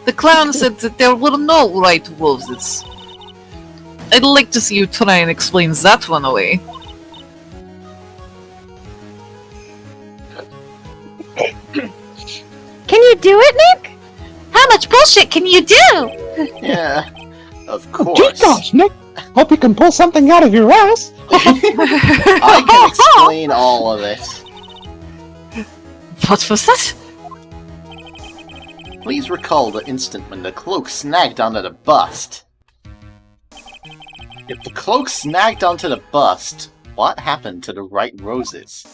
The clown said that there were no white roses. I'd like to see you try and explain that one away. Can you do it, Nick? How much bullshit can you do? Yeah, of course. Good gosh, Nick! Hope you can pull something out of your ass! I can explain all of it. What was that? Please recall the instant when the cloak snagged onto the bust. If the cloak snagged onto the bust, what happened to the white roses?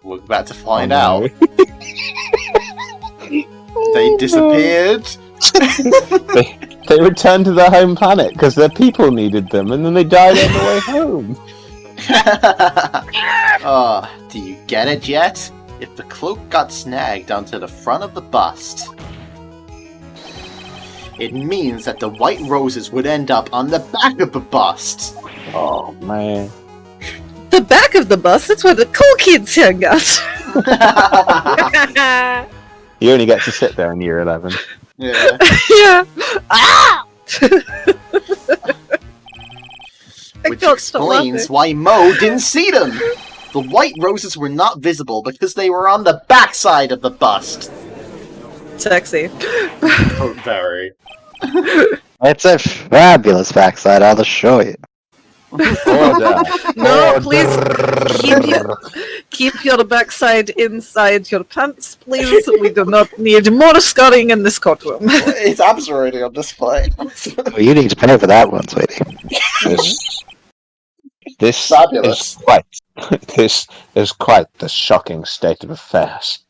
We're about to find out. They disappeared. They returned to their home planet because their people needed them, and then they died on the way home. Oh, do you get it yet? If the cloak got snagged onto the front of the bust, it means that the white roses would end up on the back of the bust. Oh man. The back of the bus? That's where the cool kids hang out. You only get to sit there in year 11. Yeah. Yeah. Ah! Which explains why Mo didn't see them. The white roses were not visible because they were on the backside of the bust. Sexy. Oh, very. It's a fabulous backside, I'll just show you. Order. No, Order. please keep your backside inside your pants, please. We do not need more scarring in this courtroom. His abs are already on display. Well, you need to pay for that one, sweetie. This Fabulous. is quite the shocking state of affairs.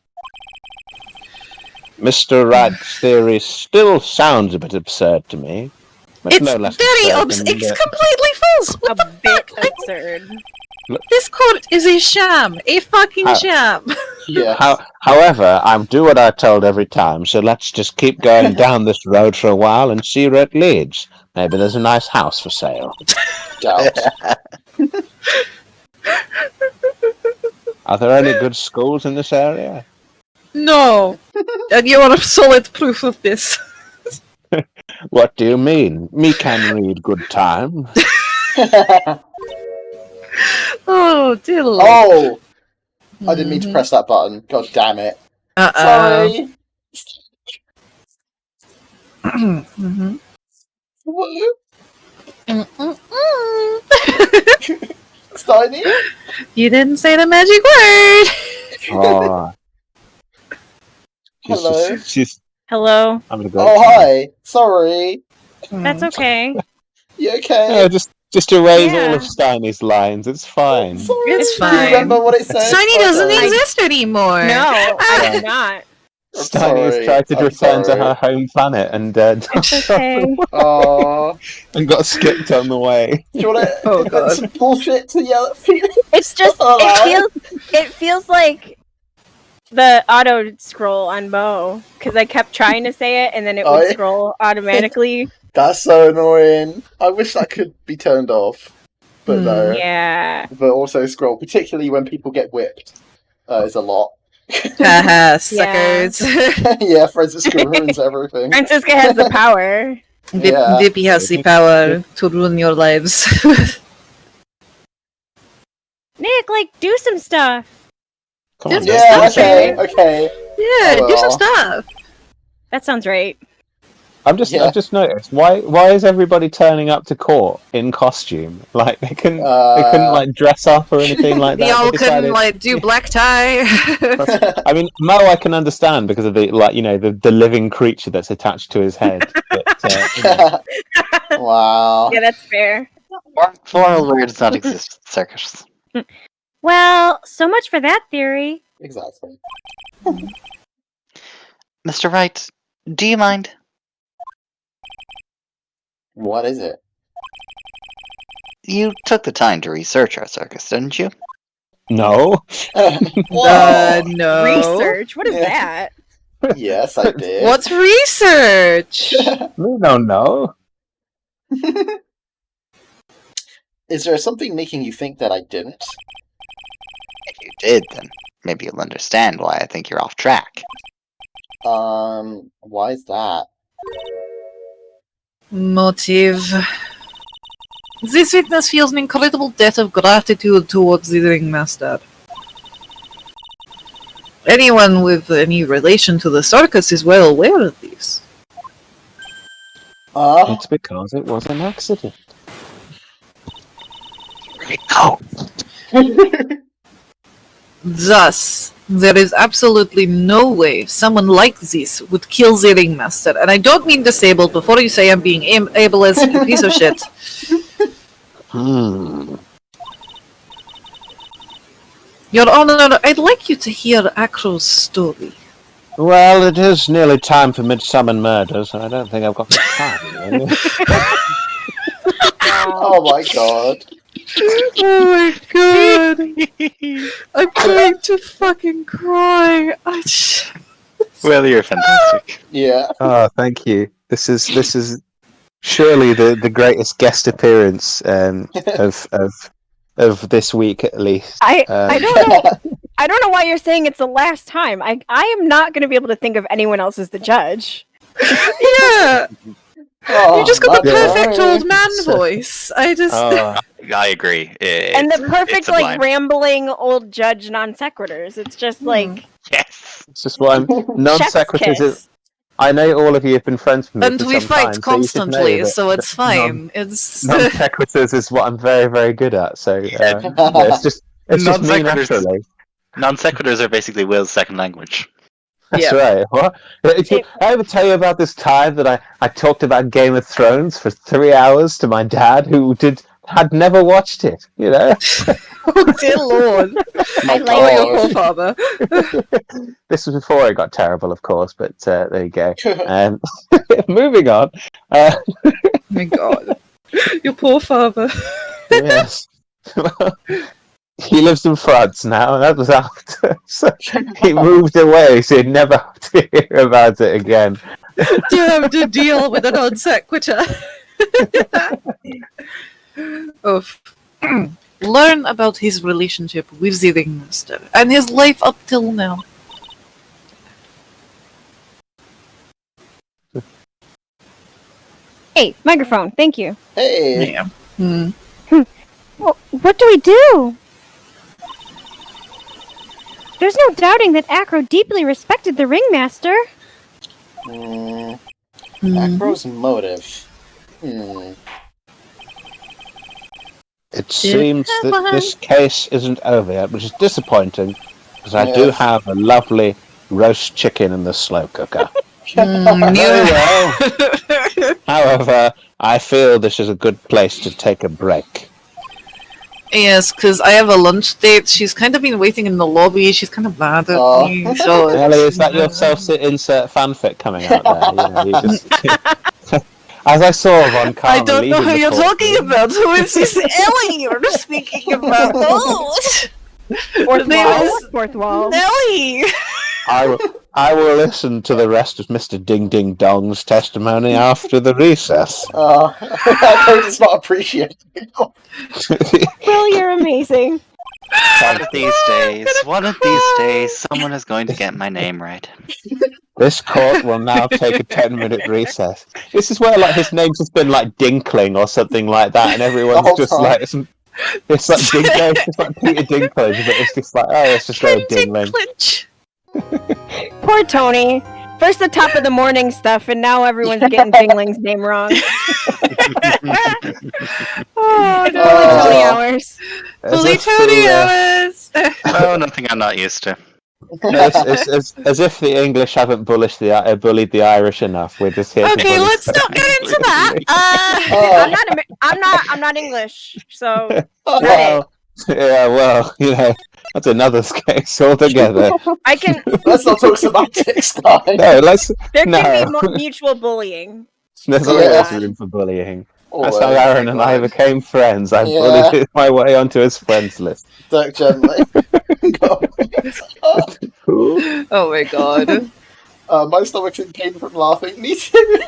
Mr. Rad's theory still sounds a bit absurd to me. But It's no less very absurd than it's the- completely false. What A the bit fuck? absurd. This court is a sham, a fucking How- sham. Yeah. However, I do what I told every time, so let's just keep going down this road for a while and see where it leads. Maybe there's a nice house for sale. Doubt. Are there any good schools in this area? No, and you are solid proof of this. What do you mean? Me can read good time. Oh, dear Lord. Oh! I didn't mean to press that button. God damn it. Sorry. Mm-hmm. Steiny? You didn't say the magic word. Oh. Hello. Hello. I'm gonna go. Oh, hi. Sorry. That's okay. You okay? Yeah, just erase all of Steiny's lines. It's fine. Sorry. It's Do you fine. remember what it said? Steiny doesn't exist anymore. No, I do Yeah. not. Steiny has tried to return to her home planet and It's okay. and got skipped on the way. Do you want to put some bullshit to yell at Felix? It's just it feels like the auto scroll on Mo because I kept trying to say it and then it would scroll automatically. That's so annoying. I wish that could be turned off, but no. Yeah. But also scroll, particularly when people get whipped, is a lot. Haha, suckers. Yeah, Francisca ruins everything. Francisca has the power. Vippy has the power to ruin your lives. Nick, do some stuff. Come on, yeah, okay. Yeah, do some stuff. That sounds right. I've just noticed why is everybody turning up to court in costume? Like they couldn't dress up or anything like that. They all couldn't do black tie. I mean, Mo, I can understand because of the the living creature that's attached to his head. But, Wow. Yeah, that's fair. Floral words not exist in circus. Well, so much for that theory. Exactly. Mr. Wright, do you mind? What is it? You took the time to research our circus, didn't you? No. No. Research? What is that? Yes, I did. What's research? We don't know. Is there something making you think that I didn't? If you did, then maybe you'll understand why I think you're off track. Why is that? Motive. This witness feels an incredible debt of gratitude towards the ringmaster. Anyone with any relation to the circus is well aware of this. It's because it was an accident. Oh. Thus, there is absolutely no way someone like this would kill the ringmaster. And I don't mean disabled before you say I'm being able as a piece of shit. Your Honor, I'd like you to hear Akro's story. Well, it is nearly time for Midsummer Murders, and I don't think I've got the time. Really. Oh my god. Oh my god. I'm going to fucking cry. Well, you're fantastic. Yeah. Oh, thank you. This is surely the greatest guest appearance of this week at least. I don't know. I don't know why you're saying it's the last time. I am not going to be able to think of anyone else as the judge. Yeah. You just got the perfect old man voice. I agree. And the perfect rambling old judge non sequiturs. It's just yes. It's just what I'm non sequiturs. I know all of you have been friends with me and for we some fight time, constantly, so it's fine. It's non sequiturs is what I'm very, very good at. So it's just me naturally. Non sequiturs are basically Will's second language. That's right. What? Did I ever tell you about this time that I talked about Game of Thrones for 3 hours to my dad, who had never watched it? You know. Oh dear Lord! I like your poor father. This was before it got terrible, of course. But there you go. Moving on. Oh my God, your poor father. Yes. He lives in France now, and that was after. So he moved away, so he'd never have to hear about it again. Do you have to deal with a non sequitur? Oof. Learn about his relationship with the ringmaster and his life up till now. Hey, microphone. Thank you. Hey. Yeah. Well, what do we do? There's no doubting that Acro deeply respected the ringmaster. Acro's motive. It seems that this case isn't over yet, which is disappointing, because I do have a lovely roast chicken in the slow cooker. Very well. However, I feel this is a good place to take a break. Yes, because I have a lunch date. She's kind of been waiting in the lobby. She's kind of mad at me. So Ellie, is that your self-insert fanfic coming out there? You just... As I saw Von Karma I don't know who you're talking about. Who is this Ellie you're speaking about? Fourth wall. Nelly! I will listen to the rest of Mr. Ding Ding Dong's testimony after the recess. It's not appreciated. Will, you're amazing. One of these days, someone is going to get my name right. This court will now take a 10-minute recess. This is where like his name's just been like Dinkling or something like that, and everyone's just like it's like Dinklage, it's just like Peter Dinklage, but it's just like it's just very Dingling. Poor Tony. First the top of the morning stuff, and now everyone's getting Dingling's name wrong. Tony hours. Fully Tony hours. Oh, nothing I'm not used to. It's as if the English haven't bullied the Irish enough. We're just here. Okay, let's not get into that. I'm not English, so. Yeah, well, that's another case altogether. I can. Let's not talk semantics, guys. No, let's. There can be more mutual bullying. There's always room for bullying. That's how Aaron and I became friends. I bullied my way onto his friends list. Dirk gently. Oh my god. My stomach's in pain from laughing. Me too.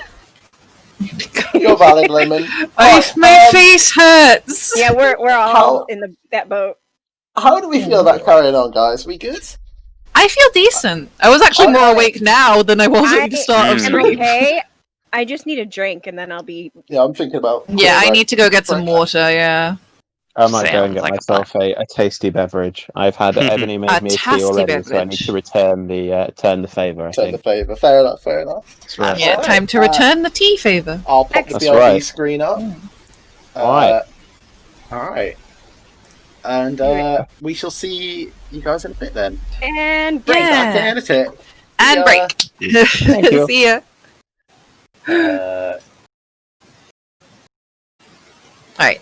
You're valid, Lemon. My face hurts. Yeah, we're all in that boat. How do we feel about carrying on, guys? We good? I feel decent. I was actually more awake now than I was at the start of stream. Okay. I just need a drink and then I'll be. Yeah, I'm thinking about. Yeah, I need to go get some water. Yeah. I might go and get myself a tasty beverage. I've had Ebony make me a tea already, so I need to return the favour. Return the favour. Fair enough. Fair enough. That's right. Yeah, time to return the tea favour. I'll pop the BRB screen up. Alright. Alright. And we shall see you guys in a bit then. And break. I can edit it. And break. Thank you. See ya. Alright.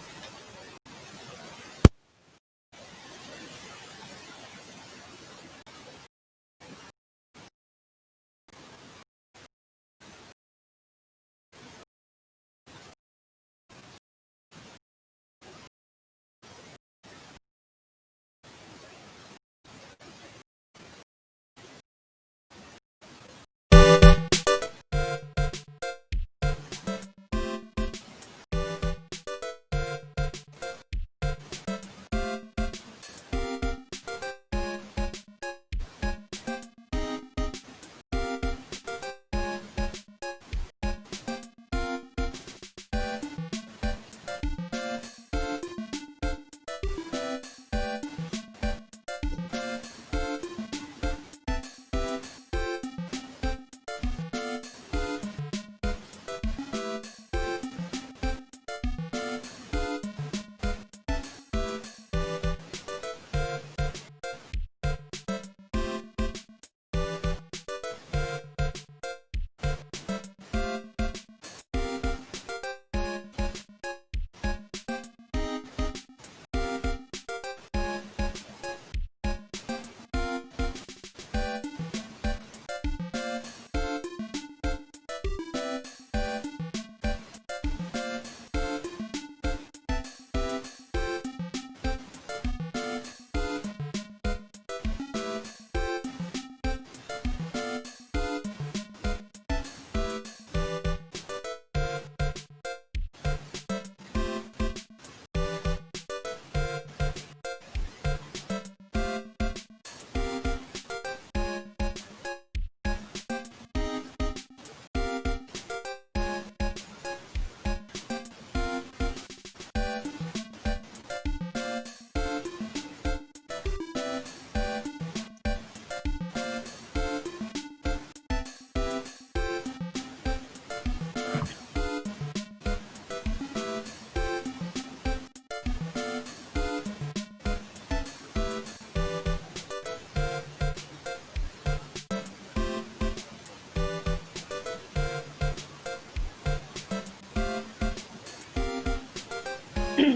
Yo.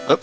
Up.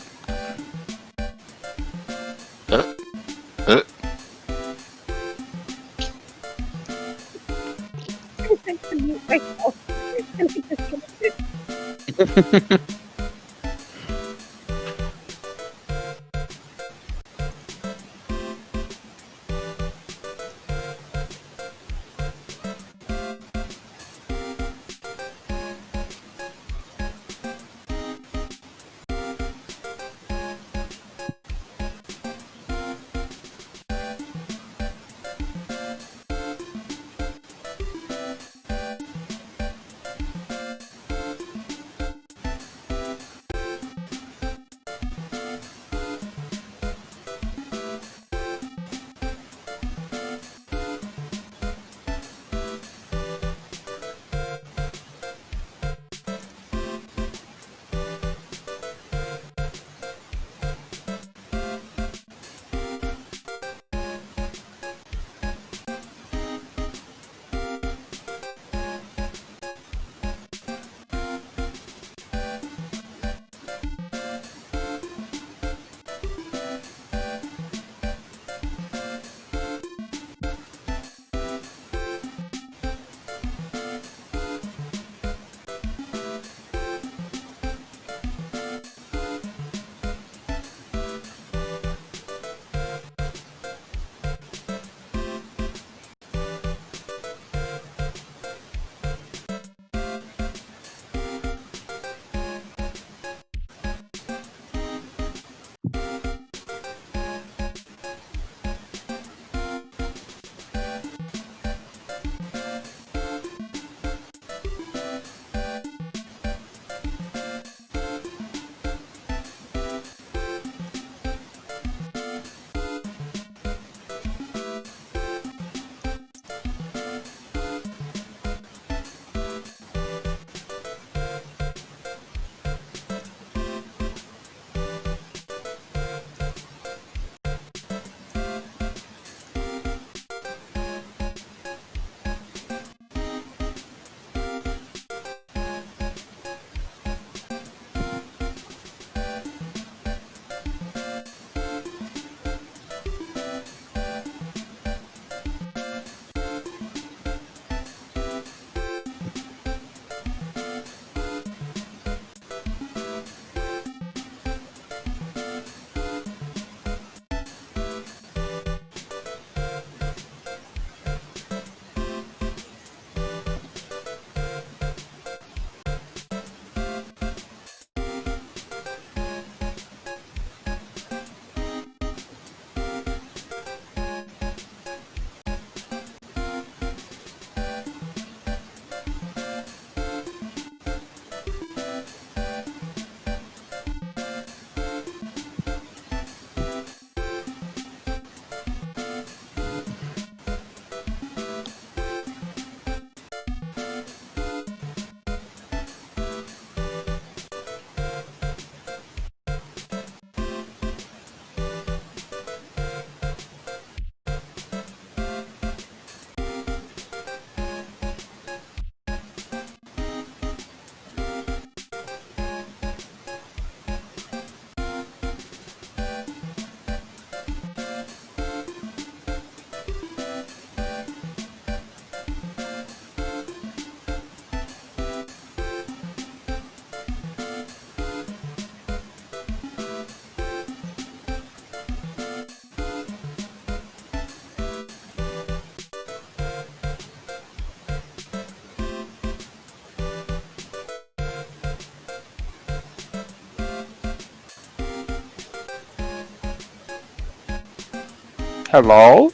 Hello?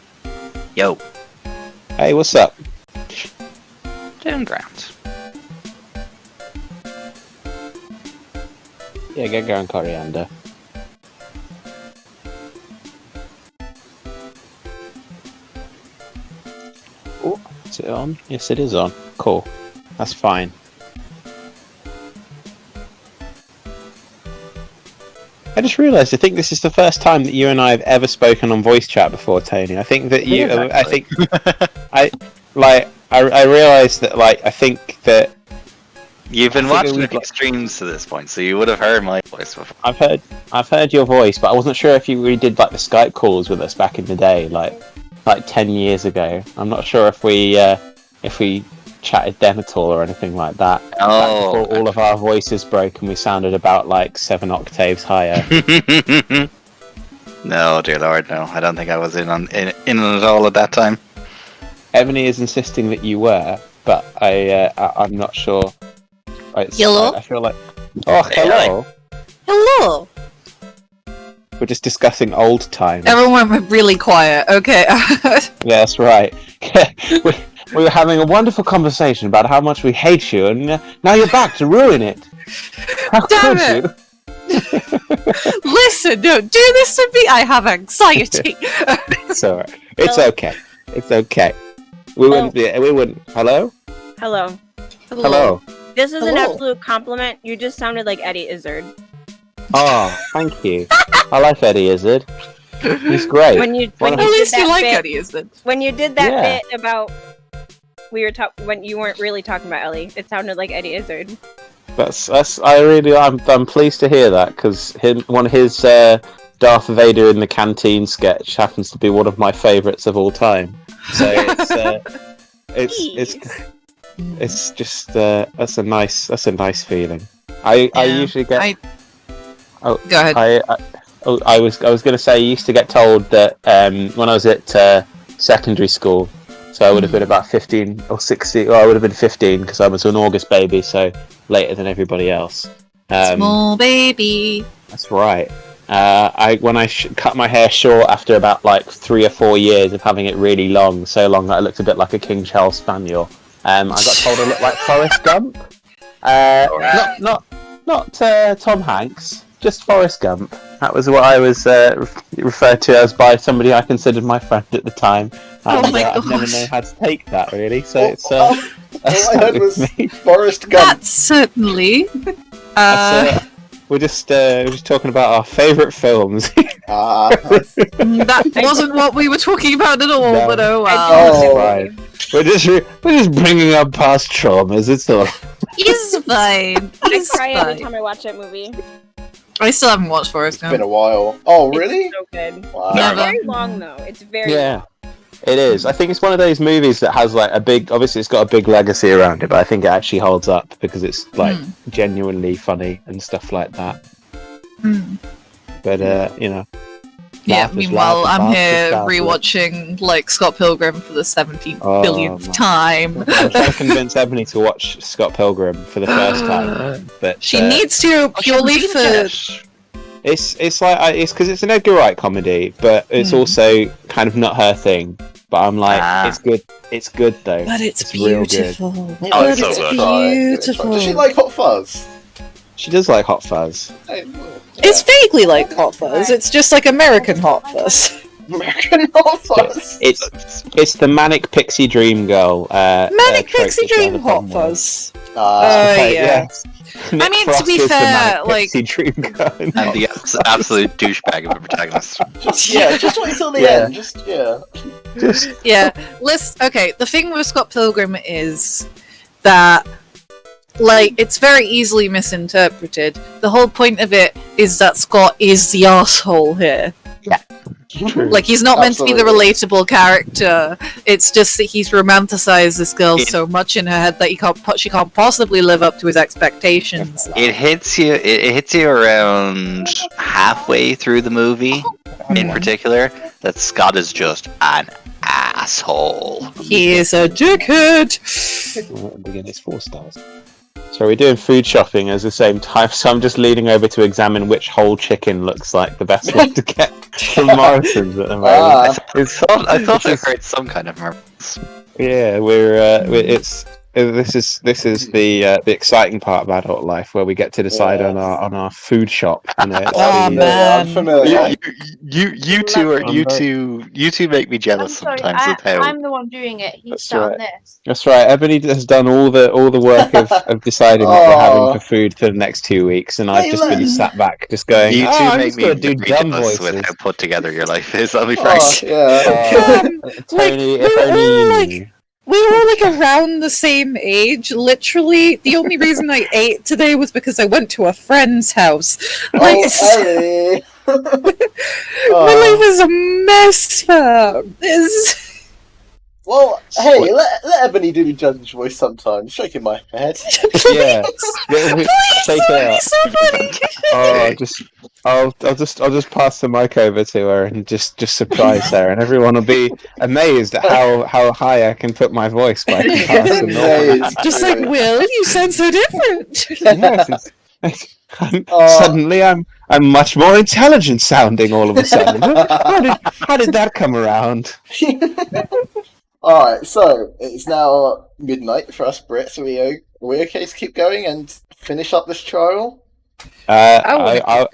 Yo. Hey, what's up? Doing ground. Yeah, get going, Coriander. Oh, is it on? Yes, it is on. Cool. That's fine. I just realised. I think this is the first time that you and I have ever spoken on voice chat before, Tony. I think that you. I think. I realised that. I think that you've been watching the streams to this point, so you would have heard my voice before. I've heard your voice, but I wasn't sure if you really did the Skype calls with us back in the day, like 10 years ago. I'm not sure if we chatted then at all or anything like that. Oh, before all of our voices broke and we sounded about 7 octaves higher. No, dear Lord, no. I don't think I was in on it at all at that time. Ebony is insisting that you were, but I'm not sure. Hello? I feel like. Oh, hello. Hello. We're just discussing old times. Everyone went really quiet. Okay. Yeah, that's right. We were having a wonderful conversation about how much we hate you, and now you're back to ruin it. How Damn could you? Listen, don't do this to me. I have anxiety. It's alright. It's okay. It's okay. We wouldn't. We wouldn't. Hello. Hello. Hello. This is an absolute compliment. You just sounded like Eddie Izzard. Oh, thank you. I like Eddie Izzard. He's great. At least you like Eddie Izzard. When you did that bit about when you weren't really talking about Ellie, it sounded like Eddie Izzard. I'm pleased to hear that because one of his Darth Vader in the canteen sketch happens to be one of my favourites of all time. So it's just that's a nice feeling. I usually get. Go ahead. I was going to say I used to get told that when I was at secondary school, so I would have been about 15 or 16. Well, I would have been 15 because I was an August baby, so later than everybody else. Small baby. That's right. When I cut my hair short after about 3 or 4 years of having it really long, so long that I looked a bit like a King Charles Spaniel. I got told I looked like Forrest Gump. Not Tom Hanks, just Forrest Gump. That was what I was referred to as by somebody I considered my friend at the time. And, I've never known how to take that really. So it's. All I heard was Forrest Gump. That's certainly. We're just talking about our favourite films. That wasn't what we were talking about at all. No. But oh wow. We're just bringing up past traumas. It's all. He's fine. I cry every time I watch that movie. I still haven't watched Forrest Gump. It's been a while. Oh, really? It's so good. Wow. It's very long though. It's very long. It is. I think it's one of those movies that has obviously it's got a big legacy around it, but I think it actually holds up because it's genuinely funny and stuff like that. But Yeah, meanwhile, I'm here rewatching Scott Pilgrim for the 17th billionth time. I'm trying to convince Ebony to watch Scott Pilgrim for the first time, but she needs to purely for. It's because it's an Edgar Wright comedy, but it's also kind of not her thing. But I'm it's good though. But it's beautiful. Real good. Oh, it's so good. Beautiful. Does she like Hot Fuzz? She does like Hot Fuzz. It's vaguely like Hot Fuzz. It's just like American Hot Fuzz. American Hot Fuzz. It's the Manic Pixie Dream Girl. Manic Pixie Dream Hot Fuzz. Yeah. I mean, to be fair, Dream Girl and the absolute douchebag of a protagonist. Just wait till the end. Okay, the thing with Scott Pilgrim is that it's very easily misinterpreted. The whole point of it is that Scott is the asshole here. Yeah. True. He's not meant to be the relatable character. It's just that he's romanticized this girl so much in her head that she can't possibly live up to his expectations. It hits you around halfway through the movie, in particular, that Scott is just an asshole. He is a dickhead. Again, it's 4 stars. So we're doing food shopping at the same time, so I'm just leaning over to examine which whole chicken looks like the best one to get from Morrison's at the moment. I thought I heard some kind of marbles. Yeah, it's This is the exciting part of adult life, where we get to decide on our food shop. You know, Oh, man. Unfamiliar. You two make me jealous I'm sorry, sometimes of how. I'm the one doing it. He's That's done right. this. That's right. Ebony has done all the work of deciding what we're having for food for the next 2 weeks, and I've just been sat back, just going. You two I'm make just me going to do very dumb jealous voices. with how put together your life is. I'll be frank. Tony, if only you knew. We were like around the same age. Literally, the only reason I ate today was because I went to a friend's house. Like, Ellie. my life is a mess, fam. Well, hey, let Ebony do the judge voice sometimes. Shaking my head. Yeah. Please, Take that would her. be so funny. I'll just pass the mic over to her and just surprise her, and everyone will be amazed at how high I can put my voice by comparison. Just like, Will, you sound so different. Yes, suddenly I'm much more intelligent sounding all of a sudden. How did that come around? Alright, so it's now midnight for us Brits. Are we okay to keep going and finish up this trial? I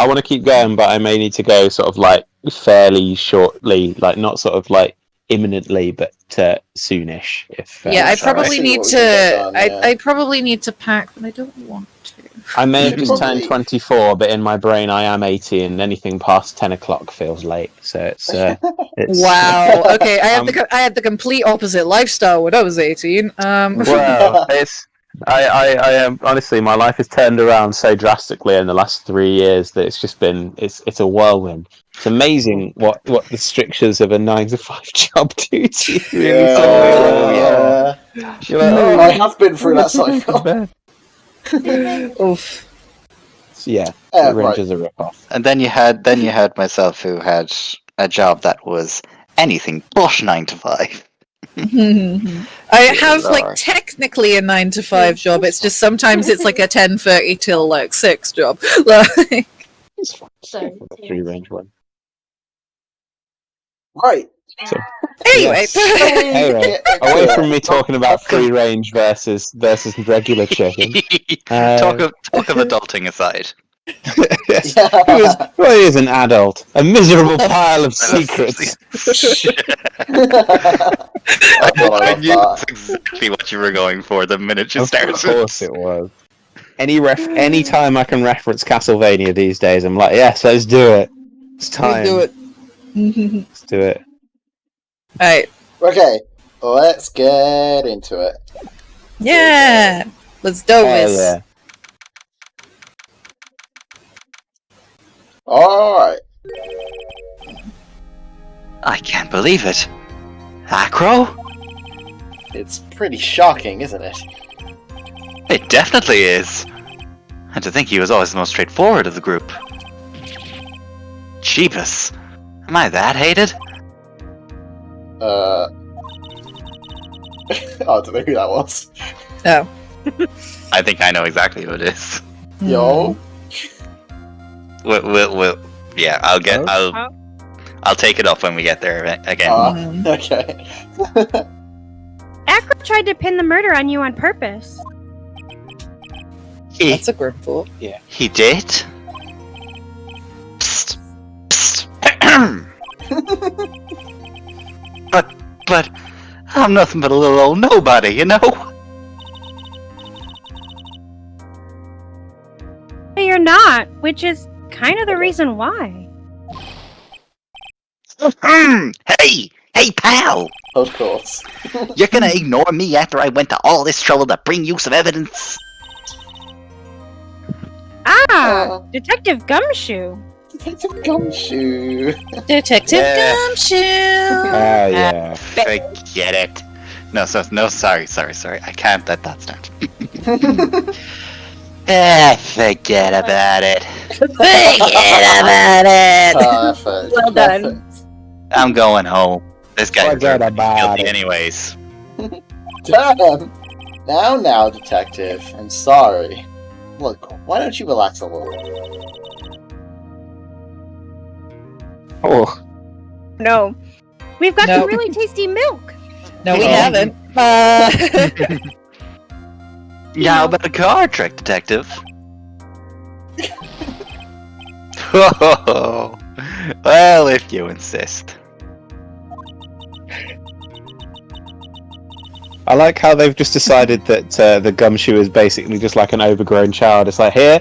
want to keep going, but I may need to go sort of like fairly shortly, like not sort of like imminently, but soonish. If I probably need to. Done, I probably need to pack, but I don't want to. I may have just turned 24, but in my brain I am 80, and anything past 10 o'clock feels late. So it's wow. Okay, I had the complete opposite lifestyle when I was 18. Well, I am honestly, my life has turned around so drastically in the last 3 years that it's just been it's a whirlwind. It's amazing what the strictures of a 9-to-5 job do to you. I have been through that cycle. Oof. Yeah, the range is a rip-off. And then you had myself, who had a job that was anything but 9 to 5. I have like technically a 9-to-5 job. It's just sometimes it's like a 10:30 till like 6 job. Like, it's fine. So, Free range one. Right. So, anyway, anyway, away from me talking about free range versus regular chicken. Talk of adulting aside. Yes. Who is an adult? A miserable pile of secrets. I knew that's exactly what you were going for the minute you started. Of course it was. Any time I can reference Castlevania these days, I'm like, yes, let's do it. It's time. do it. Let's do it. Alright. Okay, let's get into it. Yeah. Let's do this. Yeah. Alright. I can't believe it. Acro? It's pretty shocking, isn't it? It definitely is. And to think he was always the most straightforward of the group. Jeebus. Am I that hated? I don't know who that was. Oh. I think I know exactly who it is. Yo. We'll yeah, I'll take it up when we get there again. Okay. Acro tried to pin the murder on you on purpose. That's a grim thought. Yeah. He did? Psst. But I'm nothing but a little old nobody, you know? But you're not, which is kind of the reason why. Hey, pal! Of course. You're gonna ignore me after I went to all this trouble to bring you some evidence? Detective Gumshoe. Detective Gumshoe. Detective Gumshoe. Yeah. Forget it. No, sorry. I can't let that stand. Forget about it. Perfect. Well done. I'm going home. This guy's Forget about guilty it. anyways. Damn. Now, detective. I'm sorry. Look, why don't you relax a little? Oh. No. We've got some really tasty milk. No, we haven't. How about a card trick, detective? Oh, well, if you insist. I like how they've just decided that the gumshoe is basically just like an overgrown child. It's like, here,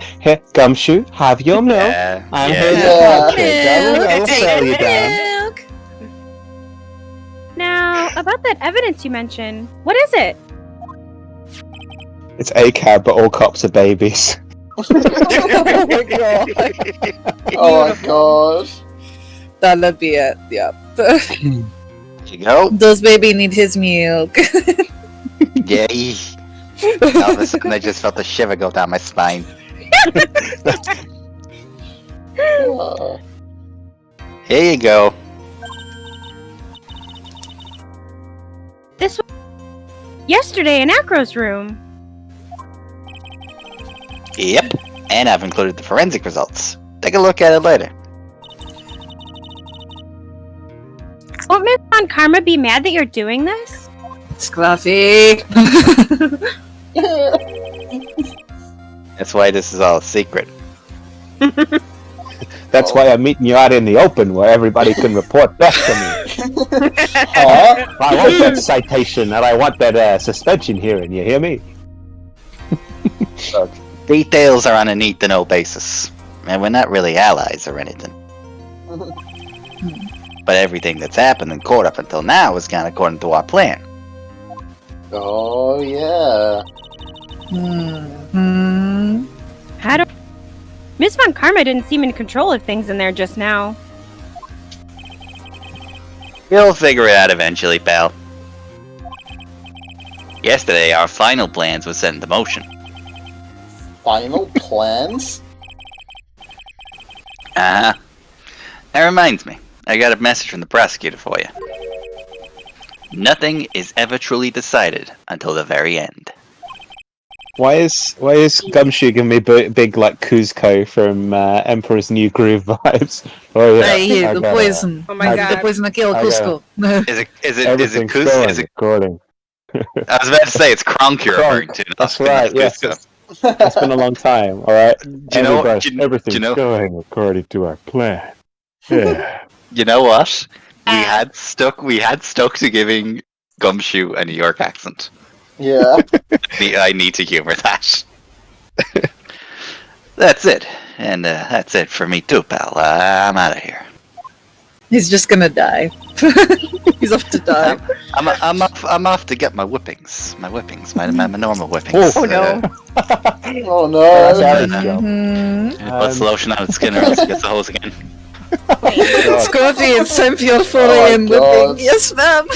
gumshoe, have your milk. I'm here to help you. I will settle you down. Now, about that evidence you mentioned, what is it? It's ACAB, but all cops are babies. Oh my god. Oh my god. That'll be it, yep. There you go. Does baby need his milk? Yay. All of a sudden I just felt a shiver go down my spine. Here you go. This was yesterday in Acro's room. Yep. And I've included the forensic results. Take a look at it later. Won't Miss Von Karma be mad that you're doing this? Scruffy. That's why this is all a secret. That's why I'm meeting you out in the open where everybody can report back to me. I want that citation and I want that suspension hearing, you hear me? Look, details are on a need-to-know basis. And we're not really allies or anything. But everything that's happened in court up until now has gone according to our plan. Oh, yeah. How do... Miss Von Karma didn't seem in control of things in there just now. You'll figure it out eventually, pal. Yesterday, our final plans were set into motion. Final plans? Uh-huh. That reminds me. I got a message from the prosecutor for you. Nothing is ever truly decided until the very end. Why is Gumshoe giving me big like Kuzco from Emperor's New Groove vibes? Oh yeah, Hey, the poison. Oh my god. The poison that killed Cusco. Is it Kuz? According. I was about to say it's Kronk you're referring to. That's right. Yes. It's been a long time. All right. Everything's going according to our plan. Yeah. You know what? We had stuck to giving Gumshoe a New York accent. Yeah. I need to humor that. That's it. And that's it for me too, pal. I'm out of here. He's just gonna die. He's off to die. I'm off to get my whippings. My normal whippings. Oh no. Oh no. Let's lotion out its skin or else it gets the hose again. Scruffy, it's time for your foray whipping. Yes, ma'am.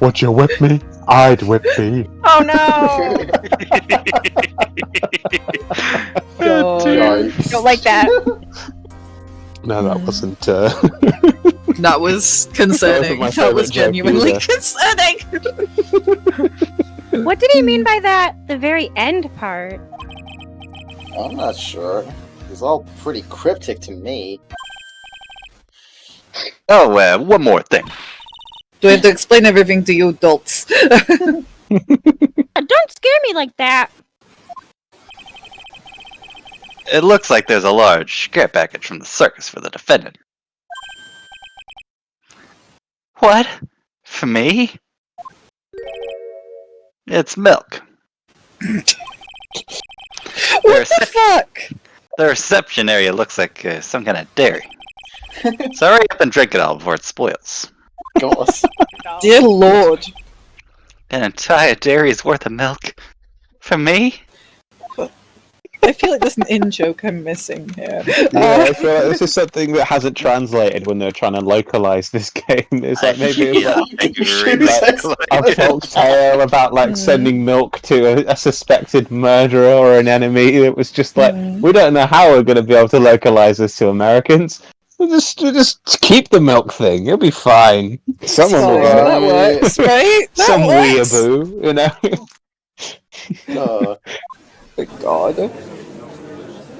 Would you whip me? I'd whip thee. Oh no. Don't like that. No, that wasn't. That was concerning. That was genuinely concerning. What did he mean by that? The very end part. I'm not sure. It's all pretty cryptic to me. Oh, one more thing. Do I have to explain everything to you adults? Don't scare me like that. It looks like there's a large care package from the circus for the defendant. What? For me? It's milk. What the fuck? The reception area looks like some kind of dairy. So hurry up and drink it all before it spoils. God. Dear Lord. An entire dairy's worth of milk? For me? I feel like there's an in-joke I'm missing here. Yeah, I feel like this is something that hasn't translated when they're trying to localize this game. It's like maybe it's like a folk tale about like sending milk to a suspected murderer or an enemy. It was just like, we don't know how we're going to be able to localize this to Americans. We'll just keep the milk thing. It'll be fine. Someone will that works, right? Some weeaboo, you know. Thank God.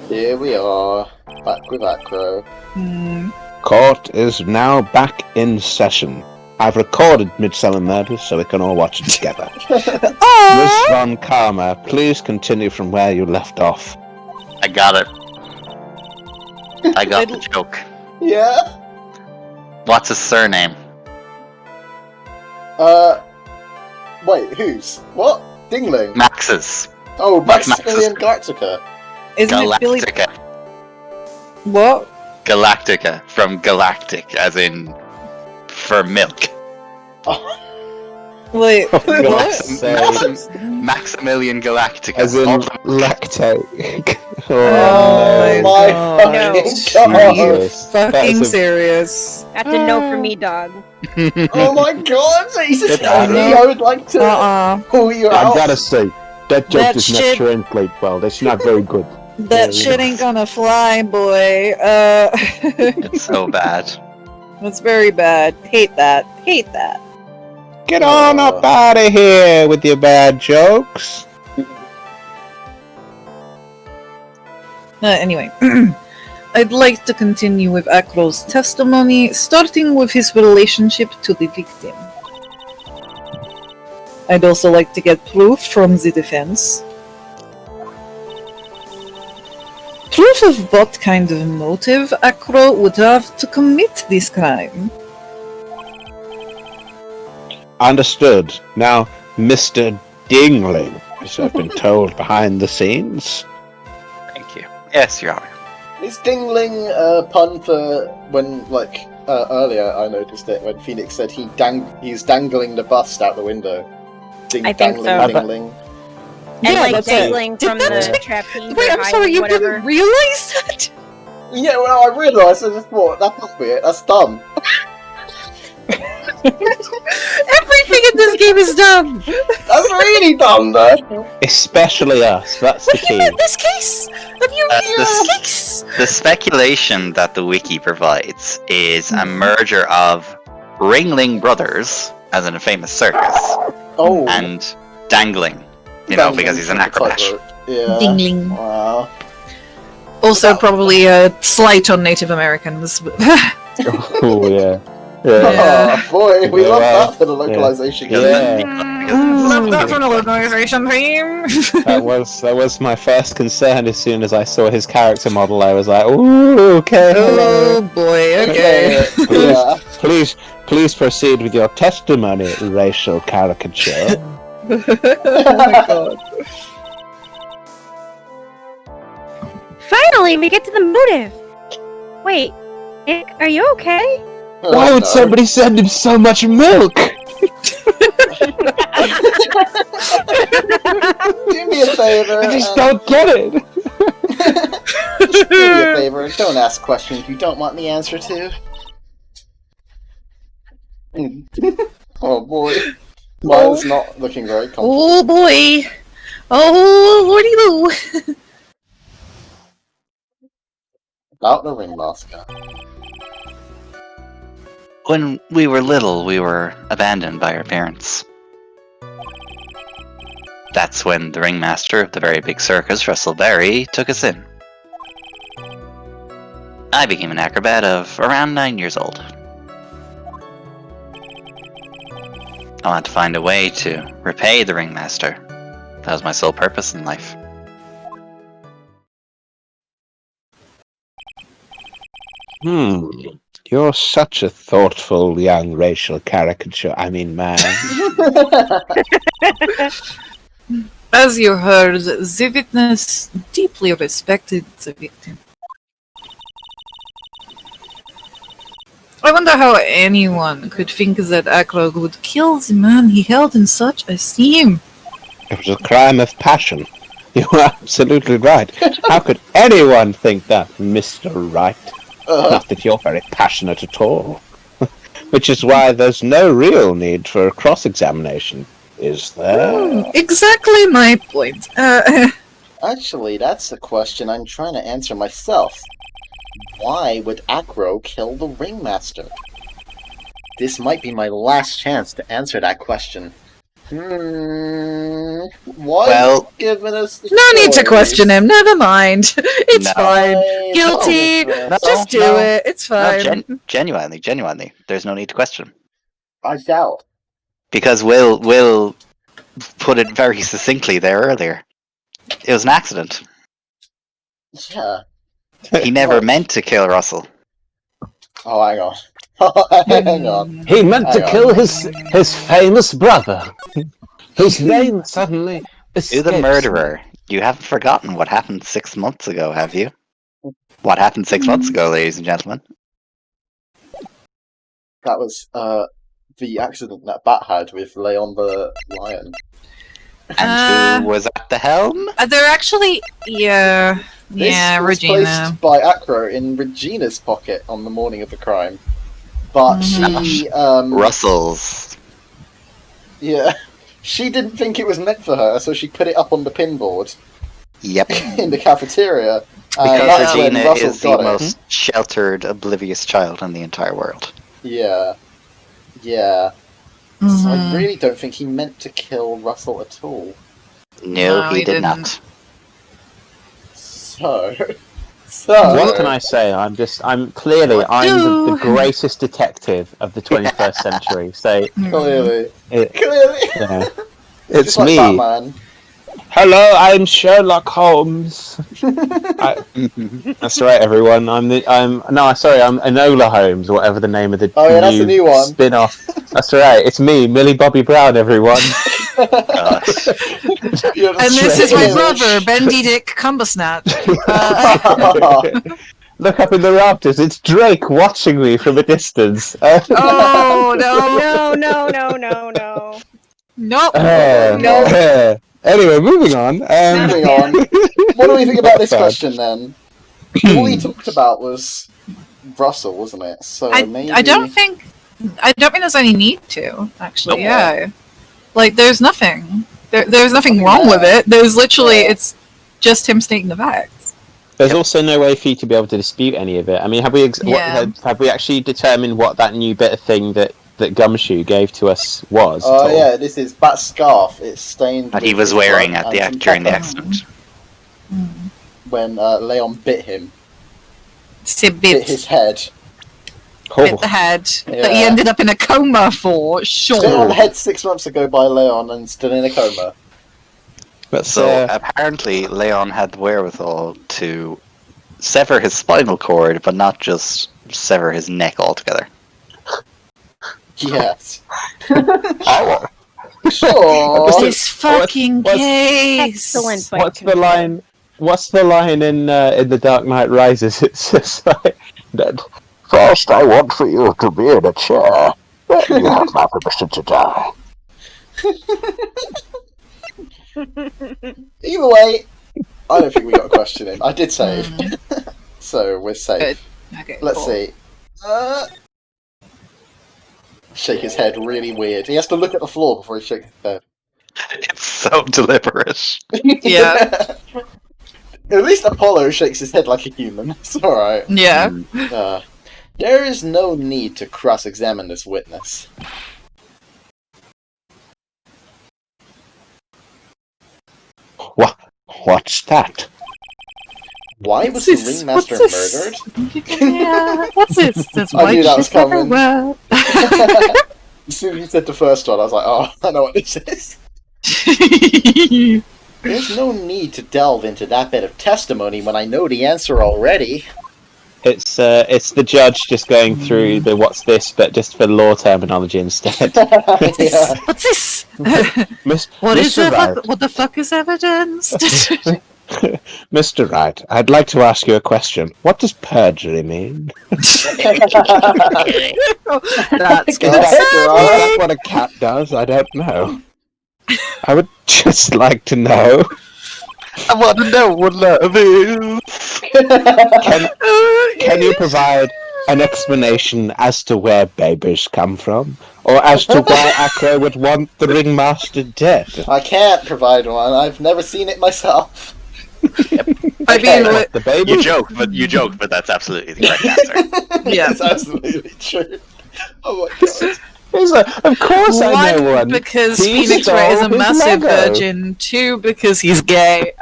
Here we are, back with Acro. Court is now back in session. I've recorded Midsummer Murders so we can all watch it together. Miss Von Karma, please continue from where you left off. I got it. I got the joke. Yeah? What's his surname? Wait, whose? What? Dingling? Max's. Oh, Max's. Maximilian Galactica. Isn't it Billy? Galactica. What? Galactica. From galactic, as in for milk. Wait, what? Maximilian Galactica. As in lactate. Oh my fucking god! Jesus. Fucking serious. That's a no for me, dog. Oh my god! Jesus, I would like to pull you I out. gotta say, that joke That does not shit- translate well. That's not very good. That shit ain't gonna fly, boy. It's so bad. That's very bad. Hate that. Hate that. Get on up out of here with your bad jokes. Anyway, I'd like to continue with Akro's testimony, starting with his relationship to the victim. I'd also like to get proof from the defense. Proof of what kind of motive Akro would have to commit this crime. Understood. Now, Mr. Dingling, as I've been told behind the scenes. Thank you. Yes, Your Honor. Is Dingling a pun for when, like, earlier I noticed it when Phoenix said he's dangling the bust out the window. I think so. Dingling. And Yeah, like that's dangling it. from Did that the take- trapeze. Wait, or I'm high- sorry, you whatever. didn't realize that? Yeah, well, I realised, I just thought, that must be it, that's dumb. Everything in this game is dumb! That's really dumb, though. Especially us. That's the key. In this case! Have you this case? The speculation that the wiki provides is a merger of Ringling Brothers, as in a famous circus, and Dangling, because he's an acrobat. Yeah. Dingling. Wow. Also, probably a slight on Native Americans. Oh, yeah. Oh, boy, we Yeah, love well, that for the localization. Love that from the localization team. That was my first concern. As soon as I saw his character model, I was like, "Ooh, okay." Oh boy, okay. Please proceed with your testimony, racial caricature. Oh my god. Finally, we get to the motive. Wait, Nick, are you okay? Why would somebody send him so much milk? Do me a favor. I just don't get it. Just do me a favor and don't ask questions you don't want the answer to. Oh boy. Mine's not looking very comfortable. Oh boy. Oh lordy loo. About the ringmaster. When we were little, we were abandoned by our parents. That's when the ringmaster of the very big circus, Russell Berry, took us in. I became an acrobat of around 9 years old. I wanted to find a way to repay the ringmaster. That was my sole purpose in life. You're such a thoughtful young racial caricature. I mean, man. As you heard, the witness deeply respected the victim. I wonder how anyone could think that Akrog would kill the man he held in such esteem. It was a crime of passion. You are absolutely right. How could anyone think that, Mr. Wright? Not that you're very passionate at all. Which is why there's no real need for a cross-examination, is there? Exactly my point. Actually, that's the question I'm trying to answer myself. Why would Acro kill the ringmaster? This might be my last chance to answer that question. Why Well, giving us the No need to choice? question him, never mind. It's No. fine. Guilty. No, Just do no. it. It's No, fine. genuinely, there's no need to question. I doubt. Because Will put it very succinctly there earlier. It was an accident. Yeah. He never meant to kill Russell. Oh, hang on. Hang on. He meant to Hang on. kill his famous brother, whose name suddenly escapes You're the me. murderer. You haven't forgotten what happened 6 months ago, have you? What happened 6 months ago, ladies and gentlemen? That was the accident that Bat had with Leon the lion. And who was at the helm? They're actually, This was Regina. placed by Acro in Regina's pocket on the morning of the crime. But she, Russell's. Yeah. She didn't think it was meant for her, so she put it up on the pinboard. Yep. In the cafeteria. Because Regina Russell is the got it. most sheltered, oblivious child in the entire world. Yeah. Yeah. So I really don't think he meant to kill Russell at all. No, he did not. So... What can I say? I'm the greatest detective of the 21st century. So Clearly. Yeah. It's Just like me. Batman. Hello, I'm Sherlock Holmes. That's right, everyone. I'm Enola Holmes, or whatever the name of the that's the new one. spin-off. That's right. It's me, Millie Bobby Brown, everyone. And this is my brother, Bendy Dick Cumbersnatch. Look up in the rafters. It's Drake watching me from a distance. Oh no! No. Nope. No. Anyway, moving on. Moving on. What do we think about this question then? All we talked about was Russell, wasn't it? So maybe... I don't think there's any need to, actually. Okay. Yeah. Like, there's nothing. There's nothing wrong with it. There's literally, it's just him stating the facts. There's also no way for you to be able to dispute any of it. I mean, have we actually determined what that new bit of thing that Gumshoe gave to us was? Oh yeah, this is Bat's scarf. It's stained. That he was wearing during the accident. When Leon bit him. Bit his head. Bit the head. That he ended up in a coma for, sure. Bit on the head 6 months ago by Leon and still in a coma. So apparently Leon had the wherewithal to sever his spinal cord, but not just sever his neck altogether. Yes. Sure. This fucking case. Excellent. What's the line in The Dark Knight Rises? It's just like that. First, I want for you to be in a chair. Then you have my permission to die. Either way, I don't think we got a question in. I did save. So we're safe. Good. Okay, Let's see. Shake his head really weird. He has to look at the floor before he shakes his head. It's so deliberate. Yeah. At least Apollo shakes his head like a human. It's alright. Yeah. There is no need to cross-examine this witness. What's that? Why was the ringmaster murdered? Yeah. What's this? This I knew white that was shit coming. everywhere. As soon as you said the first one, I was like, oh, I know what this is. There's no need to delve into that bit of testimony when I know the answer already. It's the judge just going through the what's this, but just for law terminology instead. What's this? What is Mr. Wright. What the fuck is evidence? Mr. Wright, I'd like to ask you a question. What does perjury mean? That's Is that what a cat does? I don't know. I would just like to know. I want to know what love is. Can you provide an explanation as to where babies come from? Or as to why Acro would want the ringmaster dead? I can't provide one. I've never seen it myself. I mean, The baby? You joke, but that's absolutely the correct answer. yeah. It's absolutely true. Oh my god. He's like, of course I know one. Because He Phoenix Wright is a stole his massive Lego. virgin. 2, because he's gay.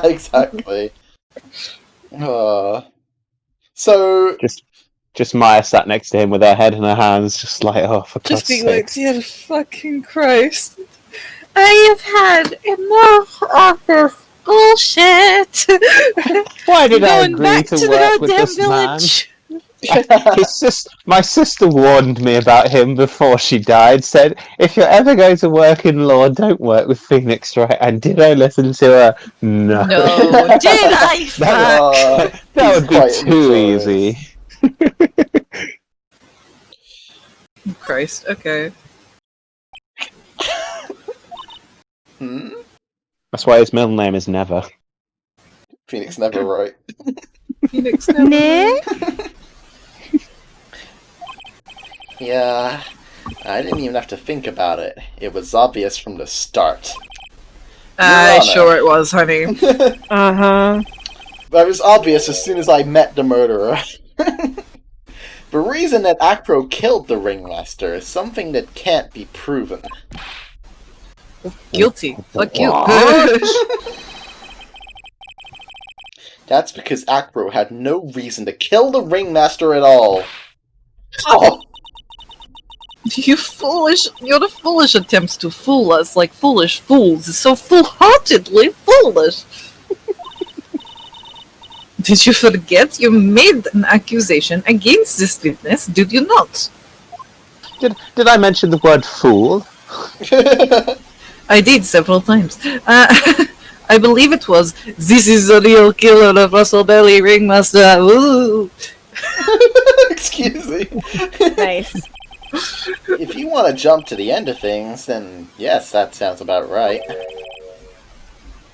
Exactly. So, Just Maya sat next to him with her head in her hands, just like, oh, for Just God's being sake. like, dear fucking Christ. I have had enough of this bullshit. Why did I Going agree back to to the work with goddamn this village. My sister warned me about him before she died, said, if you're ever going to work in law, don't work with Phoenix, right? And did I listen to her? No. No, did I? Fuck. That would be quite too notorious. easy. Christ, okay. That's why his middle name is Never. Phoenix never right. Phoenix never. Yeah, I didn't even have to think about it. It was obvious from the start. Sure it was, honey. Uh-huh. But it was obvious as soon as I met the murderer. The reason that Acro killed the ringmaster is something that can't be proven. Guilty. Fuck you. That's because Acro had no reason to kill the ringmaster at all. Oh! You're the foolish attempts to fool us like foolish fools is so full-heartedly foolish. Did you forget you made an accusation against this witness, did you not? Did I mention the word fool? I did several times. I believe it was, this is the real killer of Russell Belly Ringmaster. Ooh. Excuse me. Nice. If you want to jump to the end of things, then yes, that sounds about right.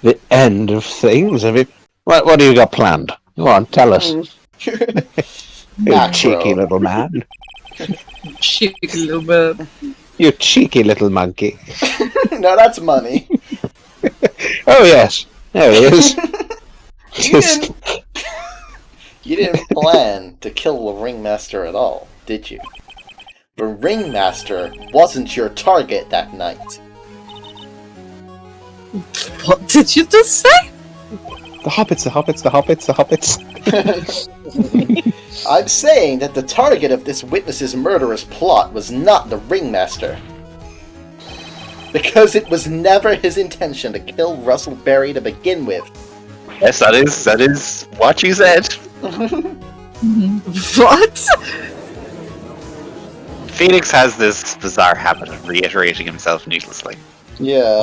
The end of things? Have you... What do you got planned? Go on, tell us. You cheeky little man. Cheeky little man. You cheeky little monkey. No, that's money. Oh yes, there he is. You didn't plan to kill the ringmaster at all, did you? The ringmaster wasn't your target that night. What did you just say? The hobbits, the hobbits, the hobbits, the hobbits. I'm saying that the target of this witness's murderous plot was not the ringmaster. Because it was never his intention to kill Russell Berry to begin with. Yes, that is what you said. What? Phoenix has this bizarre habit of reiterating himself needlessly. Yeah.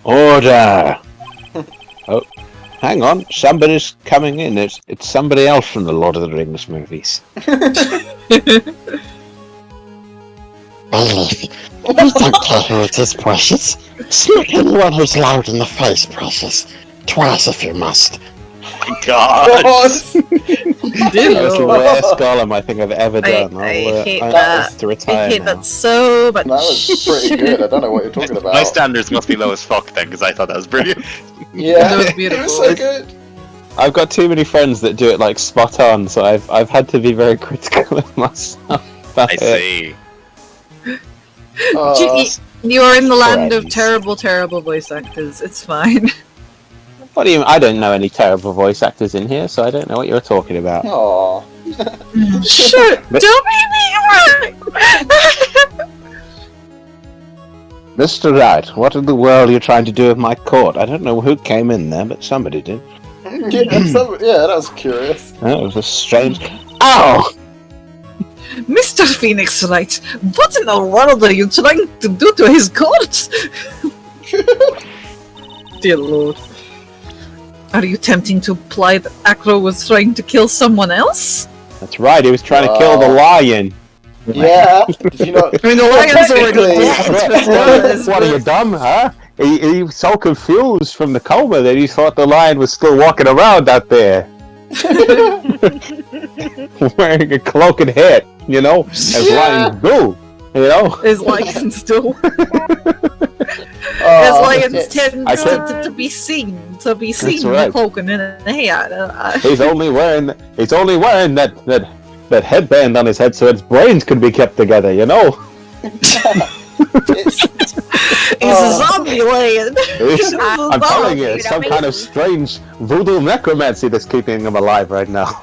Order! Oh, hang on. Somebody's coming in. It's somebody else from the Lord of the Rings movies. We don't care who it is, Precious. Smack anyone who's loud in the face, Precious. Twice if you must. Oh my God! That's the worst golem I think I've ever done. I hate I'm that. to retire I hate now. that so much. That was pretty good. I don't know what you're talking about. My standards must be low as fuck then, because I thought that was brilliant. Yeah, That was it beautiful. was so good. I've got too many friends that do it like spot on, so I've had to be very critical of myself. I see. You are in the land of Friends. terrible, terrible voice actors. It's fine. What do you mean? I don't know any terrible voice actors in here, so I don't know what you're talking about. Aww. Shut! But- Don't make me right! Mr. Wright, what in the world are you trying to do with my court? I don't know who came in there, but somebody did. Yeah, that was curious. That was a strange... Ow! Mr. Phoenix Wright, what in the world are you trying to do to his court? Dear Lord. Are you attempting to imply that Acro was trying to kill someone else? That's right, he was trying to kill the lion. Yeah. You know, I mean, the lion's already technically- dead. What are you, dumb, huh? He was so confused from the coma that he thought the lion was still walking around out there. Wearing a cloak and hat, you know, as lions do, you know. As lions do. Oh, As lions tend I can't- to be seen. To be That's seen right. cloaking in a hat. He's only wearing that headband on his head so his brains could be kept together, you know. It's- He's a zombie lion. I'm telling you, it's some kind of strange voodoo necromancy that's keeping him alive right now.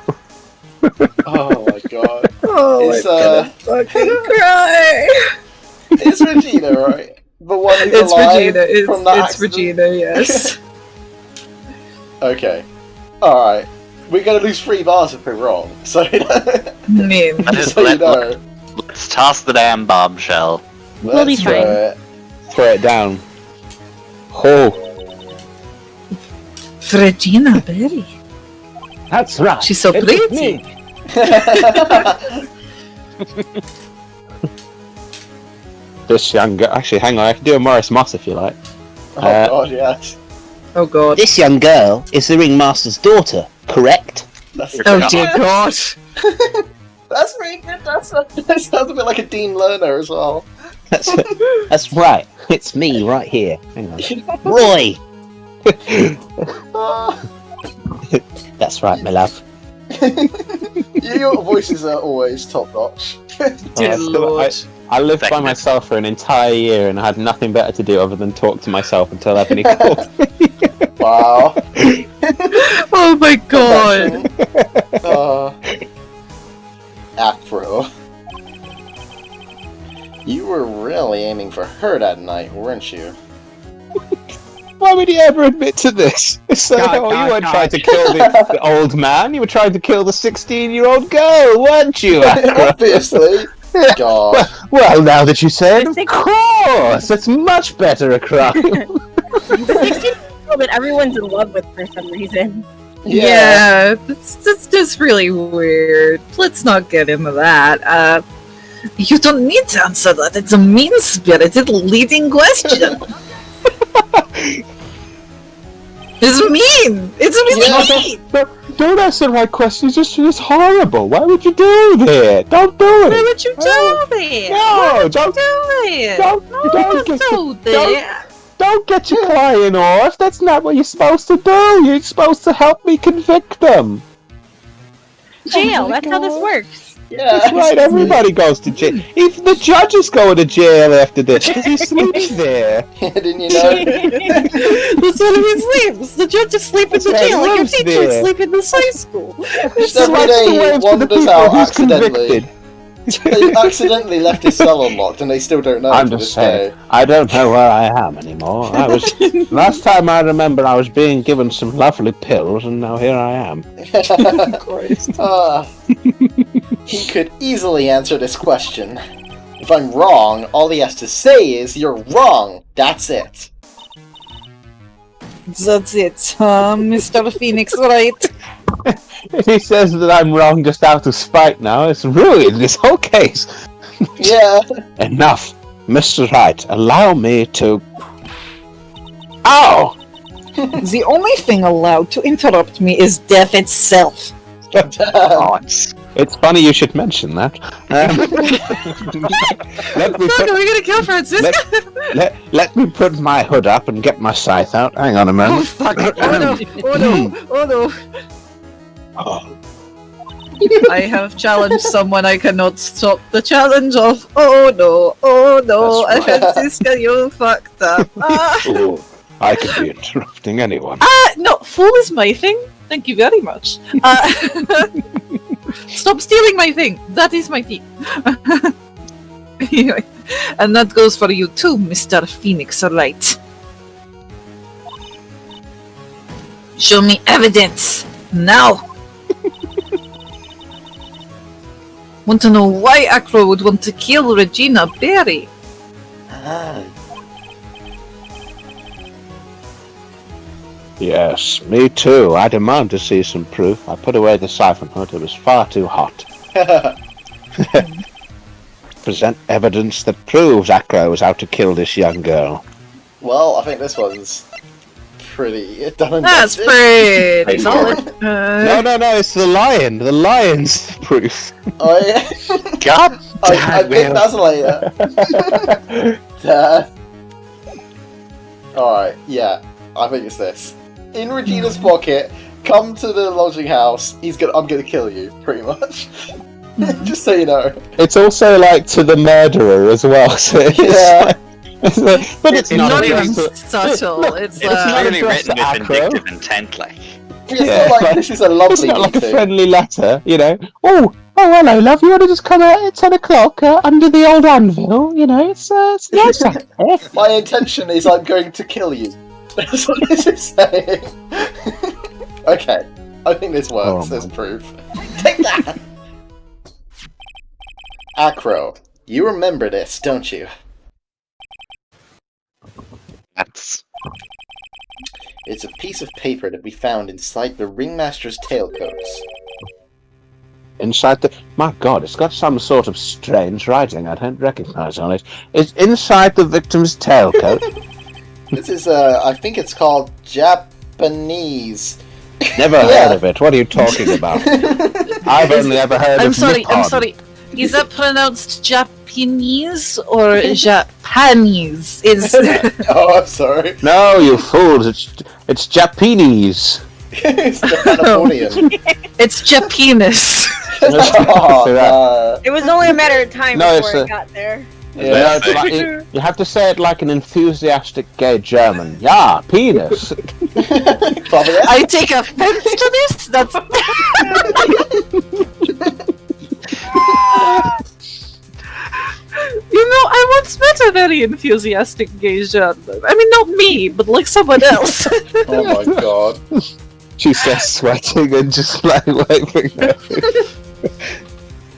Oh my god. god. Oh, It's, I'm gonna fucking cry. It's Regina, right? The one who's It's alive Regina. from that It's accident? Regina, yes. Okay. Alright. We're gonna lose 3 bars if we're wrong, so Name. so you know. Let's toss the damn bombshell. We'll be Let's throw fine. it. Throw it down. Oh, Regina Berry. that's right. She's so It's pretty. me. This young girl. Actually, hang on. I can do a Morris Moss if you like. Oh god, yes. Oh god. This young girl is the ringmaster's daughter, correct? That's Oh dear god. That's pretty good. That sounds a bit like a Dean Lerner as well. That's right. It's me right here. Hang on. Roy! That's right, my love. Your voices are always top notch. Dear lord. I lived by myself for an entire year and I had nothing better to do other than talk to myself until Ebony called. Wow. Oh my god. Afro. You were really aiming for her that night, weren't you? Why would he ever admit to this? It's like, you weren't trying to kill the old man, you were trying to kill the 16-year-old girl, weren't you? Obviously. God. Well, now that you say it, of course! It's much better a crime. The 16-year-old that everyone's in love with for some reason. Yeah, it's just really weird. Let's not get into that. You don't need to answer that. It's a mean-spirited leading question. It's mean! It's really mean! Don't answer my questions, it's horrible. Why would you do that? Don't do it! Why would you do that? No, don't Don't get your client off. That's not what you're supposed to do. You're supposed to help me convict them. Jail, that's how this works. Yeah. That's right, everybody goes to jail. Even the judges go to jail after this because he sleeps there. Didn't you know? That's what he sleeps. The judges sleep in the That's jail right, like your lives teachers there. sleep in this high school. Just every day he wanders out accidentally. Convicted. They accidentally left his cell unlocked and they still don't know I'm to just this day. saying, I don't know where I am anymore. Last time I remember I was being given some lovely pills and now here I am. He could easily answer this question. If I'm wrong, all he has to say is, "You're wrong." That's it. That's it, Mr. Phoenix, right? If he says that I'm wrong just out of spite now, it's ruined this whole case. Yeah. Enough. Mr. Wright, allow me to... Ow! The only thing allowed to interrupt me is death itself. It's funny you should mention that. Fuck, are we gonna kill Francisca? Let me put my hood up and get my scythe out. Hang on a Oh moment. fuck, oh no, oh no, oh no. Oh. I have challenged someone I cannot stop the challenge of. Oh no, That's right. Francisca, you fucked up. Ooh, I could be interrupting anyone. No, fool is my thing. Thank you very much. Stop stealing my thing. That is my thing. Anyway, and that goes for you too, Mr. Phoenix, right? Show me evidence now. Want to know why Acro would want to kill Regina Berry? Yes, me too. I demand to see some proof. I put away the siphon hood. It was far too hot. Present evidence that proves Acro was out to kill this young girl. Well, I think this one's pretty done and That's dusted. pretty solid. No, it's the lion. The lion's proof. Oh yeah. God I think that's later. Alright, yeah. I think it's this. In Regina's pocket, come to the lodging house, I'm gonna kill you, pretty much. Just so you know. It's also like to the murderer as well. So Yeah. but it's Not not even addressed to- subtle. Look, It's It's clearly addressed written to with Acro. vindictive intent, like. It's not like this is a lovely It's not like a meeting. friendly letter, you know. Oh, hello, love. You want to just come out at 10 o'clock under the old anvil? You know, it's nice out there. My intention is I'm going to kill you. That's what this is saying. Okay, I think this works as proof. Take that! Acro, you remember this, don't you? It's a piece of paper that we found inside the ringmaster's tailcoats. Inside the... My God, it's got some sort of strange writing I don't recognise on it. It's inside the victim's tailcoat. This is, I think it's called Japanese. Never heard of it. What are you talking about? I've only ever heard of Nippon. I'm sorry. Is that pronounced Japanese or Japanese? Oh, I'm sorry. No, you fools! It's Japanese. It's Japanian. It's Japanese. It was only a matter of time before it got there. Yeah, it's like, you have to say it like an enthusiastic gay German. Yeah, penis. I take offense to this. That's. You know, I once met a very enthusiastic gay German. I mean, not me, but like someone else. Oh my god. She says, sweating and just like waving her finger.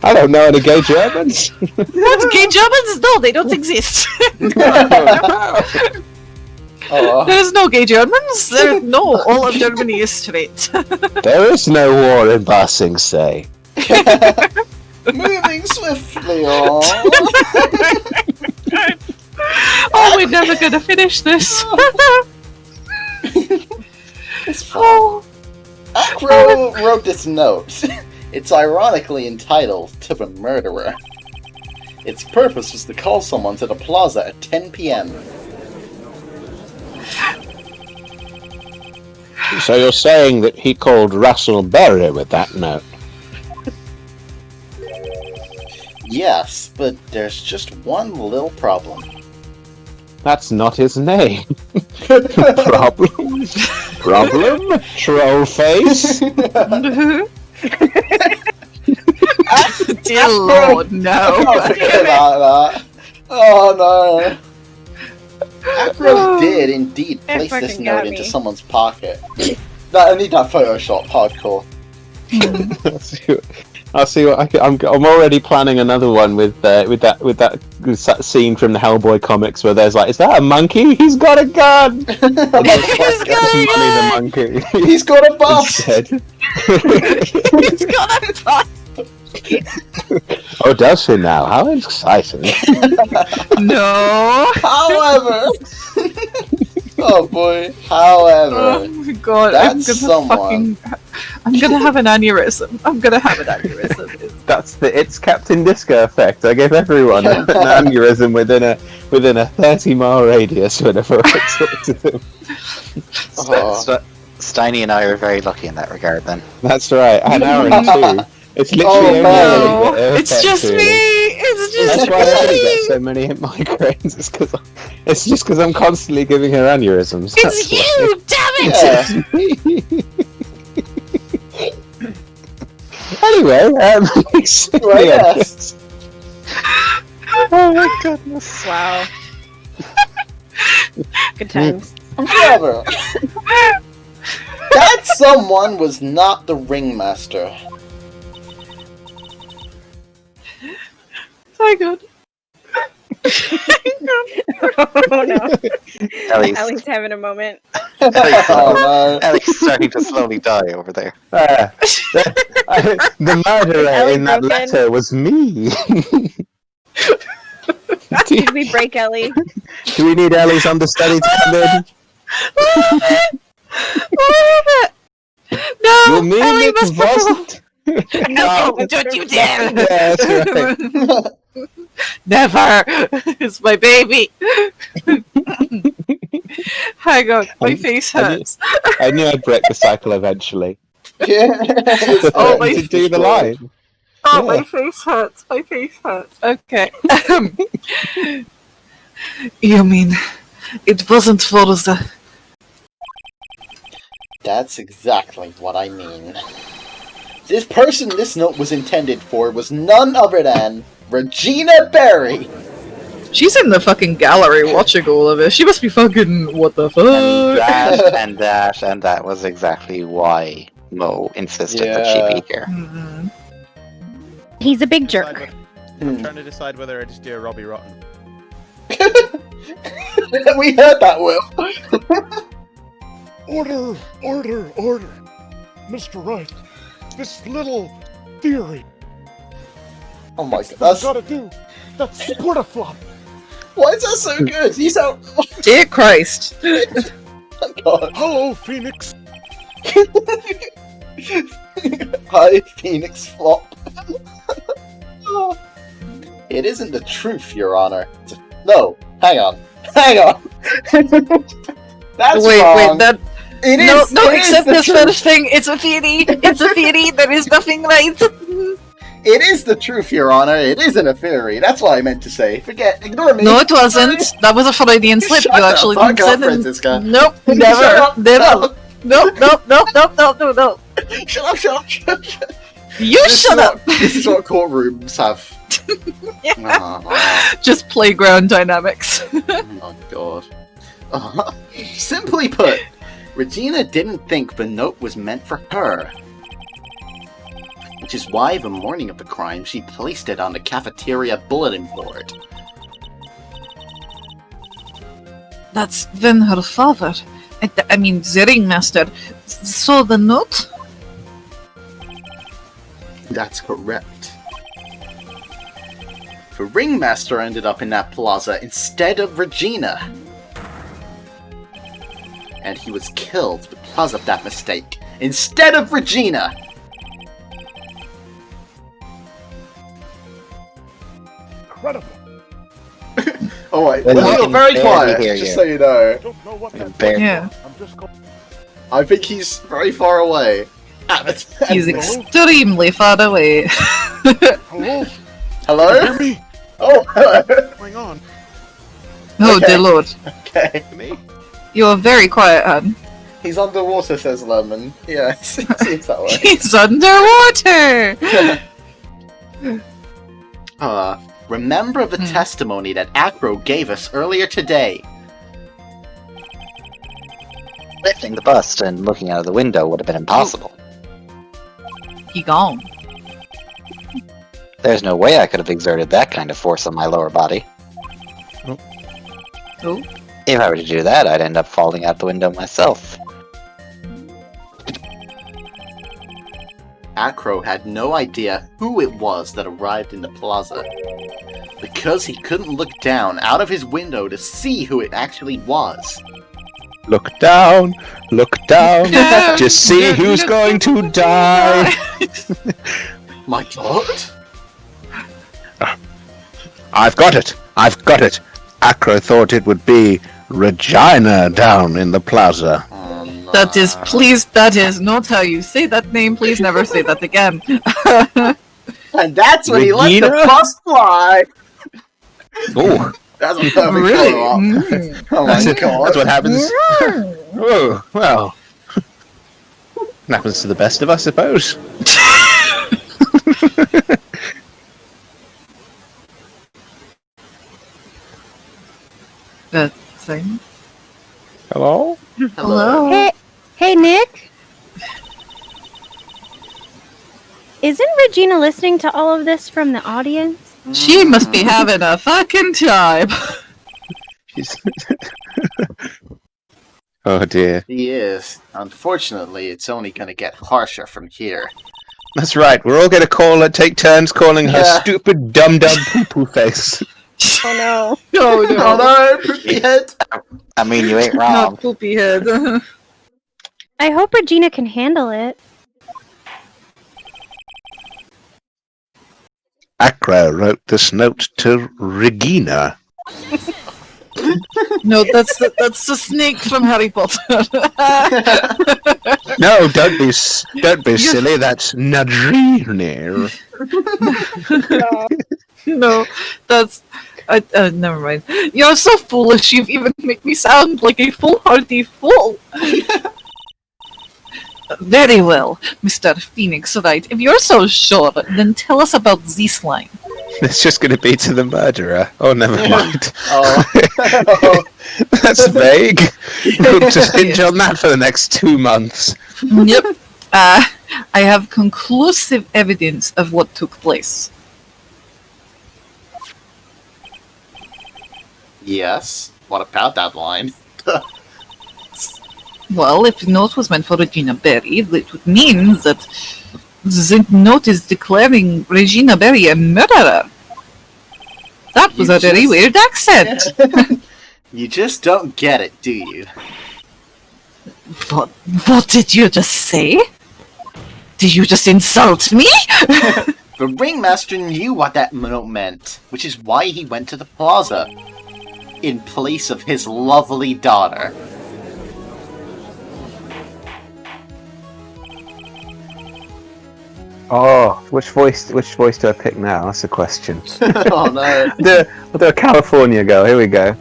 I don't know any gay Germans. What, gay Germans? No, they don't exist. There's no gay Germans. No, all of Germany is straight. There is no war in Ba Sing Se. Moving swiftly on. Oh, we're never gonna finish this. It's fine. Acro wrote this note. It's ironically entitled To the Murderer. Its purpose was to call someone to the plaza at 10 p.m. So you're saying that he called Russell Berry with that note? Yes, but there's just one little problem. That's not his name. Problem? Problem? Troll face? Dear Lord, no. I forget about that. Oh no. Acro did indeed place this note into someone's pocket. I need that Photoshop hardcore. I'll see what I'm already planning another one with that scene from the Hellboy comics where there's like, is that a monkey? He's got a gun. He's got the monkey. He's got a bust. He's got a bust. Oh, does he now? How exciting! No. However. Oh boy. However. Oh my god. I'm gonna have an aneurysm. That's the ItsCaptainDisco effect. I gave everyone an aneurysm within a 30-mile radius whenever I talk to them. Steiny and I are very lucky in that regard then. That's right, an hour and two. It's literally it's just me! It's just That's why I only get so many migraines. It's just because I'm constantly giving her aneurysms. It's you! Damn it! Anyway, yes. Oh my goodness! Wow. Good times. However, that someone was not the ringmaster. My god. Oh no. Ellie's having a moment. Ellie's starting to slowly die over there. The murderer in that letter was me. Did we break Ellie? Do we need Ellie's understudy to come in? No, You mean Ellie it wasn't? No, don't you dare! Yeah, that's right. Never! It's my baby! Hang on, my face hurts. I knew I'd break the cycle eventually. Yeah. Oh, my To do the line. Oh, my face hurts. My face hurts. Okay. You mean it wasn't for the... That's exactly what I mean. This person this note was intended for was none other than Regina Berry! She's in the fucking gallery watching all of it. She must be fucking, what the fuck? And that was exactly why Mo insisted that she be here. Mm-hmm. He's a big jerk. I'm trying to decide whether I just do a Robbie Rotten. We heard that, Will. Order. Mr. Wright, this little theory. Oh my god, that's... gotta do. That's Sportaflop. Why is that so good? You sound... Dear Christ. Oh god. Hello, Phoenix. Hi, Phoenix Flop. It isn't the truth, Your Honor. No, hang on. That's wait, wrong. that... It no, is, no, it accept is this the first thing. It's a theory. It's a theory. There is nothing right. It is the truth, Your Honor. It isn't a theory. That's what I meant to say. Ignore me. No, it wasn't. That was a Freudian slip. Shut You the actually fuck didn't up, say Francisca. Nope, Shut never. up, Never. No. Shut up. You shut up. This is what courtrooms have. Just playground dynamics. Oh god. Simply put, Regina didn't think the note was meant for her. Which is why the morning of the crime she placed it on the cafeteria bulletin board. That's then her father. I mean, the ringmaster. So the note? That's correct. The ringmaster ended up in that plaza instead of Regina. And he was killed because of that mistake, instead of Regina! Incredible. Oh wait, Well, you're very quiet, hear just you. so you know. I don't know what I can that barely- Yeah. I'm just I think he's very far away. He's extremely far away. Hello? Hello? Hear me? Oh, hello. What's going on? Oh, Okay. dear lord. Okay. Me? You're very quiet, Han. He's underwater, says Lemon. Yeah, it seems that way. He's underwater! Remember the testimony that Acro gave us earlier today. Lifting the bust and looking out of the window would have been impossible. He gone. There's no way I could have exerted that kind of force on my lower body. Oh. If I were to do that, I'd end up falling out the window myself. Acro had no idea who it was that arrived in the plaza. Because he couldn't look down out of his window to see who it actually was. Look down, just see who's going to die. My god? I've got it. Acro thought it would be Regina down in the plaza. Oh, no. That is not how you say that name. Please never say that again. And that's when he let the Regina? bus fly! Oh, That's a perfect Really? follow-up. Oh my god. that's what happens. Oh, well. Happens to the best of us, I suppose. That thing. Hello? Hello? Hey, Nick. Isn't Regina listening to all of this from the audience? She must be having a fucking time. Oh dear. He is. Unfortunately, it's only gonna get harsher from here. That's right. We're all gonna take turns calling her Yeah. stupid dum-dum poo-poo face. Oh no. Oh no. Oh no, poopy head! I mean, you ain't wrong. Not poopy head. I hope Regina can handle it. Acro wrote this note to Regina. No, that's the snake from Harry Potter. No, don't be silly. That's Nadrina. No, that's... never mind. You're so foolish, you've even made me sound like a foolhardy fool. Very well, Mr. Phoenix Wright. If you're so sure, then tell us about this line. It's just going to be to the murderer. Oh, never mind. Oh. That's vague. We'll just hinge on that for the next 2 months. Yep. I have conclusive evidence of what took place. Yes. What about that line? Well, if the note was meant for Regina Berry, it would mean that the note is declaring Regina Berry a murderer. That was a very weird accent. You just don't get it, do you? What did you just say? Did you just insult me? The ringmaster knew what that note meant, which is why he went to the plaza. In place of his lovely daughter. Oh, which voice do I pick now? That's the question. Oh no. We'll do a California girl. Here we go.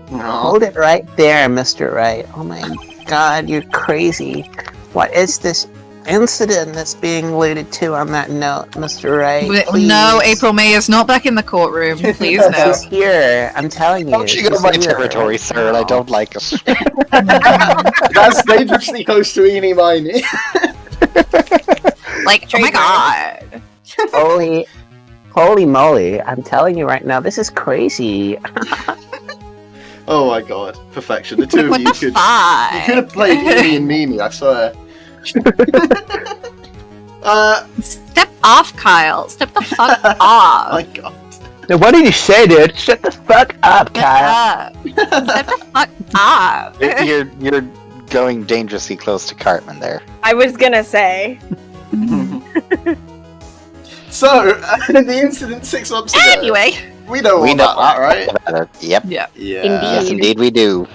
Hold it right there, Mr. Wright. Oh my god, you're crazy. What is this incident that's being alluded to on that note, Mr. Wright? No, April May is not back in the courtroom. Please, no. She's here. I'm telling you. Don't you go to my territory, sir, and I don't like it. That's dangerously close to eeny miny. Like, oh my god. Holy moly. I'm telling you right now, this is crazy. Oh my god. Perfection. The two What of you the could... fuck? You could have played Eeny and Meanie, I swear. Step off, Kyle. Step the fuck off. My god. Now, what did you say, dude? Shut the fuck up, Kyle. Step the fuck off. You're going dangerously close to Cartman there. I was gonna say. So, the incident 6 months ago. Anyway. We know all about that, right? Yep. Yeah. Yes, indeed we do.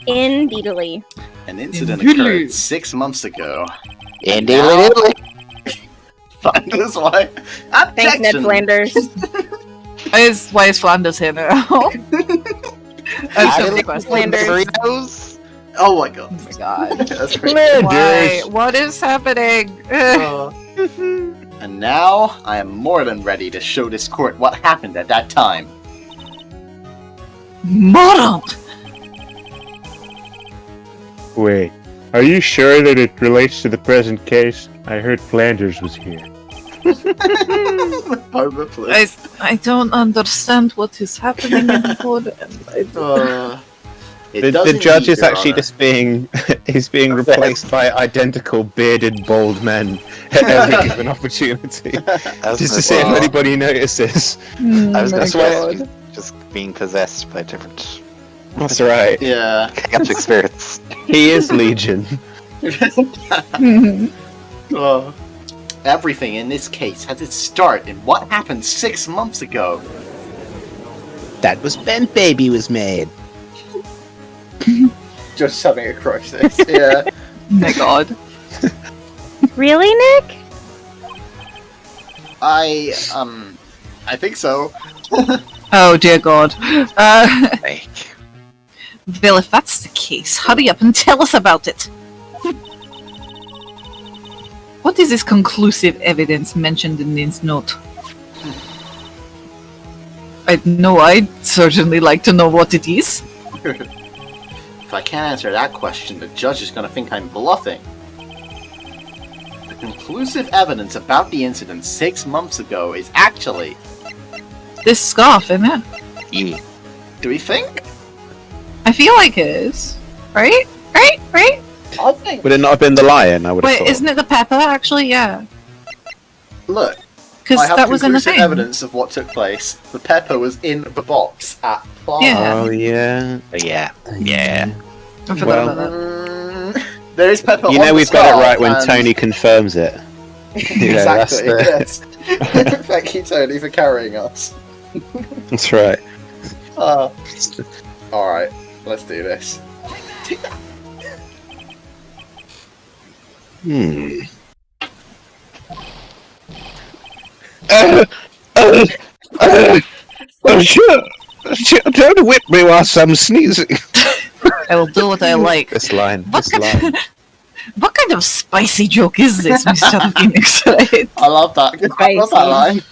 Indeedly. An incident occurred 6 months ago. Indeedly. Flanders, why? Thanks, Ned Flanders. Why is Flanders here now? I have so many questions. Flanders. Oh my god. Oh my god. That's great. Why? What is happening? And now, I am more than ready to show this court what happened at that time. Moron! Wait, are you sure that it relates to the present case? I heard Flanders was here. I don't understand what is happening anymore. The judge is actually just being he's being replaced by identical bearded bald men at every given opportunity, just to see if anybody notices. I was going to just being possessed by different. That's right. Yeah. Chaotic spirits. He is Legion. Everything in this case has its start in what happened 6 months ago. That was when baby was made. Just having a crisis, yeah. Oh my god. Really, Nick? I think so. Oh dear god. Bill, if that's the case, hurry up and tell us about it. What is this conclusive evidence mentioned in this note? I'd certainly like to know what it is. If I can't answer that question, the judge is going to think I'm bluffing. The conclusive evidence about the incident 6 months ago is actually... This scarf, isn't it? Yeah. Do we think? I feel like it is. Right? Right? I think... Would it not have been the lion? I would have Wait, thought. isn't it the pepper, actually? Yeah. Look. Because I have that was in the conclusive thing. evidence of what took place. The pepper was in the box at Plaza. Yeah. Oh yeah. Yeah. I forgot about that. There is pepper You on know the we've got it scarf, right when and- Tony confirms it. Yeah, that's Exactly, the- yes. Thank you, Tony, for carrying us. That's right. Alright, let's do this. Sure. Don't whip me whilst I'm sneezing. I will do what I like. This line. What kind kind of spicy joke is this, Mr. Phoenix? Right? I love that. I love that line.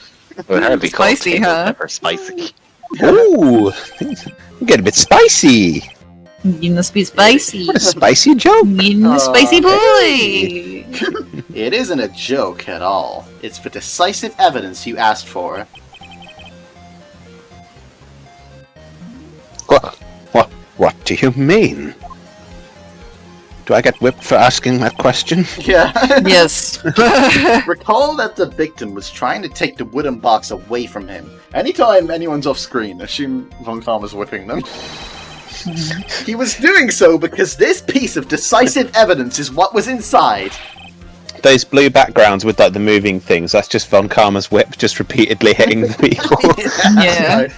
Well, hardly Spicy, called huh? pepper spicy. Ooh, get a bit spicy. You must be spicy. What a spicy joke. Spicy boy. It isn't a joke at all. It's the decisive evidence you asked for. What do you mean? Do I get whipped for asking that question? Yeah. Yes. Recall that the victim was trying to take the wooden box away from him. Anytime anyone's off screen, assume Von Karma's whipping them. He was doing so because this piece of decisive evidence is what was inside. Those blue backgrounds with like the moving things, that's just Von Karma's whip just repeatedly hitting the people. Yeah.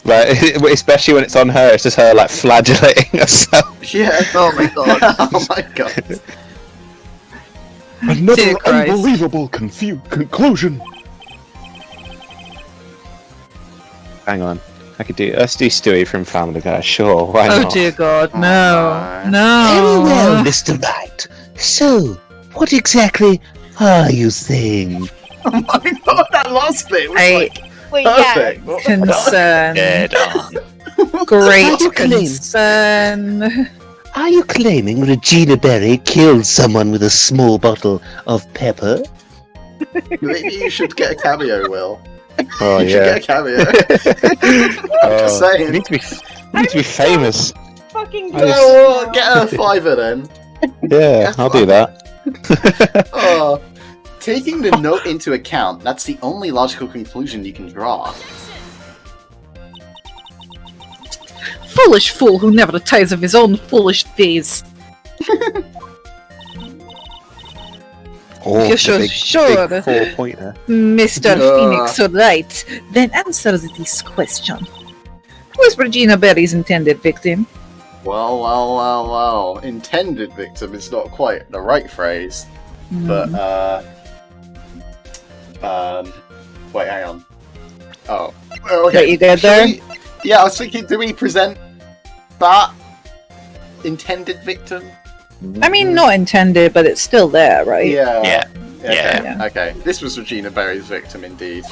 Like, especially when it's on her, it's just her like flagellating herself. Yeah. Oh my god. Oh my god. Another Dear Christ. unbelievable conclusion. Hang on. Let's do Stewie from Family Guy, sure, why not? Oh dear god, no. Very No. well, Mr. Knight. So, what exactly are you saying? Oh my god, that last bit was Wait, perfect. yeah. Concern. Dead on. Great What claim? concern. Are you claiming Regina Berry killed someone with a small bottle of pepper? Maybe you should get a cameo, Will. Oh You should yeah. get a cameo. I'm just You saying. need to be famous. Fucking Oh, get a $5 then. Yeah, I'll do that. Oh, taking the note into account, that's the only logical conclusion you can draw. Foolish fool who never tires of his own foolish ways. Oh, You're sure, big 4-pointer. Mr. Phoenix, right. Then answer this question. Who is Regina Berry's intended victim? Well. Intended victim is not quite the right phrase. But, wait, hang on. Oh. Okay. Right, you good there? Yeah, I was thinking, do we present that intended victim? I mean, not intended, but it's still there, right? Yeah. Yeah. Okay. This was Regina Berry's victim, indeed.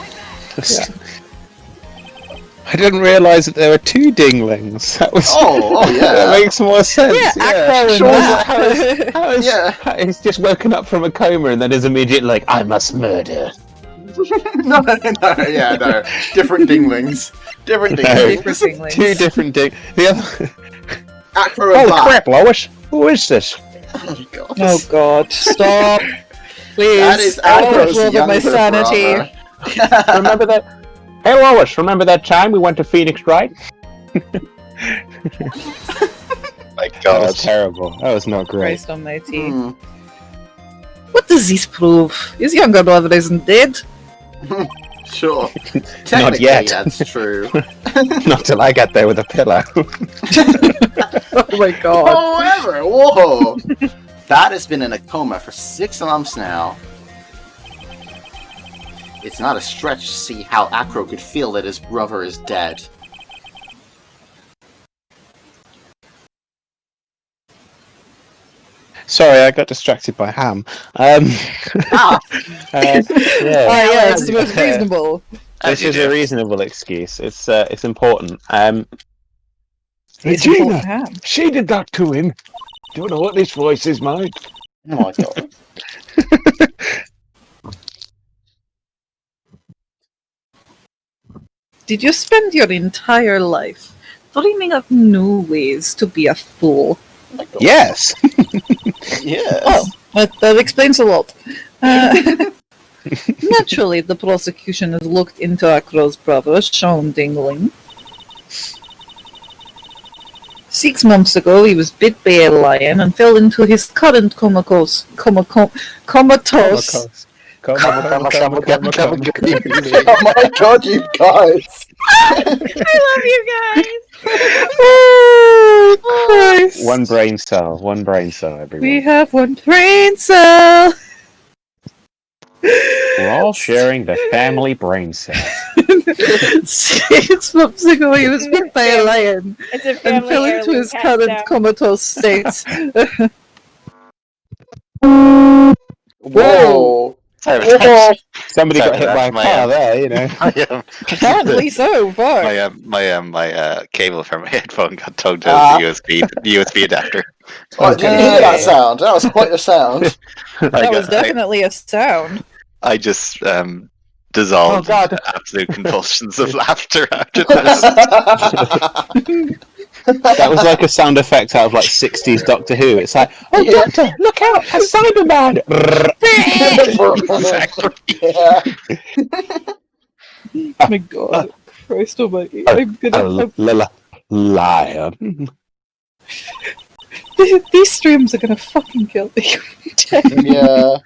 I didn't realise that there were two dinglings. That was. Oh, yeah. That makes more sense. Yeah, Acro and Sure, that. how is he's just woken up from a coma and then is immediately like, I must murder. No. Different dinglings. Different dinglings. Two different ding. The other. Acro and Holy Black. crap, Lois! Who is this? Oh, God. Oh god, stop. Please. That is I Acro's will my younger sanity. brother. Remember that? Hey Lois, remember that time we went to Phoenix, right? My That God. was terrible. That was not great. Christ almighty. What does this prove? His younger brother isn't dead. Sure. Not Technically, yet. that's true. Not till I get there with a pillow. Oh my god. However, whoa! That has been in a coma for 6 months now. It's not a stretch to see how Acro could feel that his brother is dead. Sorry, I got distracted by ham. Ah! Yeah. Yeah, it's the most reasonable. This is a reasonable excuse. It's important. Regina! She did that to him! Don't know what this voice is, mate. Oh my god. Did you spend your entire life dreaming of new ways to be a fool? Yes. Yes. Oh, that explains a lot. Naturally, the prosecution has looked into Acro's brother, Sean Dingling. 6 months ago, he was bit by a lion and fell into his current comatose. Oh my god, you guys! I love you guys. Oh, Christ. One brain cell, everyone. We have one brain cell. We're all sharing the family brain cell. 6 months ago, he was bit by a lion It's a and family fell into heirloom his passed current down. comatose state. Whoa! Sorry, Whoa! Somebody got hit by a car there, you know. Apparently so, fuck. My cable from my headphone got tugged out of the USB adapter. Oh, did you hear that sound? That was quite a sound. That was definitely a sound. I just dissolved into absolute convulsions of laughter after this. That was like a sound effect out of like 60s Doctor Who. It's like, oh, Doctor, look out, a Cyberman! Oh my god. Christ almighty. I'm gonna lion. These streams are gonna fucking kill me. Yeah.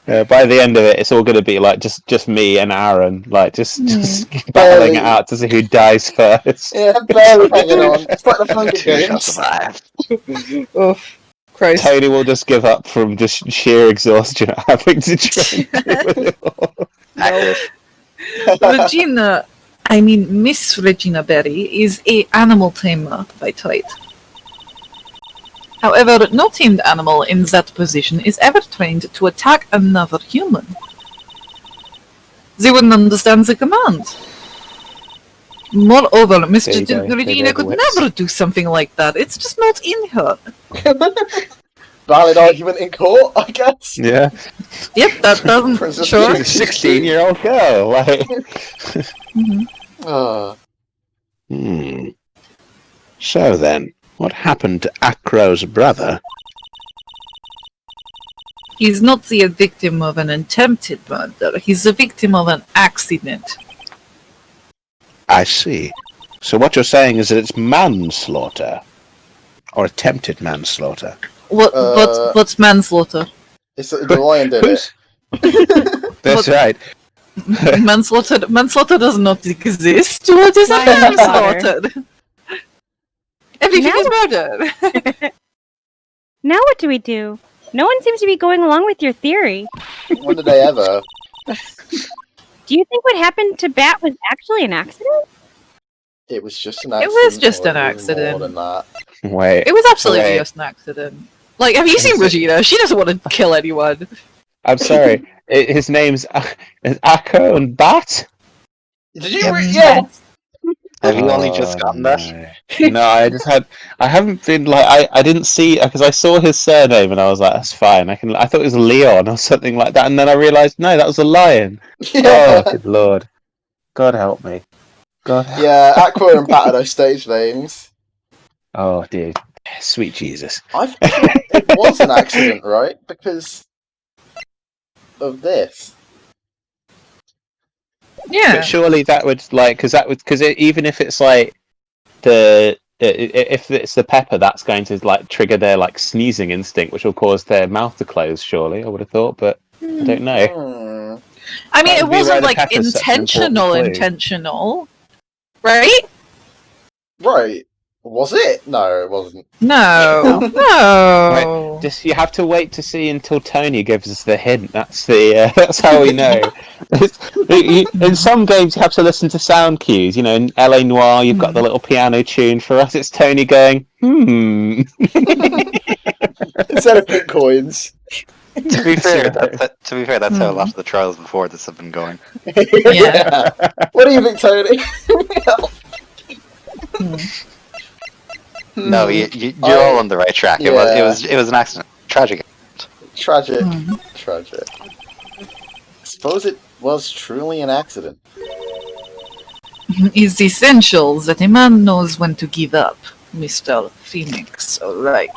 By the end of it, it's all going to be like just me and Aaron, like just battling it out to see who dies first. Yeah, barely hanging on. It's like the Hunger Games. Oh, Christ. Tony will just give up from just sheer exhaustion at having to try and deal with it all. Miss Regina Berry is a animal tamer by trade. However, no tamed animal in that position is ever trained to attack another human. They wouldn't understand the command. Moreover, Miss Regina could never do something like that. It's just not in her. Valid argument in court, I guess. Yeah. Yep, that doesn't. Sure. She's a 16-year-old girl. Like. So then, what happened to Acro's brother? He's not the victim of an attempted murder. He's the victim of an accident. I see. So what you're saying is that it's manslaughter? Or attempted manslaughter? What's manslaughter? It's the lion did it. That's right. Manslaughter does not exist. What is manslaughter? Everything is murder. Now what do we do? No one seems to be going along with your theory. When did they ever? Do you think what happened to Bat was actually an accident? It was just an accident. It was just an accident. More than that. Wait. It was absolutely just an accident. Like, have you seen Regina? She doesn't want to kill anyone. I'm sorry. His name's Akko and Bat? Did you yeah. Have you only just gotten that? No, I haven't been like, I didn't see, because I saw his surname and I was like, that's fine. I thought it was Leon or something like that, and then I realised, no, that was a lion. Yeah. Oh, good lord. God help me. Yeah, Aqua and Bat are those stage names. Oh, dear. Sweet Jesus. It was an accident, right? Because of this. Yeah. But surely that would, like, because even if it's like if it's the pepper, that's going to like trigger their like sneezing instinct, which will cause their mouth to close. Surely, I would have thought, but I don't know. I mean, That it would be wasn't why the like pepper's such an important clue. intentional, right? Right. Was it? No, it wasn't. No. No. Right, just you have to wait to see until Tony gives us the hint. That's that's how we know. In some games, you have to listen to sound cues. You know, in LA Noire, you've got the little piano tune. For us, it's Tony going, Instead of Bitcoins. To be fair, that's how a lot of the trials before this have been going. Yeah. What do you think, Tony? No, you're all on the right track. It was an accident. Tragic. Tragic. Tragic. I suppose it was truly an accident. It's essential that a man knows when to give up, Mr. Phoenix, alright.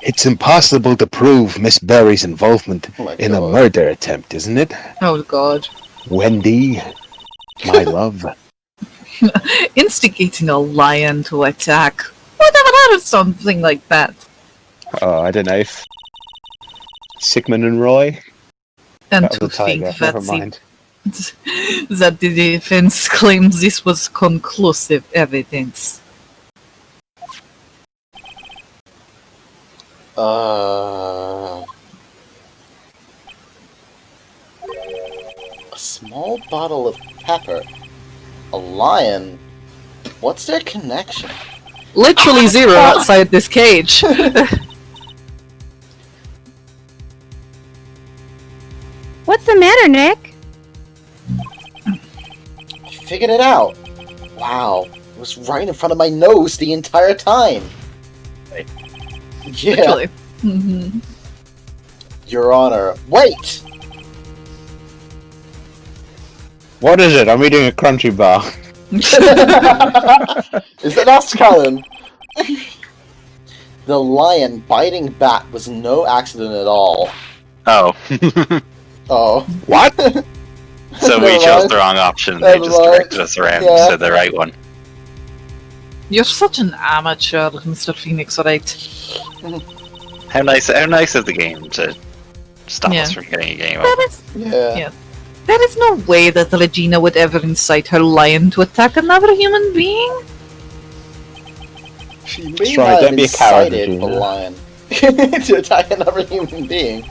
It's impossible to prove Miss Berry's involvement in a murder attempt, isn't it? Oh god. Wendy, my love. Instigating a lion to attack. Whatever, something like that. Oh, I don't know. Sigmund and Roy? And That to was a tiger, think never that mind. that the defense claims this was conclusive evidence. A small bottle of pepper. A lion. What's their connection? Literally zero outside this cage. What's the matter, Nick? I figured it out. Wow, it was right in front of my nose the entire time. Yeah. Literally. Mm-hmm. Your Honor, wait! What is it? I'm eating a crunchy bar. Is that us, Callan? The lion biting Bat was no accident at all. Oh. Oh. What? So we chose the wrong option. They just directed us around to the right one. You're such an amateur, Mr. Phoenix, alright? How nice of the game to stop us from getting a game over. Yeah. There is no way that Regina would ever incite her lion to attack another human being. She may That's not right, have don't be a coward, incited the Regina. lion to attack another human being,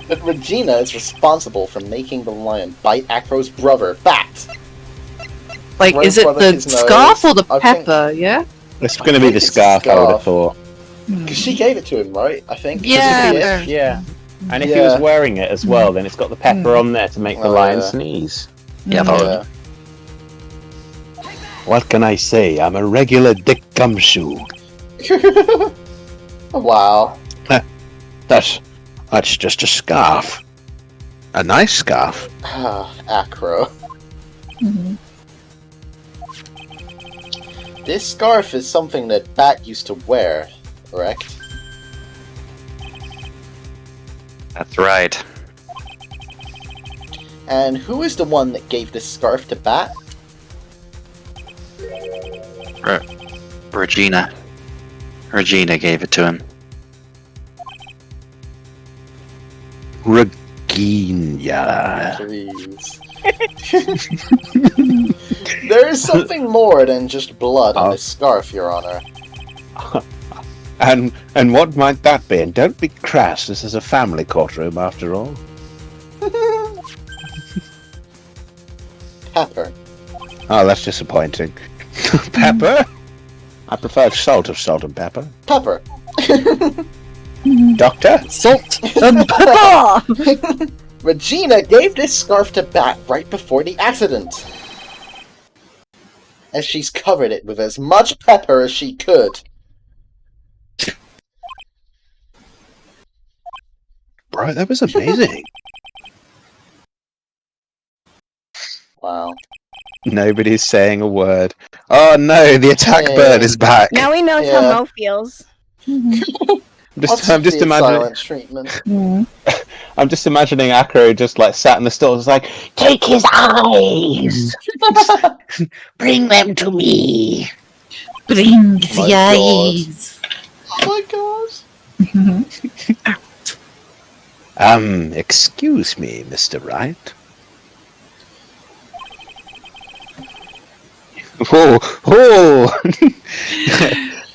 but Regina is responsible for making the lion bite Acro's brother, Bat. Like, Right is it in front of the his nose. scarf or the I think- pepper, yeah? It's going to be the It's scarf, I would have scarf. thought. Because she gave it to him, right? I think. Yeah. Yeah. And if he was wearing it as well, then it's got the pepper on there to make the Oh, lion yeah. sneeze. Yeah. What can I say? I'm a regular dick gumshoe. Wow. That's just a scarf. A nice scarf. Acro. This scarf is something that Bat used to wear, correct? That's right. And who is the one that gave this scarf to Bat? Regina. Regina gave it to him. Regina. Please. There is something more than just blood on this scarf, Your Honor. And what might that be? And don't be crass, this is a family courtroom after all. Pepper. Oh, that's disappointing. Pepper? I prefer salt and pepper. Pepper. Doctor? Salt and pepper! Regina gave this scarf to Bat right before the accident. And she's covered it with as much pepper as she could. Bro, that was amazing. Wow. Nobody's saying a word. Oh no, the attack bird is back. Now he knows how Mo feels. I'm just Silent imagining. treatment. I'm just imagining Acro just like sat in the store, just like, Take his eyes! Bring them to me! Bring My the eyes. Oh my god. Excuse me, Mr. Wright. Oh!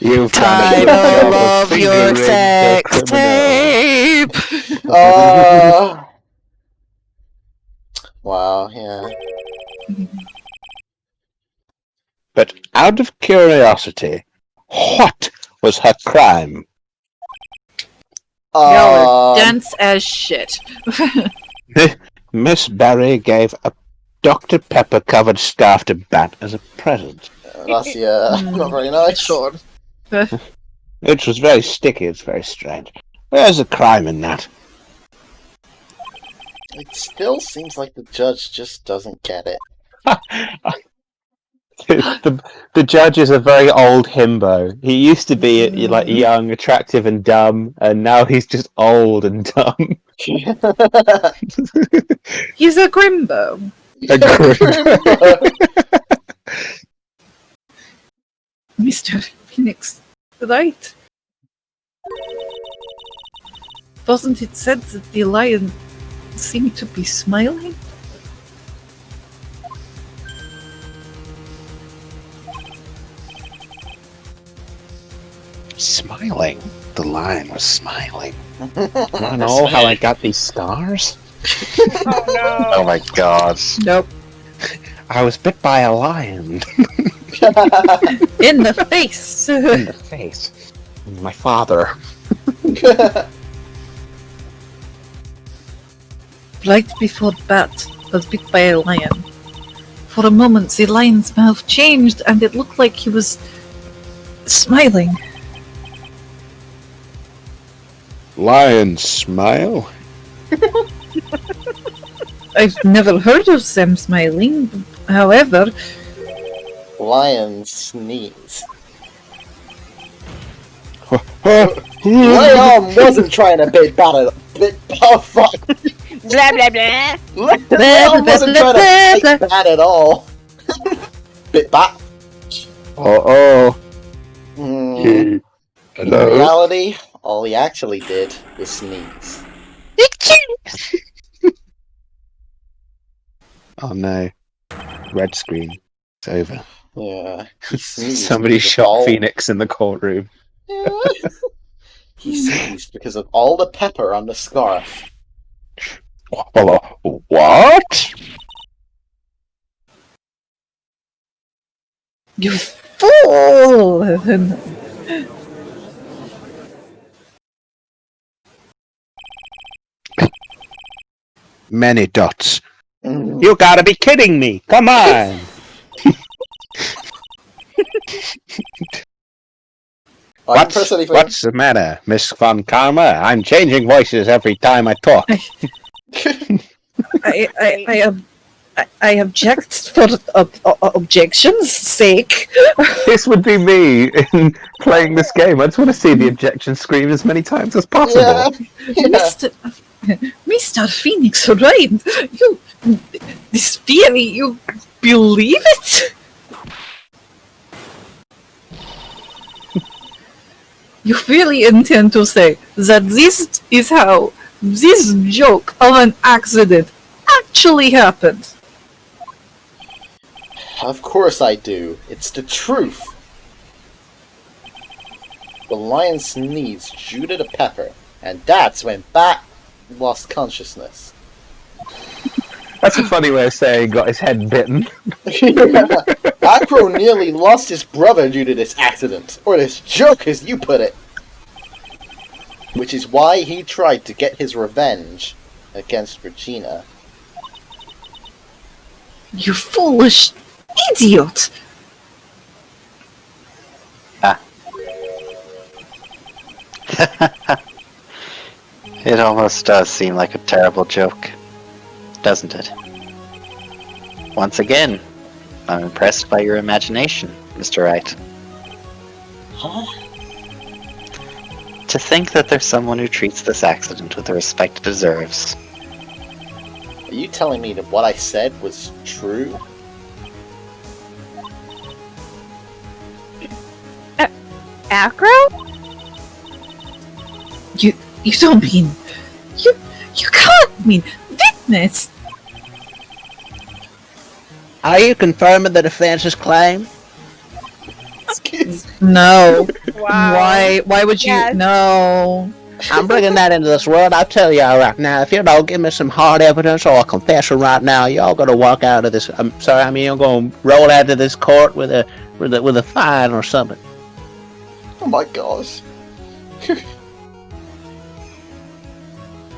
You've done a good Title job of your fingering the sex criminal. tape! Wow, yeah. But out of curiosity, what was her crime? Y'all are dense as shit. Miss Barry gave a Dr. Pepper covered scarf to Bat as a present. That's, not very nice. Sure. It was very sticky, it's very strange. Where's the crime in that? It still seems like the judge just doesn't get it. the judge is a very old himbo. He used to be like young, attractive, and dumb, and now he's just old and dumb. He's a Grimbo. Mr. Phoenix, right? Wasn't it said that the lion seemed to be smiling? Smiling. The lion was smiling. I know how I got these scars. Oh my god. Nope. I was bit by a lion. In the face. In the face. My father. Right before Bat was bit by a lion. For a moment, the lion's mouth changed, and it looked like he was smiling. Lion smile? I've never heard of them smiling. However, Lion sneeze. Lion wasn't trying to bit Bat. Oh fuck! Blah blah blah. Lion wasn't trying to bite Bat at all. Bit Bat. Oh. In Hello? reality, all he actually did was sneeze. Oh no. Red screen. It's over. Yeah. He sneezed Somebody because of shot all- Phoenix in the courtroom. He sneezed because of all the pepper on the scarf. What? you fool! Many dots. You gotta be kidding me! Come on! What's the matter, Miss Von Karma? I'm changing voices every time I talk. I object for objection's sake. This would be me in playing this game. I just want to see the objection scream as many times as possible. Mr. Phoenix, right? You, this theory, you believe it? You really intend to say that this is how this joke of an accident actually happened? Of course I do. It's the truth. The lion sneezed due to the pepper, and that's when Bat lost consciousness. That's a funny way of saying got his head bitten. Acro nearly lost his brother due to this accident, or this joke as you put it. Which is why he tried to get his revenge against Regina. You foolish idiot! It almost does seem like a terrible joke, doesn't it? Once again, I'm impressed by your imagination, Mr. Wright. Huh? To think that there's someone who treats this accident with the respect it deserves. Are you telling me that what I said was true? Acro? You don't mean... You can't mean witness! Are you confirming the defense's claim? No. Wow. Why would you... Yes. No. I'm bringing that into this world. I'll tell y'all right now. If you don't give me some hard evidence or a confession right now, y'all gonna walk out of this. I'm sorry. I mean, you're gonna roll out of this court with a fine or something. Oh my gosh.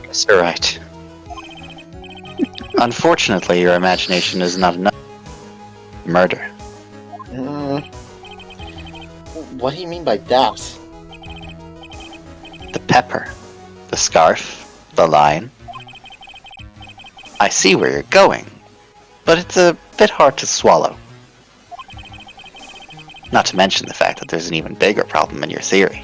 Mr. Wright. Unfortunately, your imagination is not enough. Murder. What do you mean by that? The pepper, the scarf, the line. I see where you're going, but it's a bit hard to swallow. Not to mention the fact that there's an even bigger problem in your theory.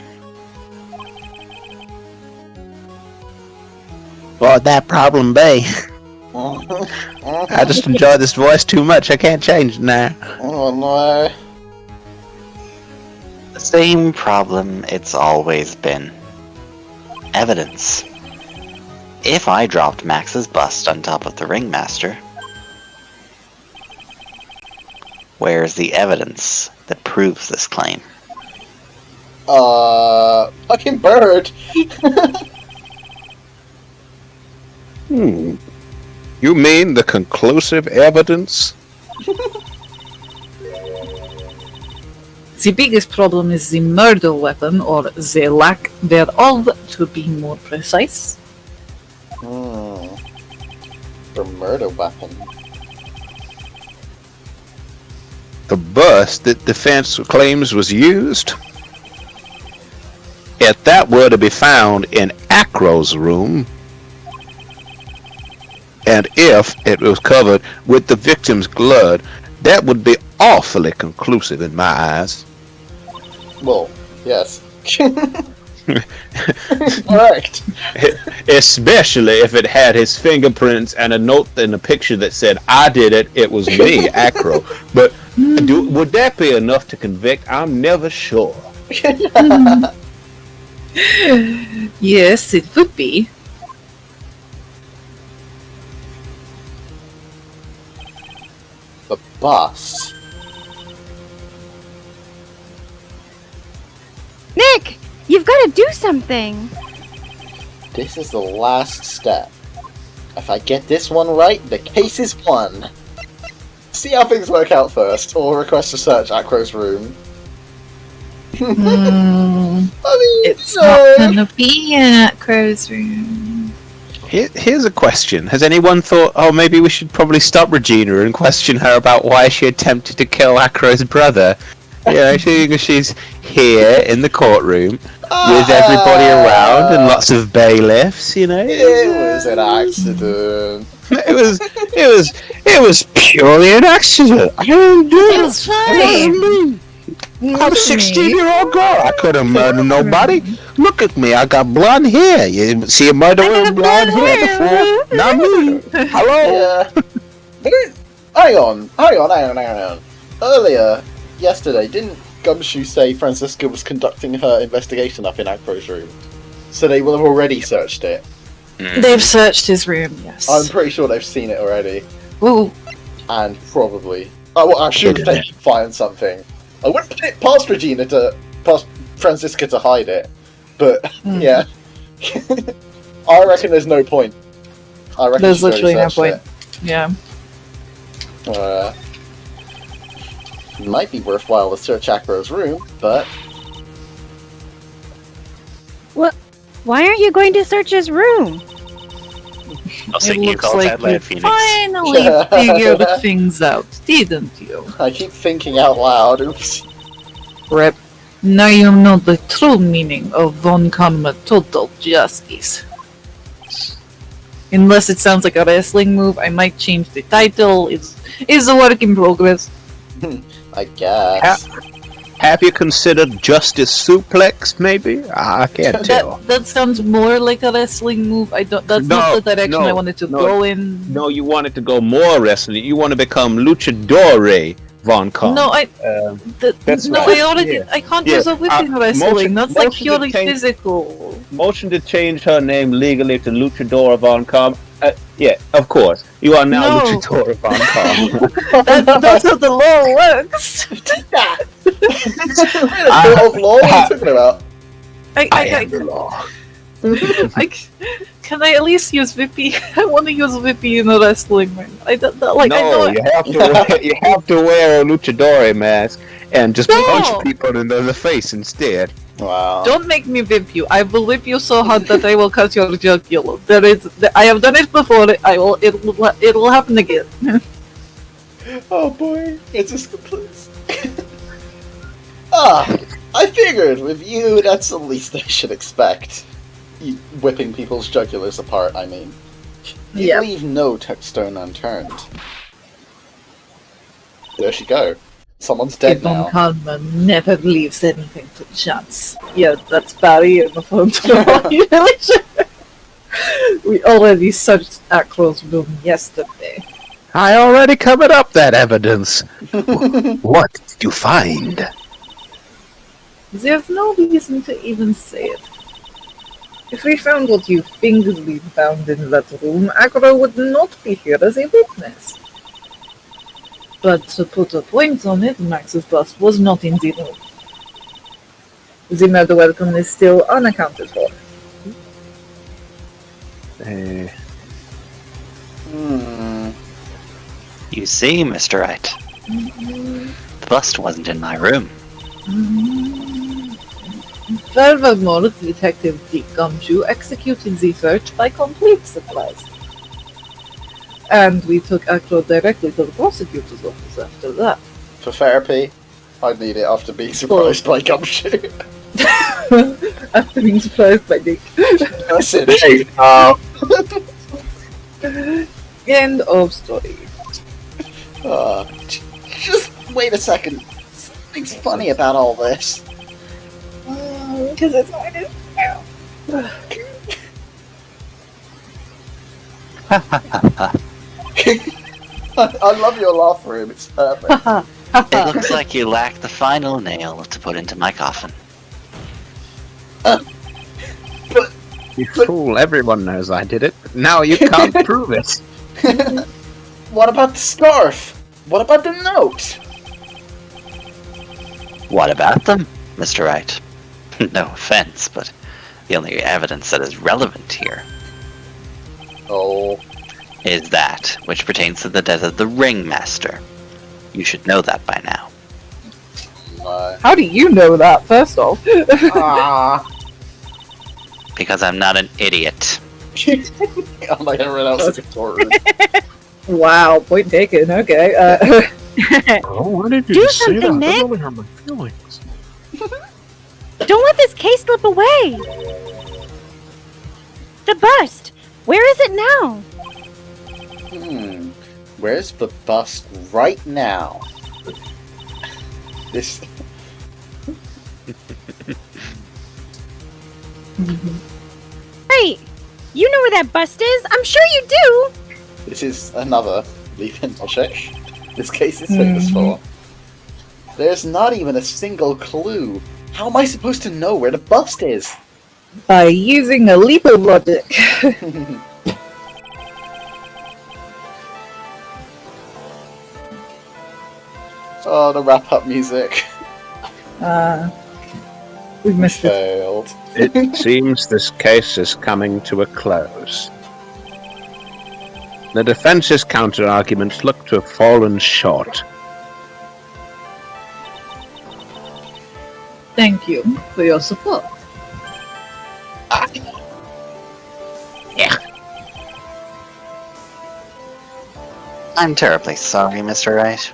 What would that problem be? I just enjoy this voice too much. I can't change it now. Oh no. The same problem it's always been. Evidence. If I dropped Max's bust on top of the ringmaster, where's the evidence that proves this claim? Fucking bird. You mean the conclusive evidence? The biggest problem is the murder weapon, or the lack thereof, to be more precise. The murder weapon. The bus that defense claims was used. If that were to be found in Acro's room, and if it was covered with the victim's blood, that would be awfully conclusive in my eyes. Well, yes. Correct. Especially if it had his fingerprints and a note in the picture that said, "I did it, it was me, Acro." But would that be enough to convict? I'm never sure. Yes, it would be. The bus. Nick, you've got to do something. This is the last step. If I get this one right, the case is won. See how things work out first, or request to search Acro's room. I mean, it's not gonna be in Acro's room. Here's a question. Has anyone thought, oh, maybe we should probably stop Regina and question her about why she attempted to kill Acro's brother? She's here in the courtroom with everybody around and lots of bailiffs, It was an accident. It was purely an accident. I didn't do it. It's fine. I'm a 16-year-old girl. I could have murdered nobody. Look at me. I got blonde hair. You see a murderer with blonde hair before? Not me. Hello? Yeah. Hang on. Earlier, yesterday, didn't Gumshoe say Francisca was conducting her investigation up in Acro's room? So they will have already searched it. They've searched his room, yes. I'm pretty sure they've seen it already. Ooh. And probably... I'm sure they can find something. I wouldn't put it past Francisca to hide it, but yeah. I reckon there's no point. I reckon there's literally no point. Yeah. Might be worthwhile to search Acro's room, but... What? Why aren't you going to search his room? I'll sing you call like Headlight you Phoenix. finally figured things out, didn't you? I keep thinking out loud. Oops. Rep. Now you know the true meaning of Von Karma Total Justice. Unless it sounds like a wrestling move, I might change the title. It's a work in progress. I guess. Have you considered Justice Suplex, maybe? I can't tell. That sounds more like a wrestling move. That's not the direction I wanted to go in. No, you wanted to go more wrestling. You want to become Luchadore Von Karma. No, I can't do a whip in wrestling. That's like purely physical. Motion to change her name legally to Luchadora Von Karma. Yeah, of course. You are now Luchadora Von Karma. That's how the law works. What are you talking about? I am the law. Can I at least use Vippy? I want to use Vippy in a wrestling ring. You have to wear a luchador mask and just punch people in the face instead. Wow! Don't make me whip you. I will whip you so hard that I will cut your jugular. I have done it before. It will happen again. Oh boy! It's just complete. I figured with you, that's the least I should expect. Whipping people's jugulars apart, I mean. You leave no stone unturned. There she go. Someone's dead now. Von Karma never leaves anything to chance. Yeah, that's Barry in the phone tomorrow. We already searched Acro's room yesterday. I already covered up that evidence. What did you find? There's no reason to even say it. If we found what you think we found in that room, Acro would not be here as a witness. But to put a point on it, Max's bust was not in the room. The murder weapon is still unaccounted for. You see, Mr. Wright, the bust wasn't in my room. Furthermore, Detective Dick Gumshoe executed the search by complete surprise. And we took Acro directly to the prosecutor's office after that. For therapy, I'd need it after being surprised by Gumshoe. After being surprised by Dick. That's it. End of story. Just wait a second. Something's funny about all this. Because it's mine. I love your laugh room, it's perfect. It looks like you lack the final nail to put into my coffin. You fool, everyone knows I did it, but now you can't prove it. What about the scarf? What about the note? What about them, Mr. Wright? No offense, but the only evidence that is relevant here is that which pertains to the death of the ringmaster. You should know that by now. How do you know that, first off? Because I'm not an idiot. I'm like everyone else is important. Wow, point taken, okay. Why did you Do just say that? something, That Nick. really hurt my feelings. Don't let this case slip away! The bust! Where is it now? Where's the bust right now? This. Right! You know where that bust is! I'm sure you do! This is another leap-in logic. This case is famous for. There's not even a single clue. How am I supposed to know where the bust is? By using a leap of logic. Oh, the wrap-up music. We missed it. Failed. It seems this case is coming to a close. The defense's counter-arguments look to have fallen short. Thank you for your support. Yeah. I'm terribly sorry, Mr. Wright.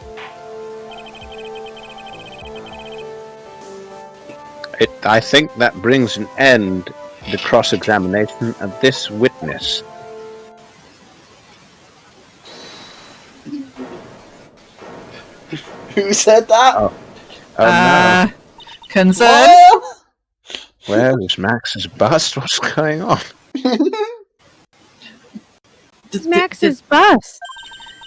I think that brings an end to the cross-examination of this witness. Who said that? No. Concern? Where is Max's bust? What's going on? Max's bust.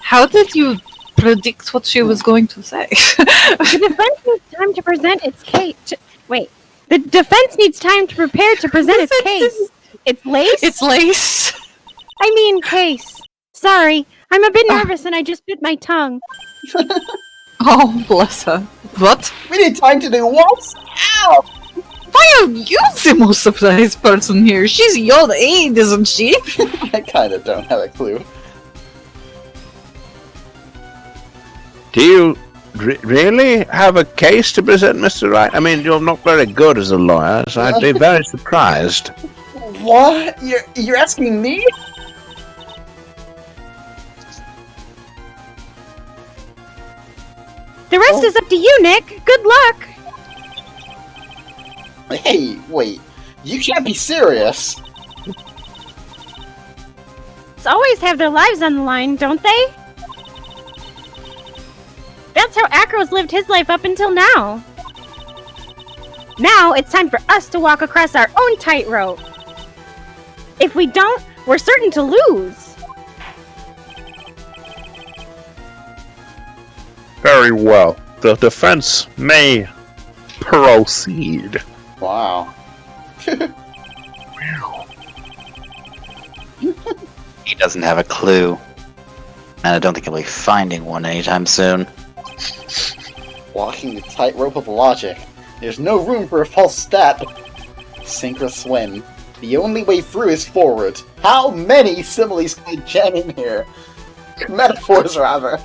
How did you predict what she was going to say? The defense needs time to present its case. Wait. The defense needs time to prepare to present its case. It's lace? It's lace. I mean case. Sorry. I'm a bit nervous and I just bit my tongue. Oh, bless her. What? We need time to do what? Ow! Why are you the most surprised person here? She's your aide, isn't she? I kind of don't have a clue. Do you really have a case to present, Mr. Wright? I mean, you're not very good as a lawyer, so I'd be very surprised. What? You're asking me? The rest is up to you, Nick. Good luck. Hey, wait. You can't be serious. Always have their lives on the line, don't they? That's how Acro's lived his life up until now. Now it's time for us to walk across our own tightrope. If we don't, we're certain to lose. Very well. The defense may proceed. Wow. He doesn't have a clue. And I don't think he'll be finding one anytime soon. Walking the tightrope of logic. There's no room for a false step. Sink or swim. The only way through is forward. How many similes can I jam in here? Metaphors, rather.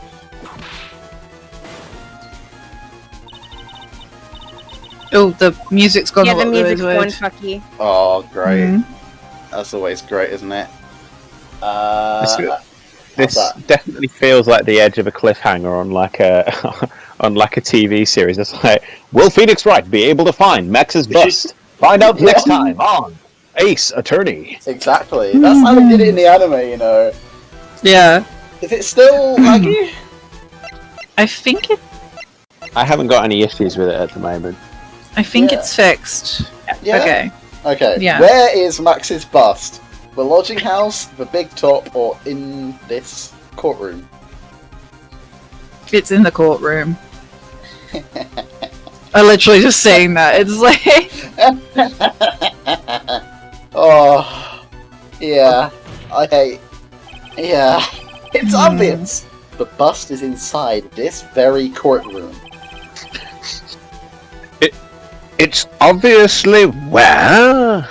Oh, the music's gone Yeah, a the little bit music's weird. going fucky. Oh, great. Mm-hmm. That's always great, isn't it? This definitely feels like the edge of a cliffhanger on like a on like a TV series. It's like, will Phoenix Wright be able to find Max's bust? Find out next time on Ace Attorney. Exactly. That's how they did it in the anime, you know. Yeah. Is it still laggy? I think I haven't got any issues with it at the moment. it's fixed. Yeah. Okay. Yeah. Where is Max's bust? The lodging house, the big top, or in this courtroom? It's in the courtroom. I literally just saying that. It's like oh, yeah. Yeah. It's obvious. The bust is inside this very courtroom. It's obviously where?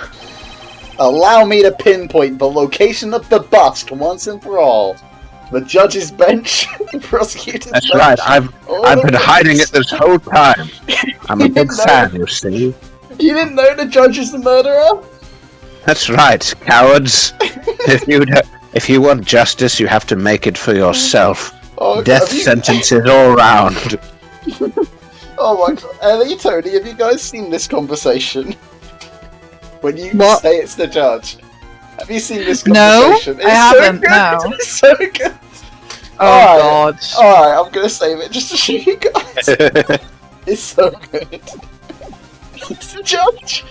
Allow me to pinpoint the location of the bust once and for all. The judge's bench, the prosecutor's That's bench. right. I've been hiding it this whole time. I'm a big fan, you see. You didn't know the judge is the murderer? That's right, cowards. If you want justice, you have to make it for yourself. Oh, Death sentences all round. Oh my god. Ellie, Tony, have you guys seen this conversation? When you say it's the judge. Have you seen this conversation? No, I haven't, no. It's so good. Oh god. Alright, I'm gonna save it just to show you guys. It's so good. It's the judge.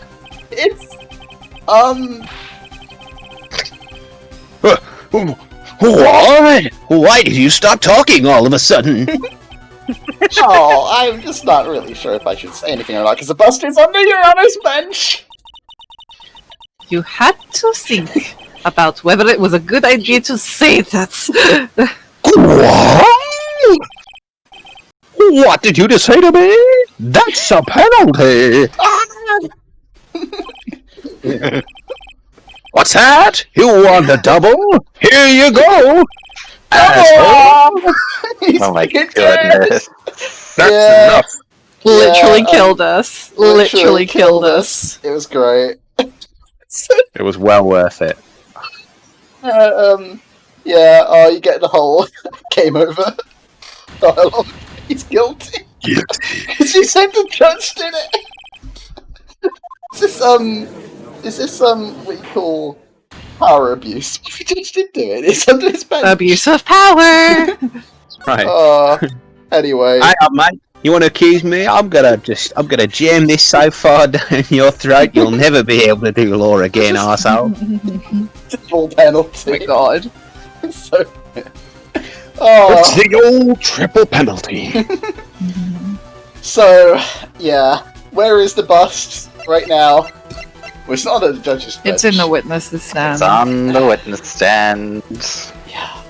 It's Why? Why did you stop talking all of a sudden? Oh, I'm just not really sure if I should say anything or not, because the bust is under your honor's bench. You had to think about whether it was a good idea to say that. What? What did you just say to me? That's a penalty. What's that? You want a double? Here you go. Asshole. Oh my goodness. That's enough. Literally killed us. Literally killed us. It was great. It was well worth it. Yeah, oh, you get the whole game over dialogue. He's guilty. Because you said the judge did it. Is this what you call power abuse? If the judge did do it, it's under his bench. Abuse of power! Right. Anyway. Hang on, mate. You want to accuse me? I'm gonna jam this so far down your throat you'll never be able to do law again, arsehole. Full penalty. Oh my god. So oh. It's the old triple penalty. So, yeah. Where is the bust right now? Well, it's not at the judge's bench. It's in the witness's stand. It's on the witness stand. Yeah.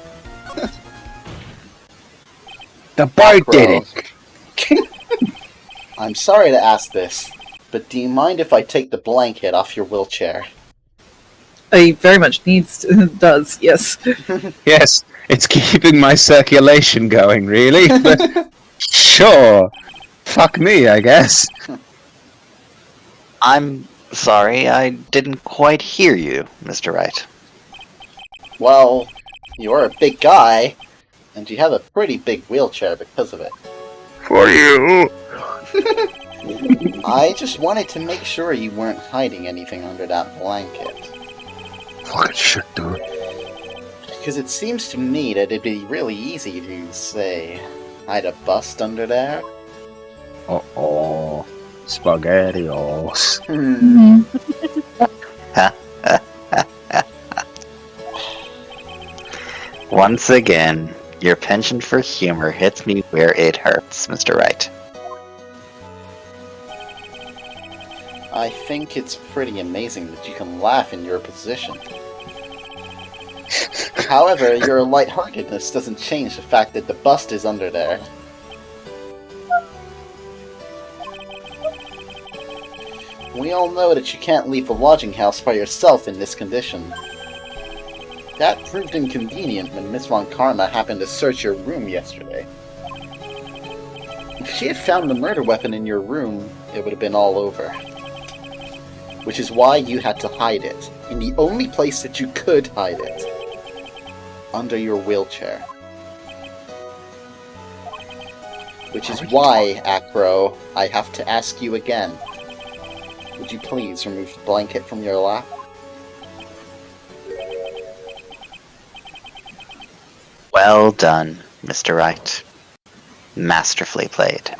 The boy did it. I'm sorry to ask this, but do you mind if I take the blanket off your wheelchair? He very much does, yes. Yes, it's keeping my circulation going, really. But sure. Fuck me, I guess. I'm sorry, I didn't quite hear you, Mr. Wright. Well, you're a big guy, and you have a pretty big wheelchair because of it. For you. I just wanted to make sure you weren't hiding anything under that blanket. Fucking shit, dude. Because it seems to me that it'd be really easy to, say, hide a bust under there. Uh-oh. SpaghettiOs. Once again, your penchant for humor hits me where it hurts, Mr. Wright. I think it's pretty amazing that you can laugh in your position. However, your lightheartedness doesn't change the fact that the bust is under there. We all know that you can't leave the lodging house by yourself in this condition. That proved inconvenient when Miss Von Karma happened to search your room yesterday. If she had found the murder weapon in your room, it would have been all over. Which is why you had to hide it, in the only place that you could hide it. Under your wheelchair. Which is why, Acro, I have to ask you again. Would you please remove the blanket from your lap? Well done, Mr. Wright. Masterfully played.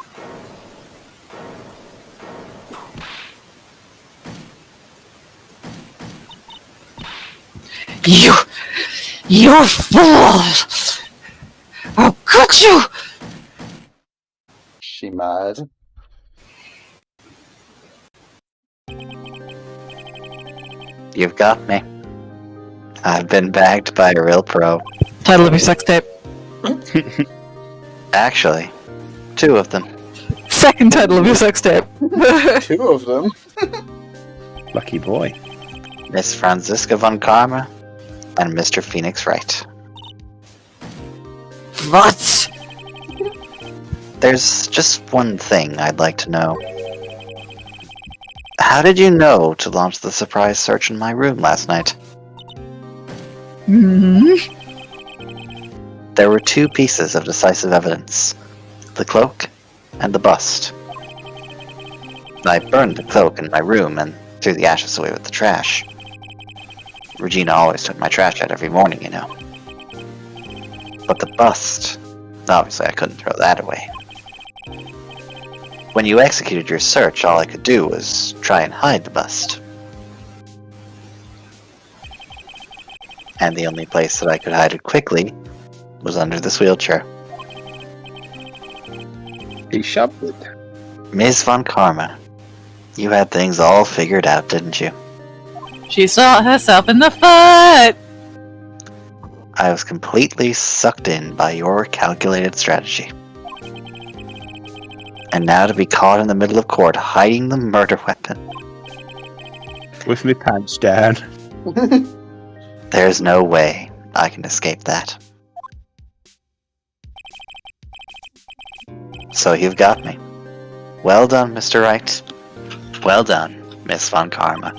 You fool! I'll cut you! She mad. You've got me. I've been bagged by a real pro. Title of your sex tape. Actually, 2 of them. Second title of your sex tape. 2 of them? Lucky boy. Miss Franziska von Karma and Mr. Phoenix Wright. What? There's just one thing I'd like to know. How did you know to launch the surprise search in my room last night? There were 2 pieces of decisive evidence. The cloak and the bust. I burned the cloak in my room and threw the ashes away with the trash. Regina always took my trash out every morning, you know. But the bust, obviously I couldn't throw that away. When you executed your search, all I could do was try and hide the bust. And the only place that I could hide it quickly was under this wheelchair. He shoved it. Ms. von Karma, you had things all figured out, didn't you? She shot herself in the foot! I was completely sucked in by your calculated strategy. And now to be caught in the middle of court hiding the murder weapon. With me pants down. There's no way I can escape that. So you've got me. Well done, Mr. Wright. Well done, Miss von Karma.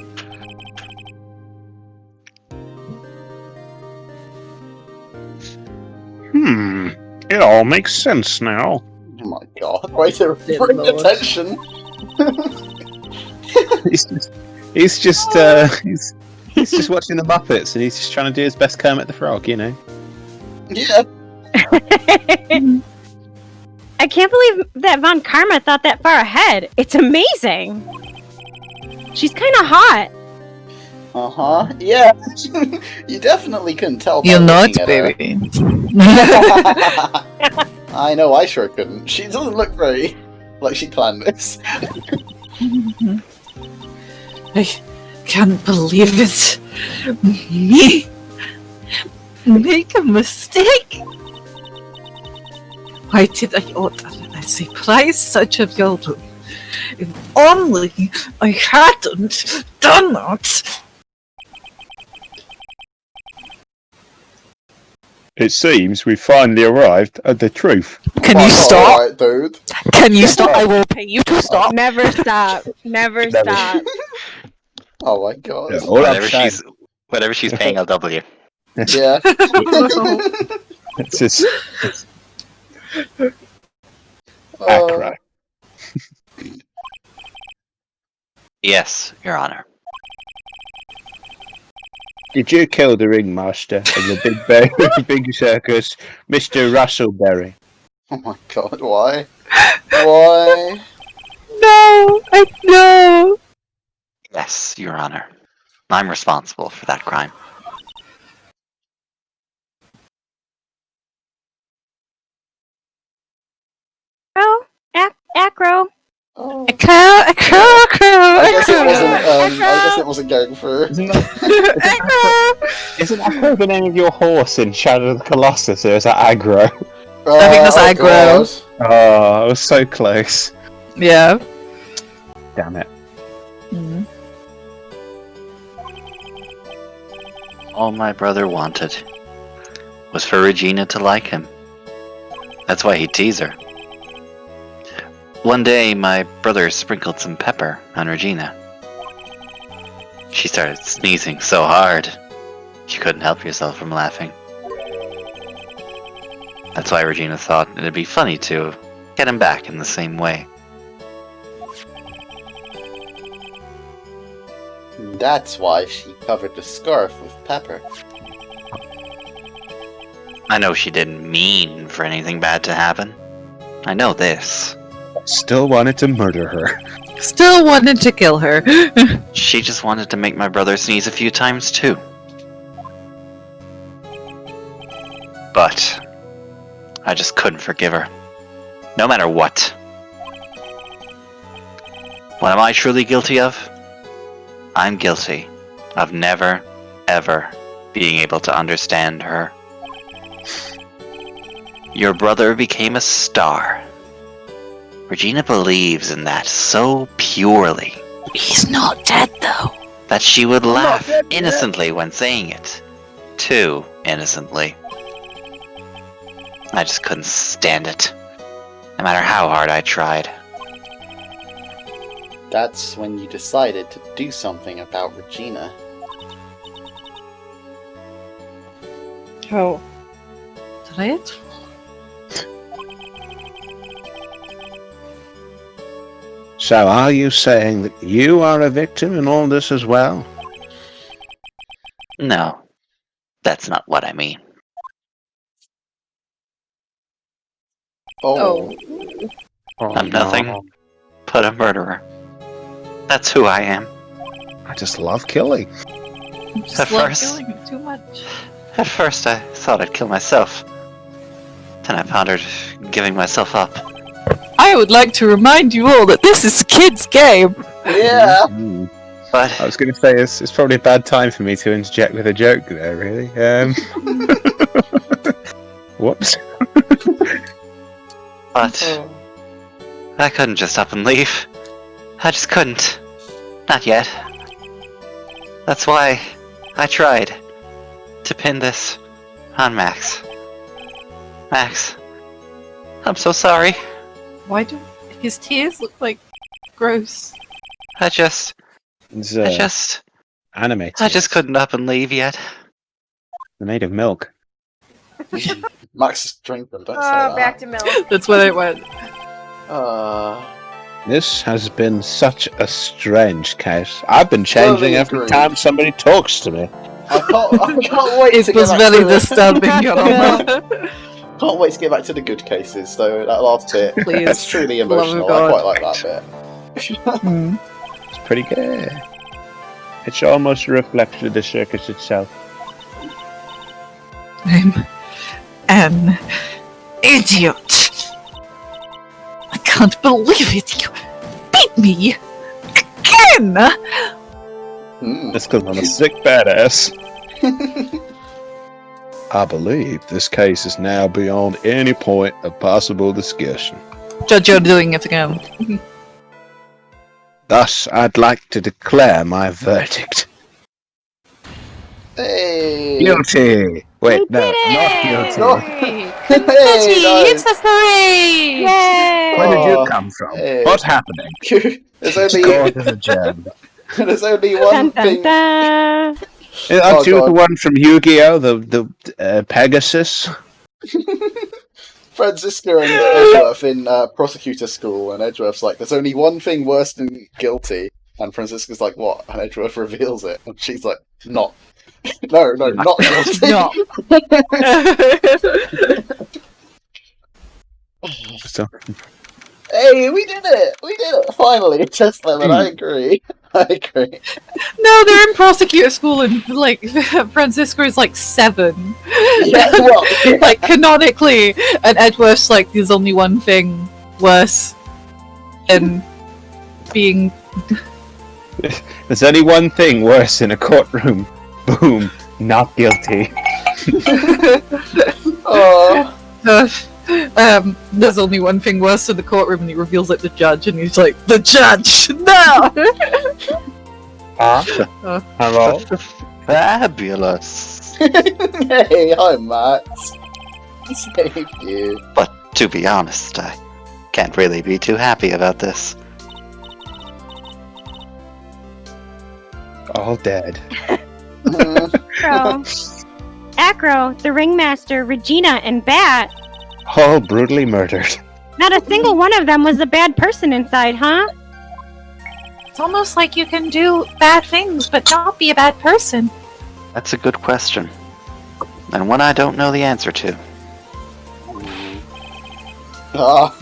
It all makes sense now. Oh my god, way to bring attention! He's just watching the Muppets and he's just trying to do his best Kermit the Frog, you know. Yeah. I can't believe that Von Karma thought that far ahead. It's amazing. She's kind of hot. Uh-huh. Yeah. You definitely couldn't tell. You're not, baby. I know, I sure couldn't. She doesn't look very like she planned this. I can't believe it. Me? Make a mistake? Why did I order a surprise search of your room? If only I hadn't done that. It seems we finally arrived at the truth. Can you stop? Alright, dude. Can you stop? I will pay you to stop. Never stop. Never stop. Oh my god. Yeah, whatever she's paying, I'll double you. Yeah. It's just Accra. Yes, Your Honor. Did you kill the ringmaster of the big circus, Mr. Russellberry? Oh my god, why? Why? No, I know. Yes, Your Honor. I'm responsible for that crime. Oh, Acro. Oh. I guess it wasn't going through. Isn't Accro the name of your horse in Shadow of the Colossus, or is that Aggro? I think that's aggro. Oh, I was so close. Yeah. Damn it. Mm-hmm. All my brother wanted was for Regina to like him. That's why he'd tease her. One day, my brother sprinkled some pepper on Regina. She started sneezing so hard, she couldn't help herself from laughing. That's why Regina thought it'd be funny to get him back in the same way. That's why she covered the scarf with pepper. I know she didn't mean for anything bad to happen. I know this. Still wanted to murder her. Still wanted to kill her. She just wanted to make my brother sneeze a few times too. But I just couldn't forgive her. No matter what. What am I truly guilty of? I'm guilty of never, ever being able to understand her. Your brother became a star. Regina believes in that so purely. He's not dead, though. That she would laugh innocently when saying it. Too innocently. I just couldn't stand it. No matter how hard I tried. That's when you decided to do something about Regina. Oh. Did I hit? So are you saying that you are a victim in all this as well? No. That's not what I mean. Oh. I'm nothing but a murderer. That's who I am. I just love killing. Just love killing it too much. At first I thought I'd kill myself. Then I pondered giving myself up. I would like to remind you all that this is a kid's game. Yeah. But I was going to say it's probably a bad time for me to interject with a joke there. Really. Whoops. But I couldn't just up and leave. I just couldn't. Not yet. That's why I tried to pin this on Max. Max, I'm so sorry. Why do his tears look like gross? I just animated. I just couldn't up and leave yet. They're made of milk. Max is drinking, don't say that. Back to milk. That's where it went. This has been such a strange case. I've been changing Totally every agree. time somebody talks to me. I can't wait It to was get back very to it. disturbing, Yoroma. Can't wait to get back to the good cases, so that last bit Please. it's truly Love of emotional. I God. quite like that bit. It's pretty good. It's almost a reflection of the circus itself. I'm an idiot. I can't believe it. You beat me again. That's because I'm a sick badass. I believe this case is now beyond any point of possible discussion. Judge, you're doing it again. Thus, I'd like to declare my verdict. Hey! Guilty! Wait, no, not guilty. It's a parade! Yay! Where did you come from? Hey. What's happening? There's only Court is adjourned. there's only one thing. Aren't Oh, you the God. one from Yu-Gi-Oh? The Pegasus? Franziska and Edgeworth in prosecutor school, and Edgeworth's like, "There's only one thing worse than guilty," and Franziska's like, "What?" And Edgeworth reveals it, and she's like, "Not." No, not guilty. No. So, Hey, we did it! We did it! Finally, Chess Lemon, I agree. I agree. No, they're in prosecutor school, and like Francisco is like 7. Yeah, well, yeah. Like canonically, and Edgeworth's like, "There's only one thing worse than being." there's only one thing worse in a courtroom. Boom. Not guilty. Oh. There's only one thing worse in the courtroom, and he reveals it to the judge, and he's like, "The judge, no!" Hello? Fabulous. Hey, hi, Max. I saved you. But to be honest, I Can't really be too happy about this. All dead. Acro, the ringmaster, Regina, and Bat. All brutally murdered. Not a single one of them was a bad person inside, huh? It's almost like you can do bad things, but not be a bad person. That's a good question. And one I don't know the answer to. Ah.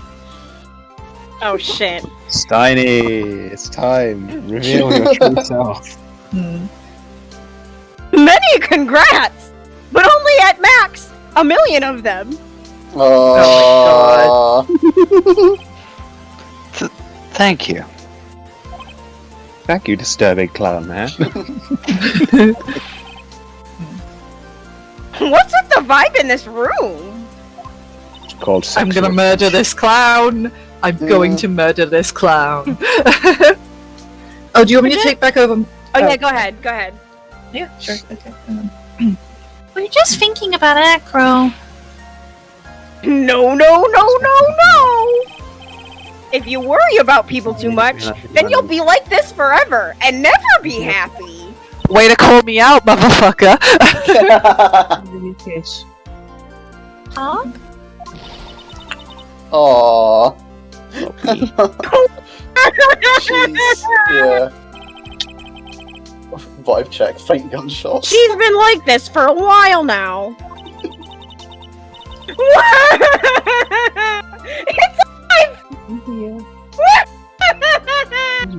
Oh shit. Steiny, it's time. Reveal your true self. Many congrats! But only at max 1,000,000 of them. Oh Thank you. Thank you, disturbing clown man. What's with the vibe in this room? It's called sex. I'm gonna murder this clown. I'm going to murder this clown. Oh, do you want me to take back over? Oh yeah, go ahead. Go ahead. Yeah, sure. Okay. We're just thinking about Acro. No. If you worry about people too much, then you'll be like this forever and never be happy. Way to call me out, motherfucker. Huh? Aww. Jeez. Yeah. Vibe check, faint gunshots. She's been like this for a while now. It's alive!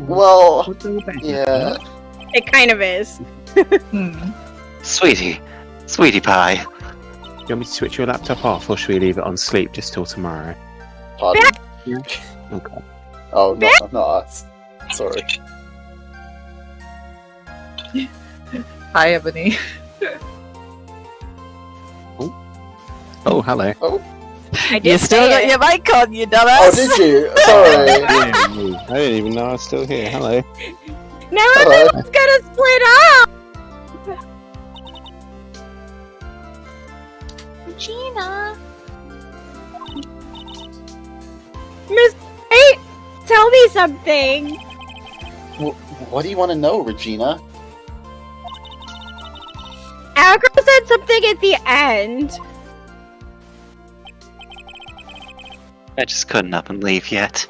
Well, yeah. It kind of is. Sweetie pie. Do you want me to switch your laptop off, or should we leave it on sleep just till tomorrow? Pardon? Okay. Oh, not us. Sorry. Hi, Ebony. Oh, hello. Oh. You still got your mic on, you dumbass. Oh, did you? Sorry. I didn't even know I was still here. Hello. Now everyone's gonna split up! Regina. Miss Kate, tell me something. What do you want to know, Regina? Acro said something at the end. I just couldn't up and leave yet.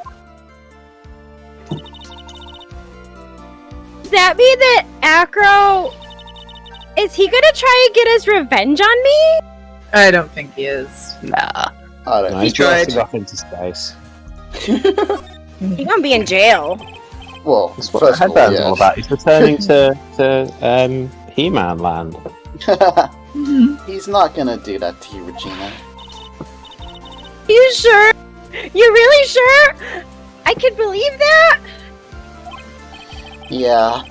Does that mean that Acro... Is he gonna try and get his revenge on me? I don't think he is. Nah. I don't No, know. he's tried. drifting off into space. He's gonna be in jail. Well, That's what first the of all, headband's yes. all about. He's returning to He-Man land. He's not gonna do that to you, Regina. You sure? You really sure? I can believe that? Yeah,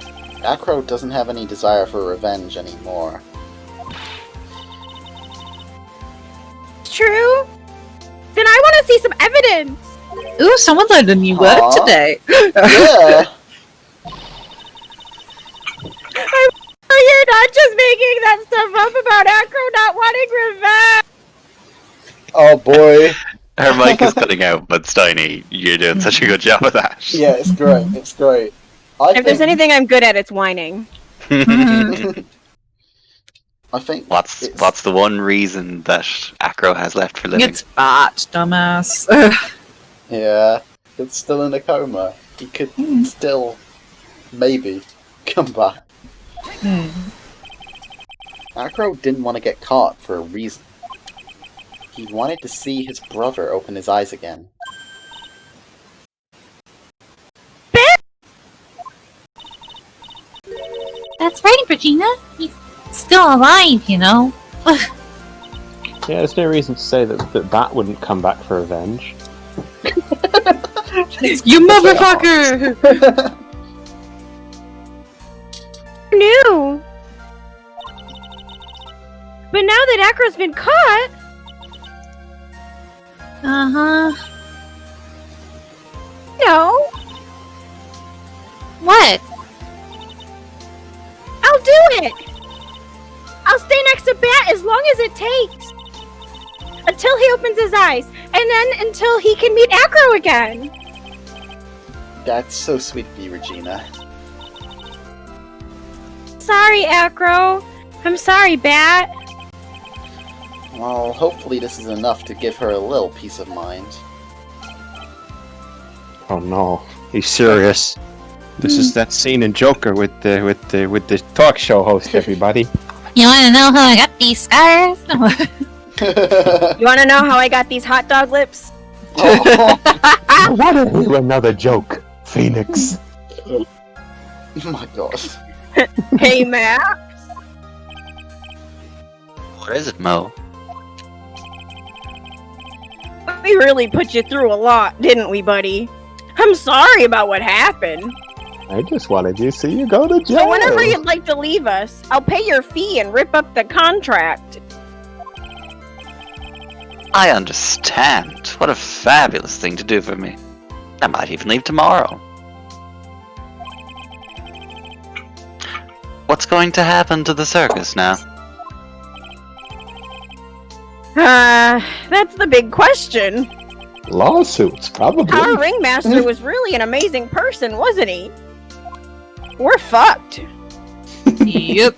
Acro doesn't have any desire for revenge anymore. True? Then I want to see some evidence. Ooh, someone learned a new word Aw. today. Yeah. You're not just making that stuff up about Acro not wanting revenge. Oh boy. Her mic is cutting out, but Steiny, you're doing such a good job of that. Yeah, it's great. It's great. If there's anything I'm good at, it's whining. I think What's the one reason that Acro has left for living? It's bad, dumbass. Yeah, it's still in a coma. He could still, maybe, come back. Acro didn't want to get caught for a reason. He wanted to see his brother open his eyes again. That's right, Regina. He's still alive, you know. Yeah, there's no reason to say that wouldn't come back for revenge. You motherfucker! New. But now that Acro's been caught... Uh-huh. No. What? I'll do it! I'll stay next to Bat as long as it takes! Until he opens his eyes. and then until he can meet Acro again. That's so sweet of you, Regina. Sorry, Acro. I'm sorry, Bat. Well, hopefully this is enough to give her a little peace of mind. Oh no, he's serious. This is that scene in Joker with the talk show host. Everybody. You want to know how I got these scars? You want to know how I got these hot dog lips? What another joke, Phoenix? Oh my god. Hey, Max. What is it, Mo? We really put you through a lot, didn't we, buddy? I'm sorry about what happened. I just wanted you to see you go to jail. So whenever you'd like to leave us, I'll pay your fee and rip up the contract. I understand. What a fabulous thing to do for me. I might even leave tomorrow. What's going to happen to the circus now? That's the big question. Lawsuits, probably. Our ringmaster was really an amazing person, wasn't he? We're fucked. Yep.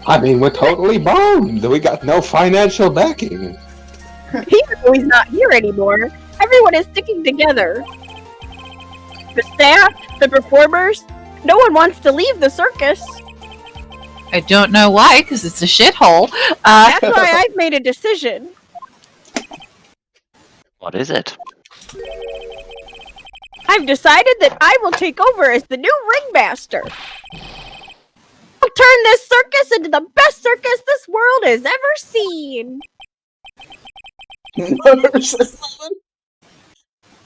I mean, we're totally boned. We got no financial backing. Even though he's not here anymore, everyone is sticking together. The staff, the performers, no one wants to leave the circus. I don't know why, because it's a shithole. That's why I've made a decision. What is it? I've decided that I will take over as the new ringmaster. I'll turn this circus into the best circus this world has ever seen.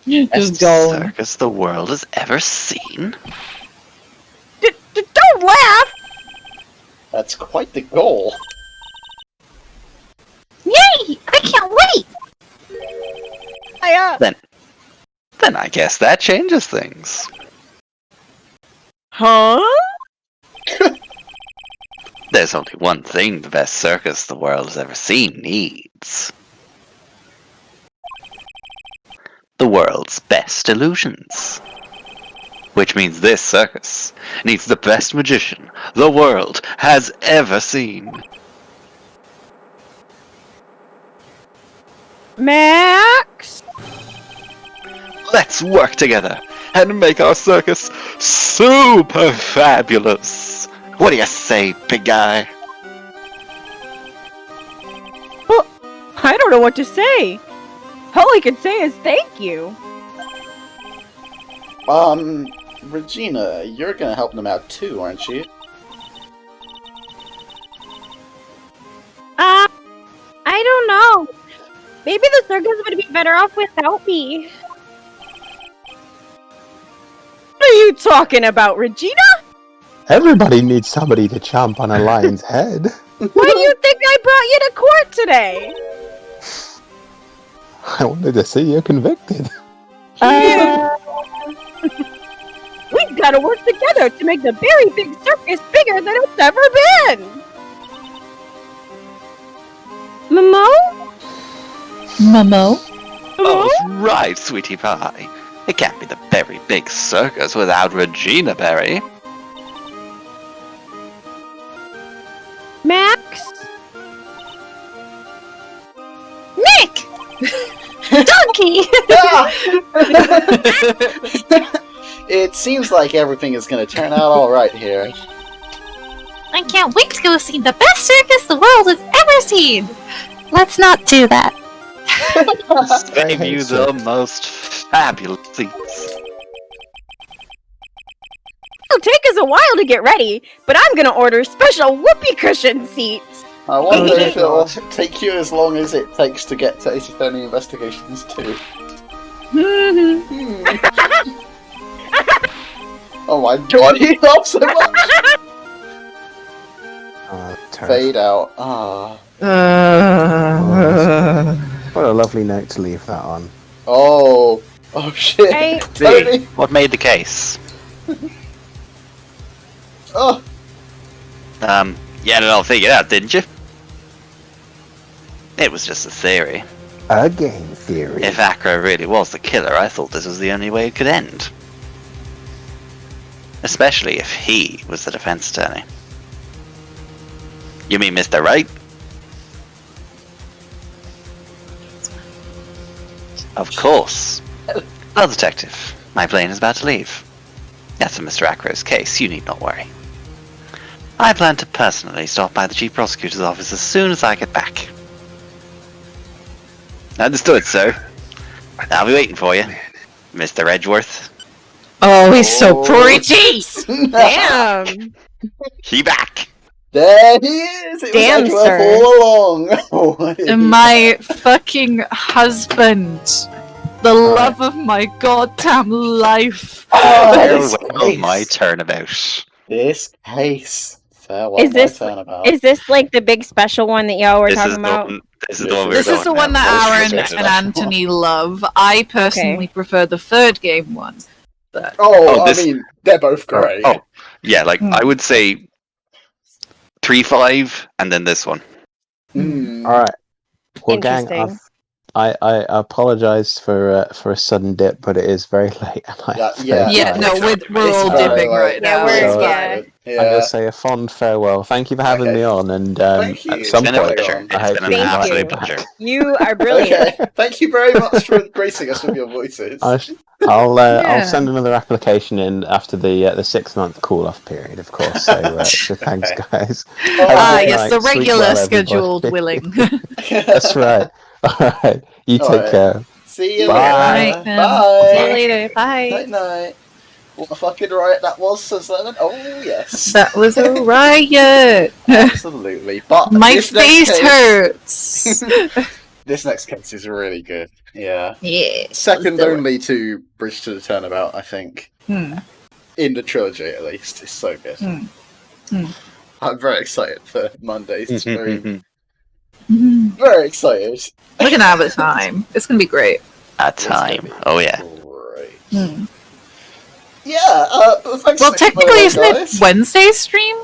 Just go. Circus the world has ever seen? Don't laugh! That's quite the goal. Yay! I can't wait! Then I guess that changes things. Huh? There's only one thing the best circus the world has ever seen needs. The world's best illusions. Which means this circus needs the best magician the world has ever seen. Max? Let's work together and make our circus super fabulous. What do you say, big guy? Well, I don't know what to say. All I can say is thank you. Regina, you're gonna help them out too, aren't you? I don't know. Maybe the circus would be better off without me. What are you talking about, Regina? Everybody needs somebody to chomp on a lion's head. Why do you think I brought you to court today? I wanted to see you convicted. We've got to work together to make the very big circus bigger than it's ever been. Momo? Oh, right, sweetie pie. It can't be the very big circus without Regina Berry. Max? Nick! Donkey! It seems like everything is gonna turn out alright here. I can't wait to go see the best circus the world has ever seen! Let's not do that. Save you the most fabulous seats. It'll take us a while to get ready, but I'm gonna order special whoopee cushion seats. I wonder if it'll take you as long as it takes to get to Ace Attorney Investigations too. Oh my god, he laughs so much! Fade out. What a lovely note to leave that on. Oh shit. Hey. Tony. What made the case? Oh. You had it all figured out, didn't you? It was just a theory. A game theory. If Acro really was the killer, I thought this was the only way it could end. Especially if he was the defense attorney. You mean Mr. Right? Of course. Well, detective, my plane is about to leave. That's in Mr. Acro's case, you need not worry. I plan to personally stop by the Chief Prosecutor's office as soon as I get back. Understood, sir. I'll be waiting for you, Mr. Edgeworth. Oh, he's so pretty! Damn! He back! There he is! It Damn, was Edgeworth sir. all along! My fucking husband. The love of my goddamn life. Farewell, my turnabout. This case. Farewell, Is this my turnabout. is this like the big special one that y'all were talking about? This is the one we were This is the talking one about. that Aaron Most and Anthony love. I personally prefer the third game one. But... Oh, this- I mean, they're both great. Oh, yeah, like, I would say 3-5, and then this one. Alright. Well, gang, Interesting. I apologise for a sudden dip, but it is very late. And I have Yeah, no, we're all dipping right now. I'm going to say a fond farewell. Thank you for having me on, and at some It's been a point, pleasure. I hope It's been you an invite me absolute back. pleasure. You are brilliant. Okay, thank you very much for gracing us with your voices. I'll send another application in after the 6-month call-off period, of course. So, so thanks, guys. Yes, the Sleep regular well, scheduled everybody. willing. That's right. All right, you take Alright. care. See you Bye. later. Bye. See you later. Bye. Night night. What a fucking riot that was, says Lemon. Oh, yes. That was a riot. Absolutely. But My this next face case- hurts. This next case is really good. Yeah. Yeah. Second only to Bridge to the Turnabout, I think. Hmm. In the trilogy, at least. It's so good. I'm very excited for Monday's stream. Very excited. We're gonna have a time. It's gonna be great. A time. Oh, yeah. Yeah, but thanks Well, so much, technically, isn't guys. it Wednesday's stream?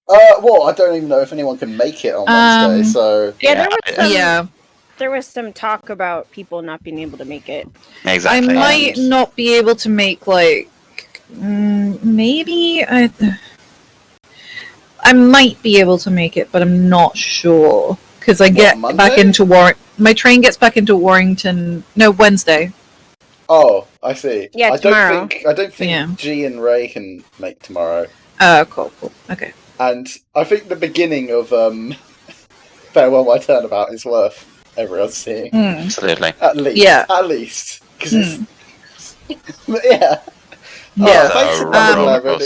Well, I don't even know if anyone can make it on Wednesday, so... Yeah, Yeah. there was some talk about people not being able to make it. Exactly. I might not be able to make maybe I might be able to make it, but I'm not sure because I get back Monday? into my train gets back into Warrington. No, Wednesday. Oh, I see. Yeah, I tomorrow. don't think G and Ray can make tomorrow. Cool. Okay. And I think the beginning of Farewell My Turnabout is worth everyone seeing. Absolutely. At least. Yeah. At least. Because it's... yeah. Yeah. Thanks for coming, Lemon.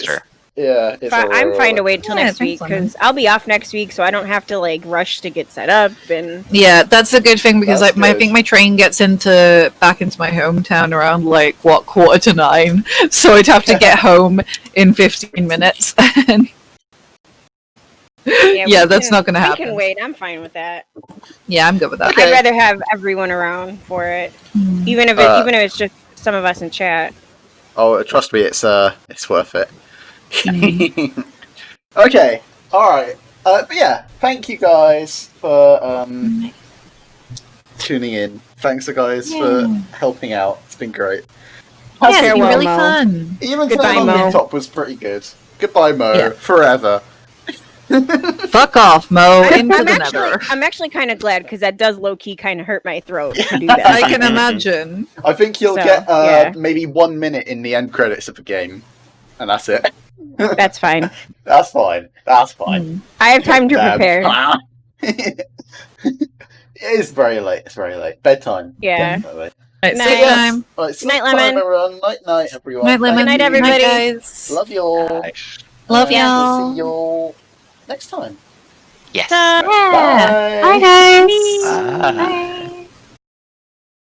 It's I'm fine to wait till Yeah, next week thanks, Lemon. because I'll be off next week, so I don't have to like rush to get set up and. Yeah, that's a good thing because That's I good. think my train gets back into my hometown around 9:15, so I'd have to get home in 15 minutes. Yeah, that's not gonna We happen. can wait. I'm fine with that. Yeah, I'm good with that. I'd rather have everyone around for it, even if it's just some of us in chat. Oh, trust me, it's worth it. Okay, alright. But yeah, thank you guys for tuning in. Thanks, guys, for helping out. It's been great. Yeah, it's been really fun. Even Goodbye, Turn on Mo. the Top was pretty good. Goodbye, Mo. Yeah. Forever. Fuck off, Mo. I'm Into the nether. actually kind of glad because that does low key kind of hurt my throat to do that. I can imagine. I think you'll So, get yeah. maybe 1 minute in the end credits of the game, and that's it. That's fine. That's fine. That's fine. I have time to prepare. It is very late. It's very late. Bedtime. Yeah. Definitely. Right, Night. sleep time. Right, sleep Night, time, Lemon. everyone. Night, everyone. Night, Lemon. Good night, everybody. guys. Love you all. Love We'll y'all. see you all next time. Yes. Yeah. Bye. Bye, guys. Bye.